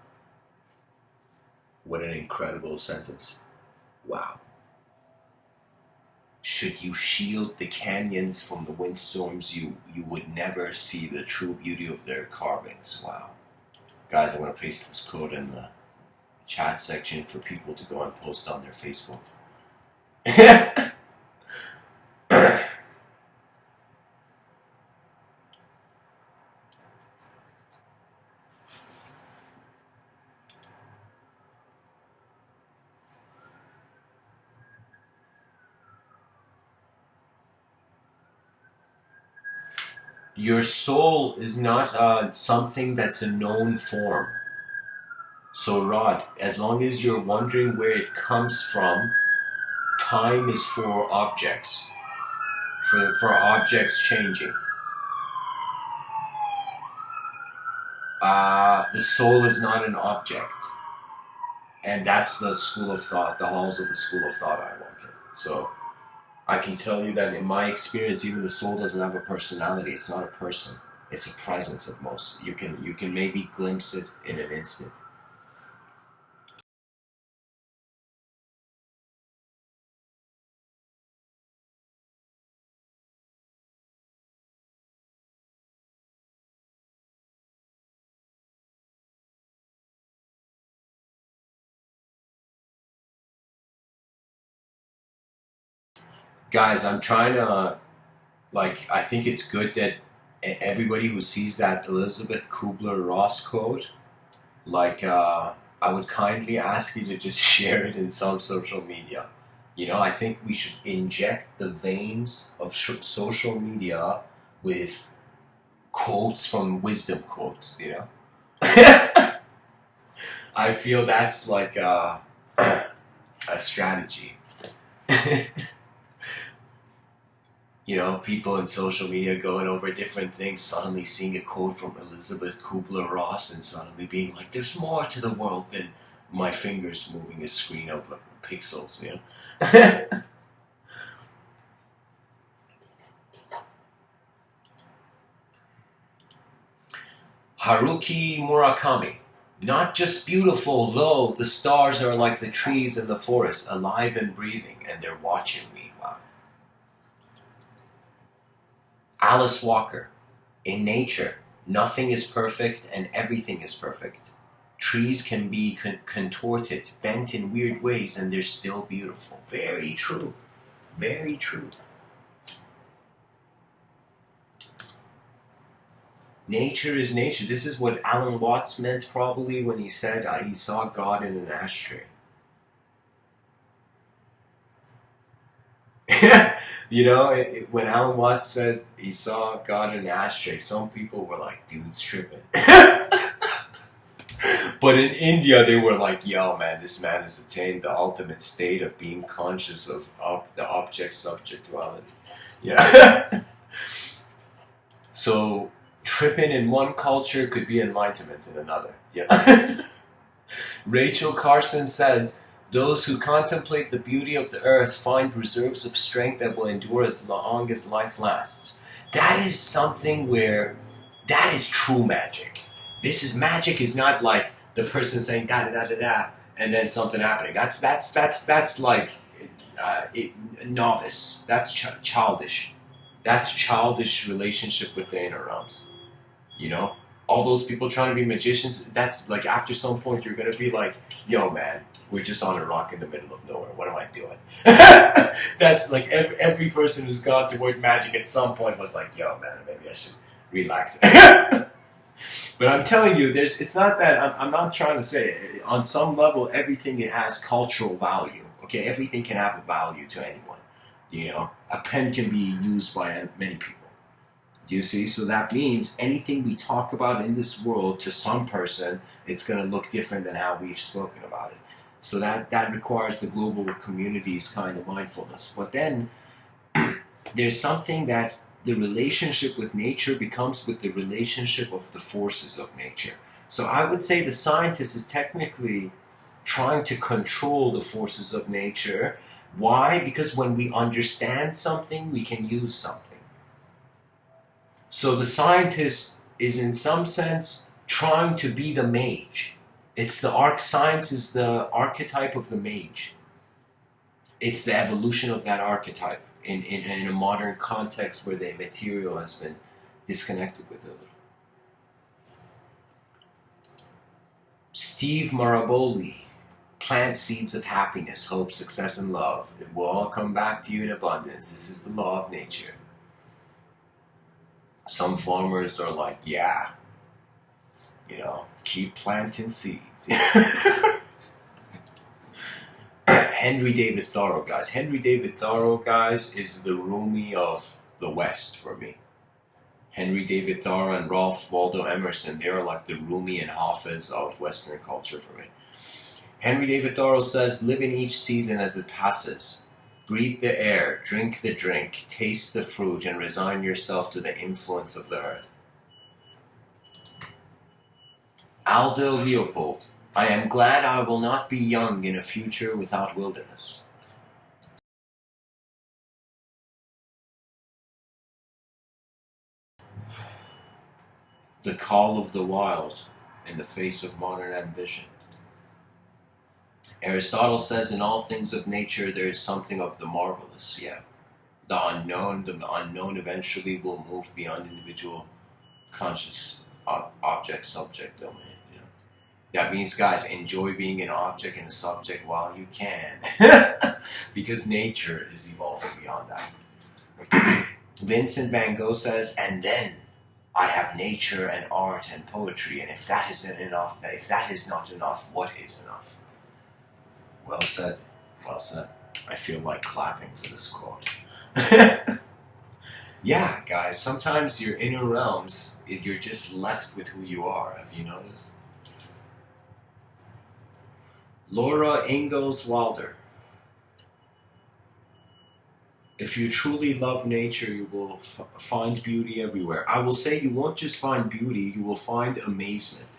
What an incredible sentence. Wow. Should you shield the canyons from the windstorms, you would never see the true beauty of their carvings. Wow. Guys, I'm going to paste this quote in the chat section for people to go and post on their Facebook. Your soul is not something that's a known form. So Rod, as long as you're wondering where it comes from, time is for objects. For objects changing. The soul is not an object. And that's the school of thought, the halls of the school of thought I work in. So I can tell you that in my experience, even the soul doesn't have a personality. It's not a person. It's a presence at most. You can maybe glimpse it in an instant. Guys, I'm trying to, I think it's good that everybody who sees that Elizabeth Kubler-Ross quote, I would kindly ask you to just share it in some social media. You know, I think we should inject the veins of social media with quotes from wisdom quotes, you know? I feel that's like a strategy. You know, people in social media going over different things, suddenly seeing a quote from Elizabeth Kubler-Ross and suddenly being like, there's more to the world than my fingers moving a screen of pixels, you know? Haruki Murakami. Not just beautiful, though the stars are like the trees in the forest, alive and breathing, and they're watching me. Wow. Alice Walker. In nature, nothing is perfect and everything is perfect. Trees can be contorted, bent in weird ways, and they're still beautiful. Very true. Very true. Nature is nature. This is what Alan Watts meant probably when he said he saw God in an ashtray. You know, when Alan Watts said he saw God in an ashtray, some people were like, dude's tripping. But in India, they were like, yo, man, this man has attained the ultimate state of being conscious of the object-subject duality. Yeah. So, tripping in one culture could be enlightenment in another. Yeah. Rachel Carson says, those who contemplate the beauty of the earth find reserves of strength that will endure as long as life lasts. That is something where, that is true magic. This is magic is not like the person saying da da da da da and then something happening. That's like novice. That's childish. That's childish relationship with the inner realms. You know, all those people trying to be magicians. That's like after some point you're gonna be like, yo man, we're just on a rock in the middle of nowhere. What am I doing? That's like every person who's gone toward magic at some point was like, yo man, maybe I should relax. But I'm telling you, it's not that, I'm not trying to say, on some level, everything has cultural value. Okay, everything can have a value to anyone. You know, a pen can be used by many people. Do you see? So that means anything we talk about in this world, to some person, it's going to look different than how we've spoken about it. So that requires the global community's kind of mindfulness. But then, there's something that the relationship with nature becomes with the relationship of the forces of nature. So I would say the scientist is technically trying to control the forces of nature. Why? Because when we understand something, we can use something. So the scientist is in some sense trying to be the mage. Science is the archetype of the mage. It's the evolution of that archetype in a modern context where the material has been disconnected with it. Steve Maraboli, plant seeds of happiness, hope, success, and love. It will all come back to you in abundance. This is the law of nature. Some farmers are like, yeah, you know, keep planting seeds. Henry David Thoreau, guys. Henry David Thoreau, guys, is the Rumi of the West for me. Henry David Thoreau and Ralph Waldo Emerson, they are like the Rumi and Hafiz of Western culture for me. Henry David Thoreau says, live in each season as it passes. Breathe the air, drink the drink, taste the fruit, and resign yourself to the influence of the earth. Aldo Leopold, I am glad I will not be young in a future without wilderness. The call of the wild in the face of modern ambition. Aristotle says in all things of nature there is something of the marvelous, yeah. The unknown eventually will move beyond individual conscious object-subject domain. You know? That means, guys, enjoy being an object and a subject while you can. Because nature is evolving beyond that. Vincent van Gogh says, and then I have nature and art and poetry, and if that isn't enough, if that is not enough, what is enough? Well said. Well said. I feel like clapping for this quote. Yeah, guys, sometimes your inner realms, you're just left with who you are. Have you noticed? Laura Ingalls Wilder. If you truly love nature, you will find beauty everywhere. I will say you won't just find beauty, you will find amazement.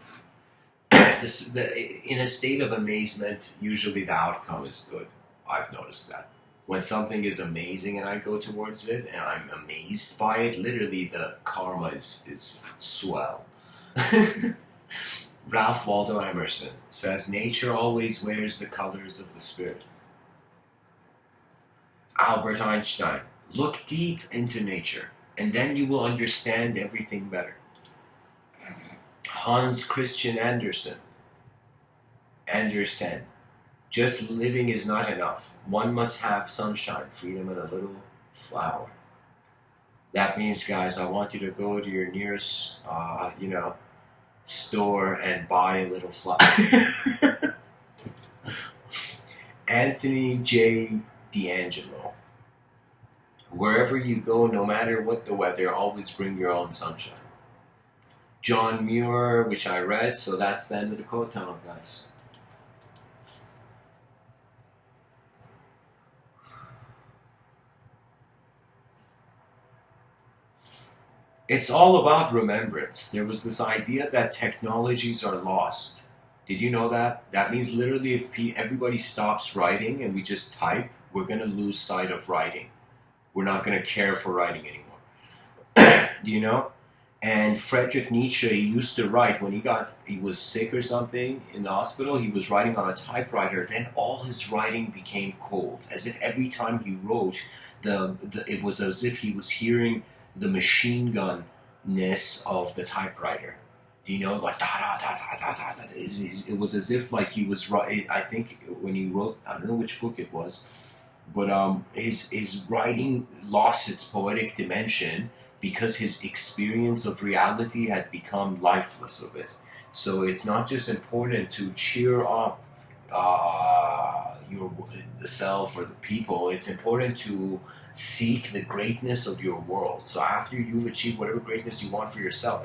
In a state of amazement, usually the outcome is good. I've noticed that. When something is amazing and I go towards it and I'm amazed by it, literally the karma is swell. Ralph Waldo Emerson says, nature always wears the colors of the spirit. Albert Einstein, look deep into nature and then you will understand everything better. Hans Christian Andersen, just living is not enough. One must have sunshine, freedom, and a little flower. That means, guys, I want you to go to your nearest, store and buy a little flower. Anthony J. D'Angelo. Wherever you go, no matter what the weather, always bring your own sunshine. John Muir, which I read, so that's the end of the quote tunnel, guys. It's all about remembrance. There was this idea that technologies are lost. Did you know that? That means literally if everybody stops writing and we just type, we're going to lose sight of writing. We're not going to care for writing anymore. Do you know? And Friedrich Nietzsche, he used to write when he was sick or something in the hospital, he was writing on a typewriter, then all his writing became cold. As if every time he wrote, it was as if he was hearing the machine gun-ness of the typewriter. You know, like da da da da da da. It was as if like he was writing. I think when he wrote, I don't know which book it was, but his writing lost its poetic dimension because his experience of reality had become lifeless of it. So it's not just important to cheer up your the self or the people. It's important to seek the greatness of your world. So after you've achieved whatever greatness you want for yourself,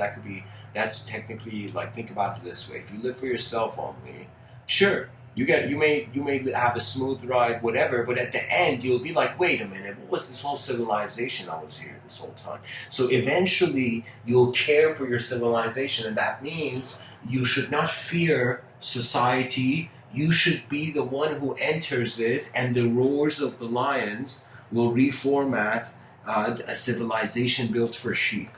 that's technically, like, think about it this way: if you live for yourself only, sure, you may have a smooth ride, whatever, but at the end you'll be like, wait a minute, what was this whole civilization I was here this whole time? So eventually you'll care for your civilization, and that means you should not fear society. You should be the one who enters it, and the roars of the lions will reformat a civilization built for sheep.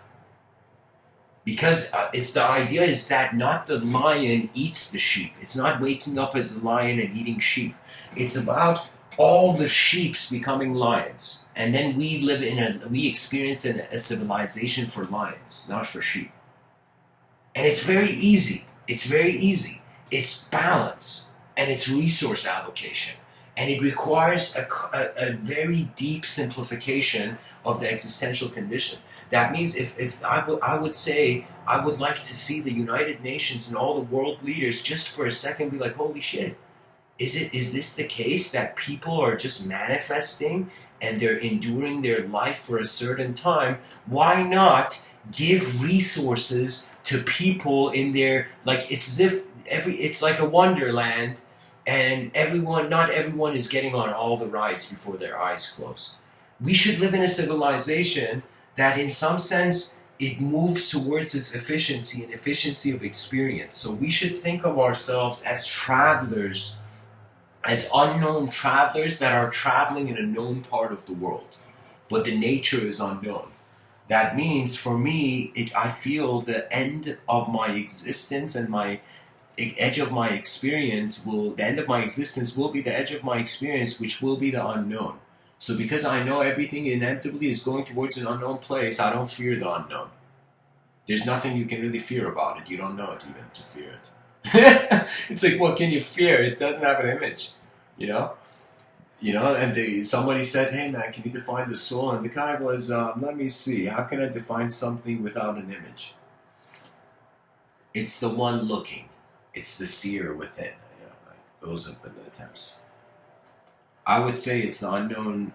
Because it's the idea is that not the lion eats the sheep. It's not waking up as a lion and eating sheep. It's about all the sheeps becoming lions, and then we experience a civilization for lions, not for sheep. And it's very easy. It's very easy. It's balance and it's resource allocation. And it requires a very deep simplification of the existential condition. That means if I would say, I would like to see the United Nations and all the world leaders just for a second be like, holy shit, is this the case that people are just manifesting and they're enduring their life for a certain time? Why not give resources to people in their, like, it's as if it's like a wonderland, and not everyone is getting on all the rides before their eyes close. We should live in a civilization that in some sense it moves towards its efficiency and efficiency of experience. So we should think of ourselves as travelers, as unknown travelers that are traveling in a known part of the world, but the nature is unknown. That means for me, I feel the end of my existence and the end of my existence will be the edge of my experience, which will be the unknown. So because I know everything inevitably is going towards an unknown place, I don't fear the unknown. There's nothing you can really fear about it. You don't know it even to fear it. It's like, what can you fear? It doesn't have an image, you know. And somebody said, "Hey man, can you define the soul?" And the guy was, "Let me see. How can I define something without an image?" It's the one looking. It's the seer within. Like, those have been the attempts. I would say it's the unknown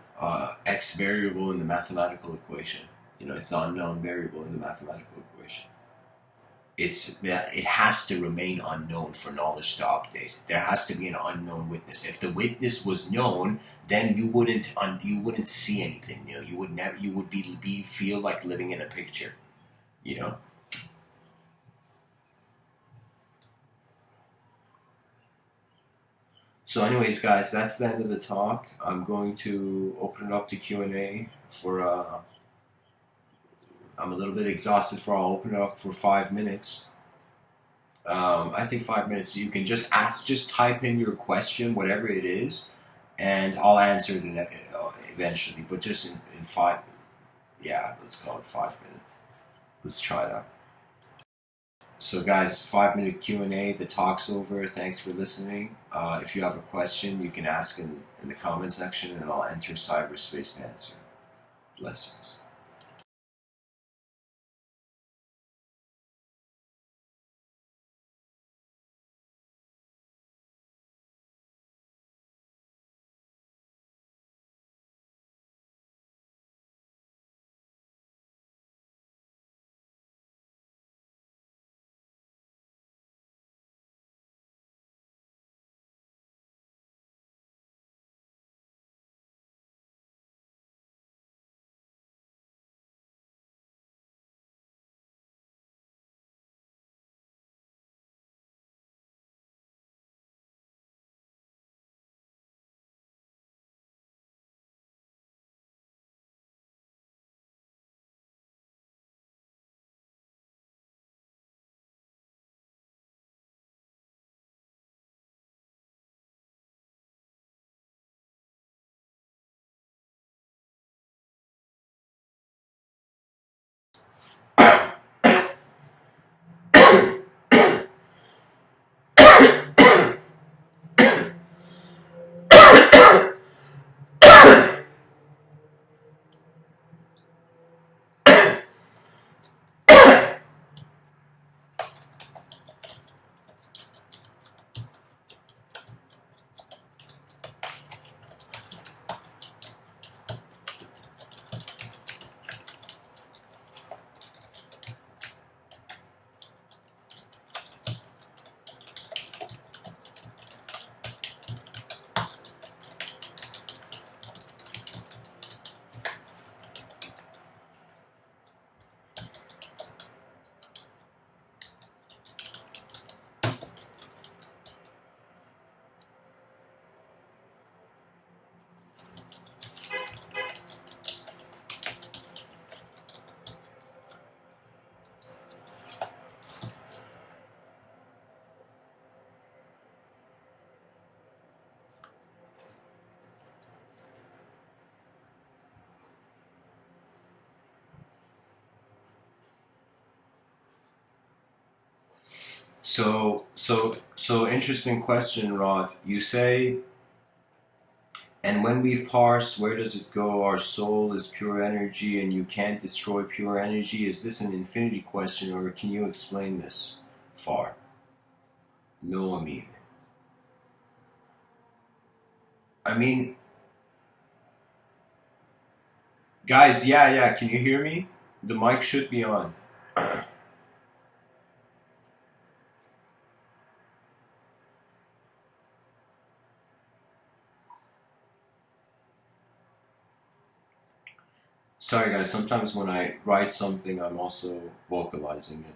x variable in the mathematical equation. It's the unknown variable in the mathematical equation. It has to remain unknown for knowledge to update. There has to be an unknown witness. If the witness was known, then you wouldn't see anything new. You would never. You would feel like living in a picture. You know. So, anyways, guys, that's the end of the talk. I'm going to open it up to Q&A for. I'm a little bit exhausted. I'll open it up for 5 minutes. I think 5 minutes. You can just type in your question, whatever it is, and I'll answer it eventually. But just in five, yeah, let's call it 5 minutes. Let's try that. So, guys, 5 minute Q&A. The talk's over. Thanks for listening. If you have a question, you can ask in the comment section, and I'll enter cyberspace to answer. Blessings. So interesting question, Rod. You say, and when we parse, where does it go? Our soul is pure energy, and you can't destroy pure energy. Is this an infinity question, or can you explain this far? No, I mean, guys, yeah. Can you hear me? The mic should be on. Sorry, guys. Sometimes when I write something, I'm also vocalizing it.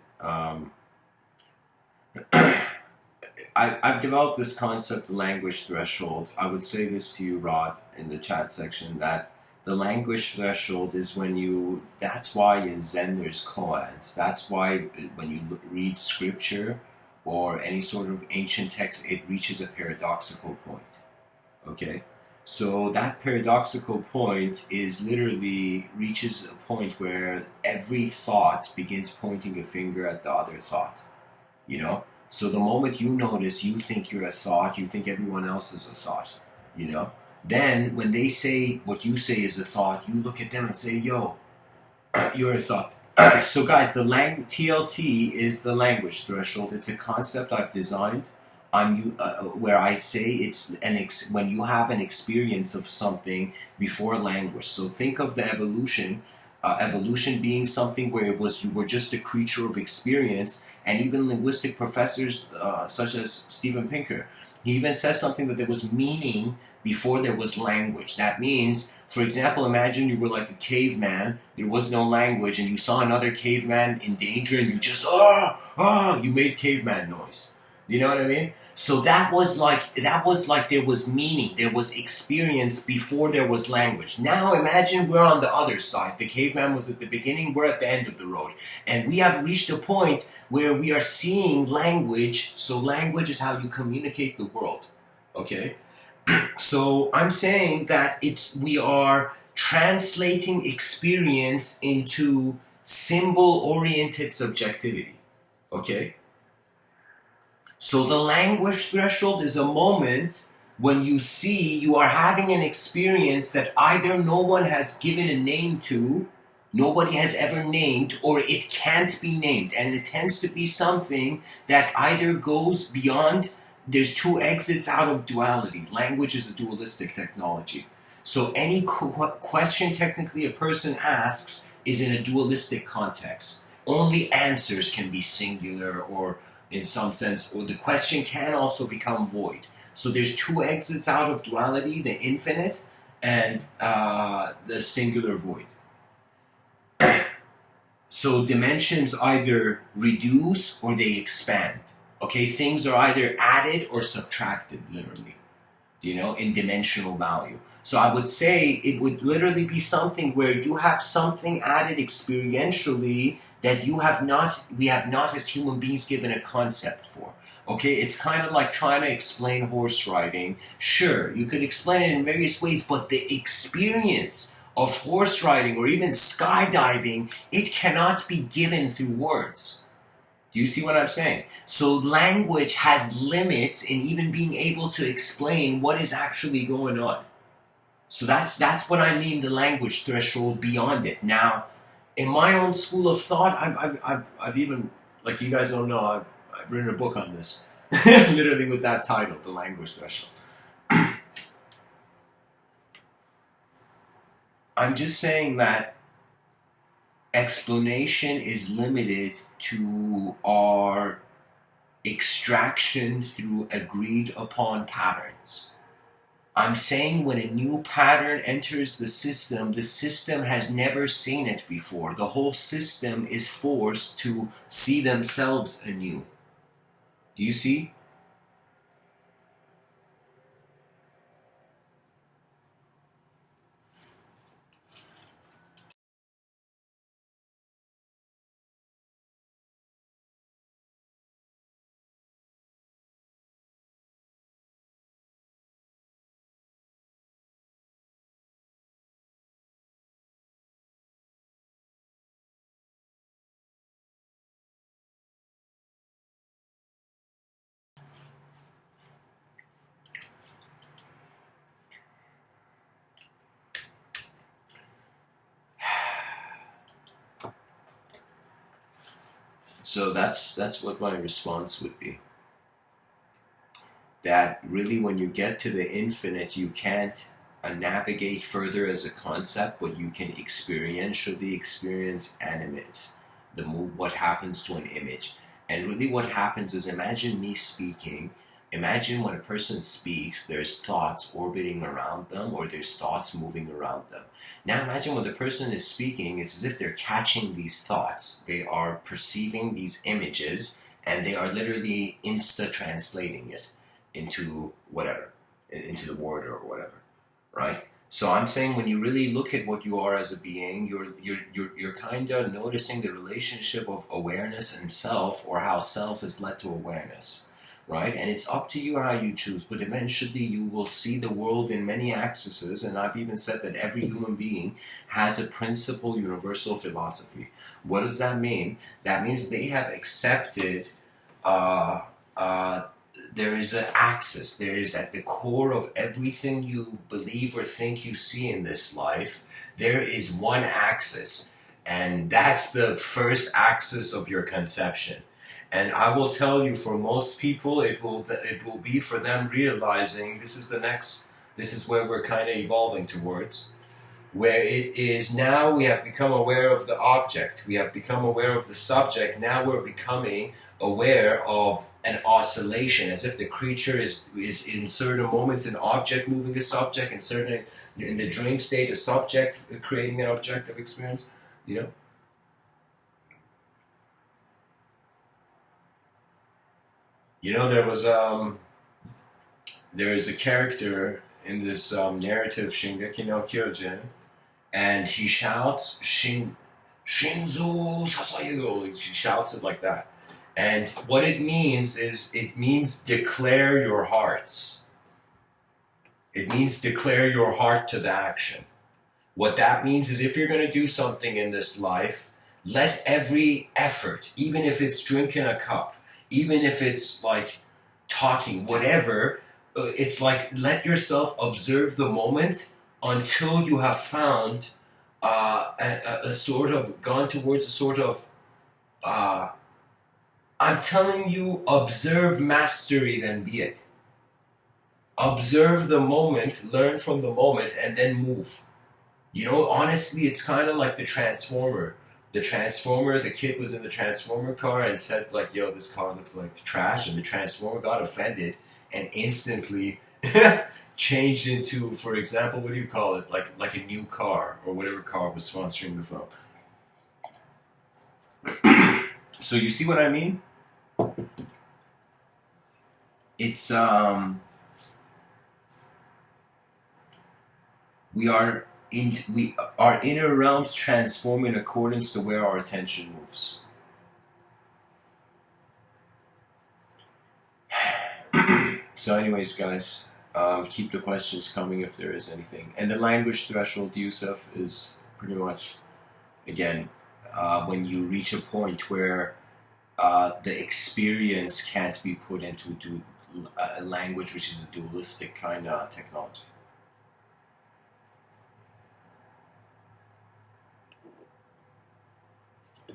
I've developed this concept, the language threshold. I would say this to you, Rod, in the chat section, that the language threshold is when you, that's why in Zen there's koans. That's why when you read scripture or any sort of ancient text, it reaches a paradoxical point. Okay? So that paradoxical point is literally reaches a point where every thought begins pointing a finger at the other thought. You know, so the moment you notice, you think you're a thought, you think everyone else is a thought. You know, then when they say what you say is a thought, you look at them and say, yo, you're a thought. So guys, the TLT is the language threshold. It's a concept I've designed on you, where I say it's when you have an experience of something before language. So think of the evolution. Evolution being something where it was you were just a creature of experience, and even linguistic professors such as Steven Pinker, he even says something that there was meaning before there was language. That means, for example, imagine you were like a caveman, there was no language, and you saw another caveman in danger, and you just, you made caveman noise. You know what I mean? So that was like there was meaning, there was experience before there was language. Now imagine we're on the other side. The caveman was at the beginning, we're at the end of the road. And we have reached a point where we are seeing language, so language is how you communicate the world. Okay? So I'm saying that we are translating experience into symbol-oriented subjectivity. Okay? So the language threshold is a moment when you see you are having an experience that either no one has given a name to, nobody has ever named, or it can't be named. And it tends to be something that either goes beyond, there's two exits out of duality. Language is a dualistic technology. So any question technically a person asks is in a dualistic context. Only answers can be singular or in some sense, or the question can also become void. So there's two exits out of duality, the infinite and the singular void. So dimensions either reduce or they expand. Okay, things are either added or subtracted, literally, in dimensional value. So I would say it would literally be something where you have something added experientially that we have not as human beings given a concept for. Okay, it's kind of like trying to explain horse riding. Sure, you could explain it in various ways, but the experience of horse riding or even skydiving, it cannot be given through words. Do you see what I'm saying? So language has limits in even being able to explain what is actually going on. So that's what I mean, the language threshold beyond it. Now, in my own school of thought, I've even, like you guys don't know, I've written a book on this. Literally with that title, The Language Threshold. I'm just saying that explanation is limited to our extraction through agreed upon patterns. I'm saying when a new pattern enters the system has never seen it before. The whole system is forced to see themselves anew. Do you see? So that's what my response would be. That really, when you get to the infinite, you can't navigate further as a concept, but you can experientially experience animate, what happens to an image. And really what happens is, imagine me speaking. Imagine when a person speaks, there's thoughts orbiting around them, or there's thoughts moving around them. Now imagine when the person is speaking, it's as if they're catching these thoughts. They are perceiving these images, and they are literally insta-translating it into whatever, into the word or whatever, right? So I'm saying, when you really look at what you are as a being, you're kind of noticing the relationship of awareness and self, or how self is led to awareness, right? And it's up to you how you choose, but eventually you will see the world in many axes. And I've even said that every human being has a principal universal philosophy. What does that mean? That means they have accepted uh, uh, there is an axis. There is, at the core of everything you believe or think you see in this life, there is one axis, and that's the first axis of your conception. And I will tell you, for most people, it will be for them realizing this is the next. This is where we're kind of evolving towards, where it is now we have become aware of the object, we have become aware of the subject, now we're becoming aware of an oscillation, as if the creature is in certain moments an object moving a subject, and certain, in the dream state, a subject creating an objective experience, you know? You know, there is a character in this narrative, Shingeki no Kyojin, and he shouts Shinzo Sasayo. He shouts it like that. And what it means is, it means declare your hearts. It means declare your heart to the action. What that means is, if you're going to do something in this life, let every effort, even if it's drinking a cup, even if it's like talking, whatever, it's like, let yourself observe the moment until you have found a sort of, gone towards a sort of, uh, I'm telling you, observe mastery, then be it. Observe the moment, learn from the moment, and then move. You know, honestly, it's kind of like the Transformer. The kid was in the Transformer car and said, like, yo, this car looks like trash. And the Transformer got offended and instantly changed into, for example, what do you call it? Like a new car, or whatever car was sponsoring the film. So you see what I mean? It's, we our inner realms transform in accordance to where our attention moves. So anyways, guys, keep the questions coming if there is anything. And the language threshold, Yusuf, is pretty much, again, when you reach a point where the experience can't be put into a language which is a dualistic kind of technology.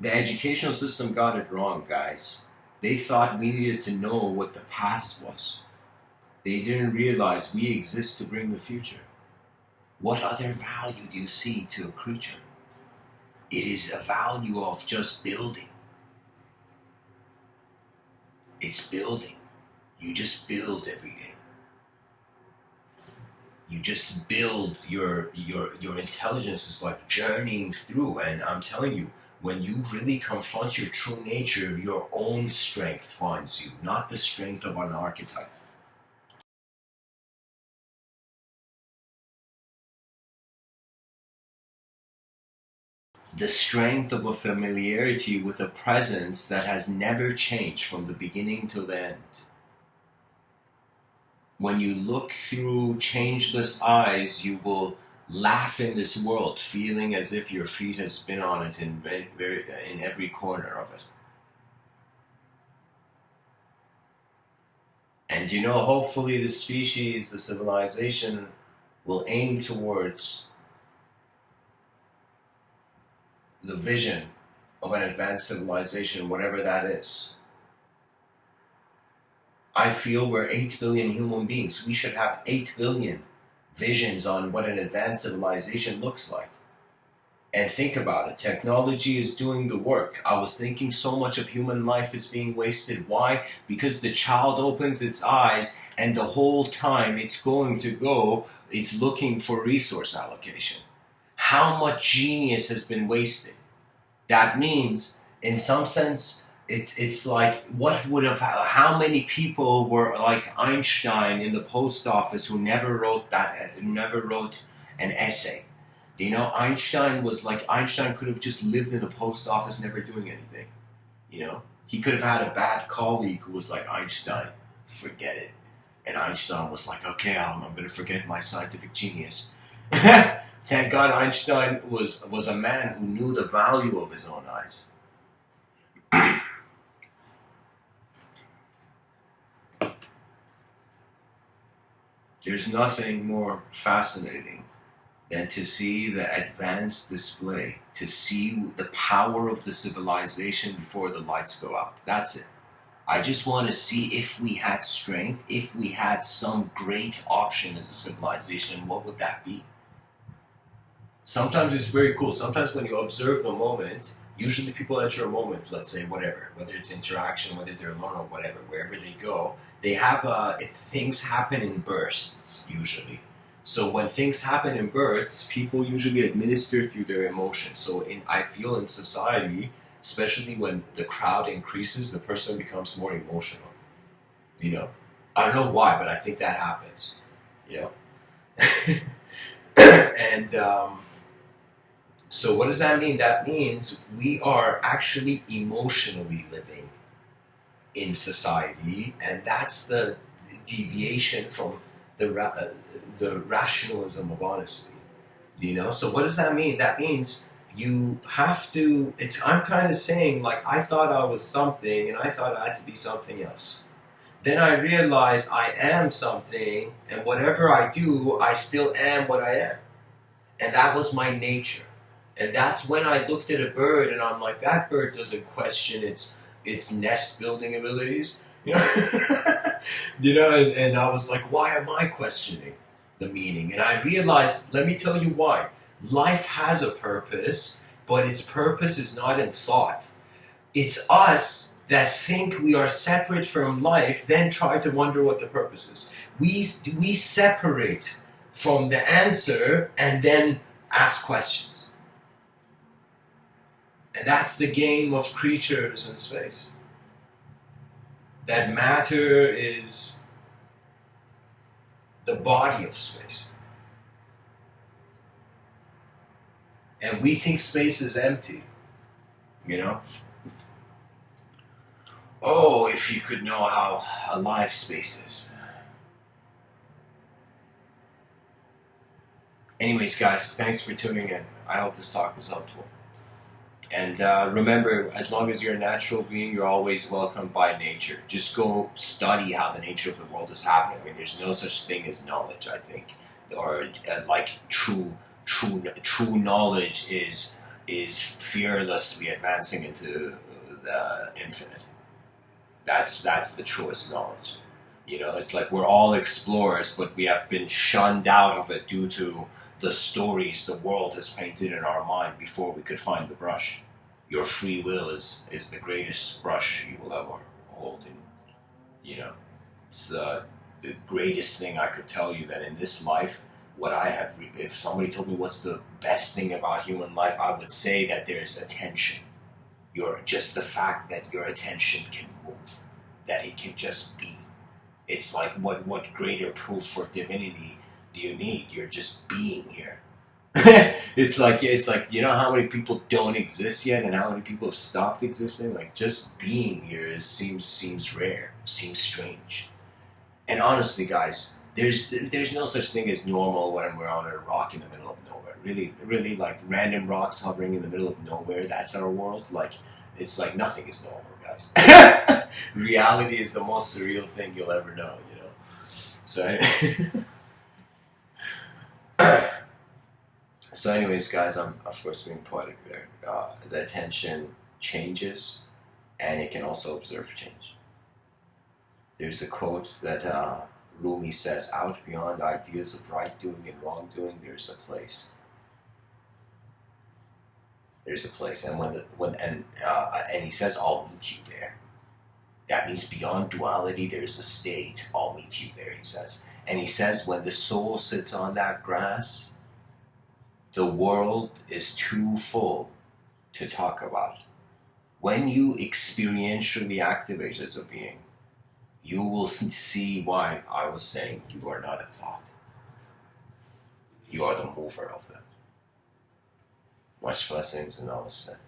The educational system got it wrong, guys. They thought we needed to know what the past was. They didn't realize we exist to bring the future. What other value do you see to a creature? It is a value of just building. It's building. You just build every day. You just build. Your intelligence is like journeying through, and I'm telling you, when you really confront your true nature, your own strength finds you, not the strength of an archetype. The strength of a familiarity with a presence that has never changed from the beginning till the end. When you look through changeless eyes, you will laugh in this world, feeling as if your feet has been on it in every corner of it. And you know, hopefully the species, the civilization, will aim towards the vision of an advanced civilization, whatever that is. I feel we're 8 billion human beings. We should have 8 billion visions on what an advanced civilization looks like. And think about it, technology is doing the work. I was thinking so much of human life is being wasted. Why? Because the child opens its eyes and the whole time it's going to go, it's looking for resource allocation. How much genius has been wasted? That means, in some sense, it's like what would have how many people were like Einstein in the post office who never wrote an essay. You know, Einstein could have just lived in the post office never doing anything. You know, he could have had a bad colleague who was like, Einstein, forget it. And Einstein was like, okay, I'm going to forget my scientific genius. Thank God Einstein was a man who knew the value of his own eyes. There's nothing more fascinating than to see the advanced display, to see the power of the civilization before the lights go out. That's it. I just want to see if we had strength, if we had some great option as a civilization, what would that be? Sometimes it's very cool. Sometimes when you observe the moment, usually people enter a moment, let's say, whatever, whether it's interaction, whether they're alone or whatever, wherever they go, they have things happen in bursts, usually. So when things happen in bursts, people usually administer through their emotions. So I feel in society, especially when the crowd increases, the person becomes more emotional. You know, I don't know why, but I think that happens. You know, and so what does that mean? That means we are actually emotionally living in society, and that's the deviation from the rationalism of honesty. You know, so what does that mean? That means you have to. I'm kind of saying like I thought I was something, and I thought I had to be something else. Then I realized I am something, and whatever I do, I still am what I am, and that was my nature. And that's when I looked at a bird, and I'm like, that bird doesn't question its nest building abilities, you know. You know, and I was like, why am I questioning the meaning? And I realized, let me tell you why. Life has a purpose, but its purpose is not in thought. It's us that think we are separate from life, then try to wonder what the purpose is. We separate from the answer and then ask questions. And that's the game of creatures in space. That matter is the body of space. And we think space is empty, you know? Oh, if you could know how alive space is. Anyways, guys, thanks for tuning in. I hope this talk was helpful. And remember, as long as you're a natural being, you're always welcomed by nature. Just go study how the nature of the world is happening. I mean, there's no such thing as knowledge, I think, or like true knowledge is fearlessly advancing into the infinite. That's the truest knowledge. You know, it's like we're all explorers, but we have been shunned out of it due to the stories the world has painted in our mind before we could find the brush. Your free will is the greatest brush you will ever hold. And, you know, it's the greatest thing I could tell you that in this life, what I have, if somebody told me what's the best thing about human life, I would say that there's attention. Just the fact that your attention can move, that it can just be. It's like what greater proof for divinity do you need? You're just being here. it's like you know how many people don't exist yet, and how many people have stopped existing. Like just being here seems rare, seems strange. And honestly, guys, there's no such thing as normal when we're on a rock in the middle of nowhere. Really, like random rocks hovering in the middle of nowhere. That's our world. Like it's like nothing is normal, guys. Reality is the most surreal thing you'll ever know. You know. So. So anyways, guys, I'm of course being poetic there. The attention changes, and it can also observe change. There's a quote that Rumi says, out beyond ideas of right doing and wrong doing, there's a place. There's a place. And and he says, I'll meet you there. That means beyond duality, there's a state. I'll meet you there, he says. And he says, when the soul sits on that grass, the world is too full to talk about. When you experientially activate as a being, you will see why I was saying you are not a thought. You are the mover of them. Much blessings and namaste.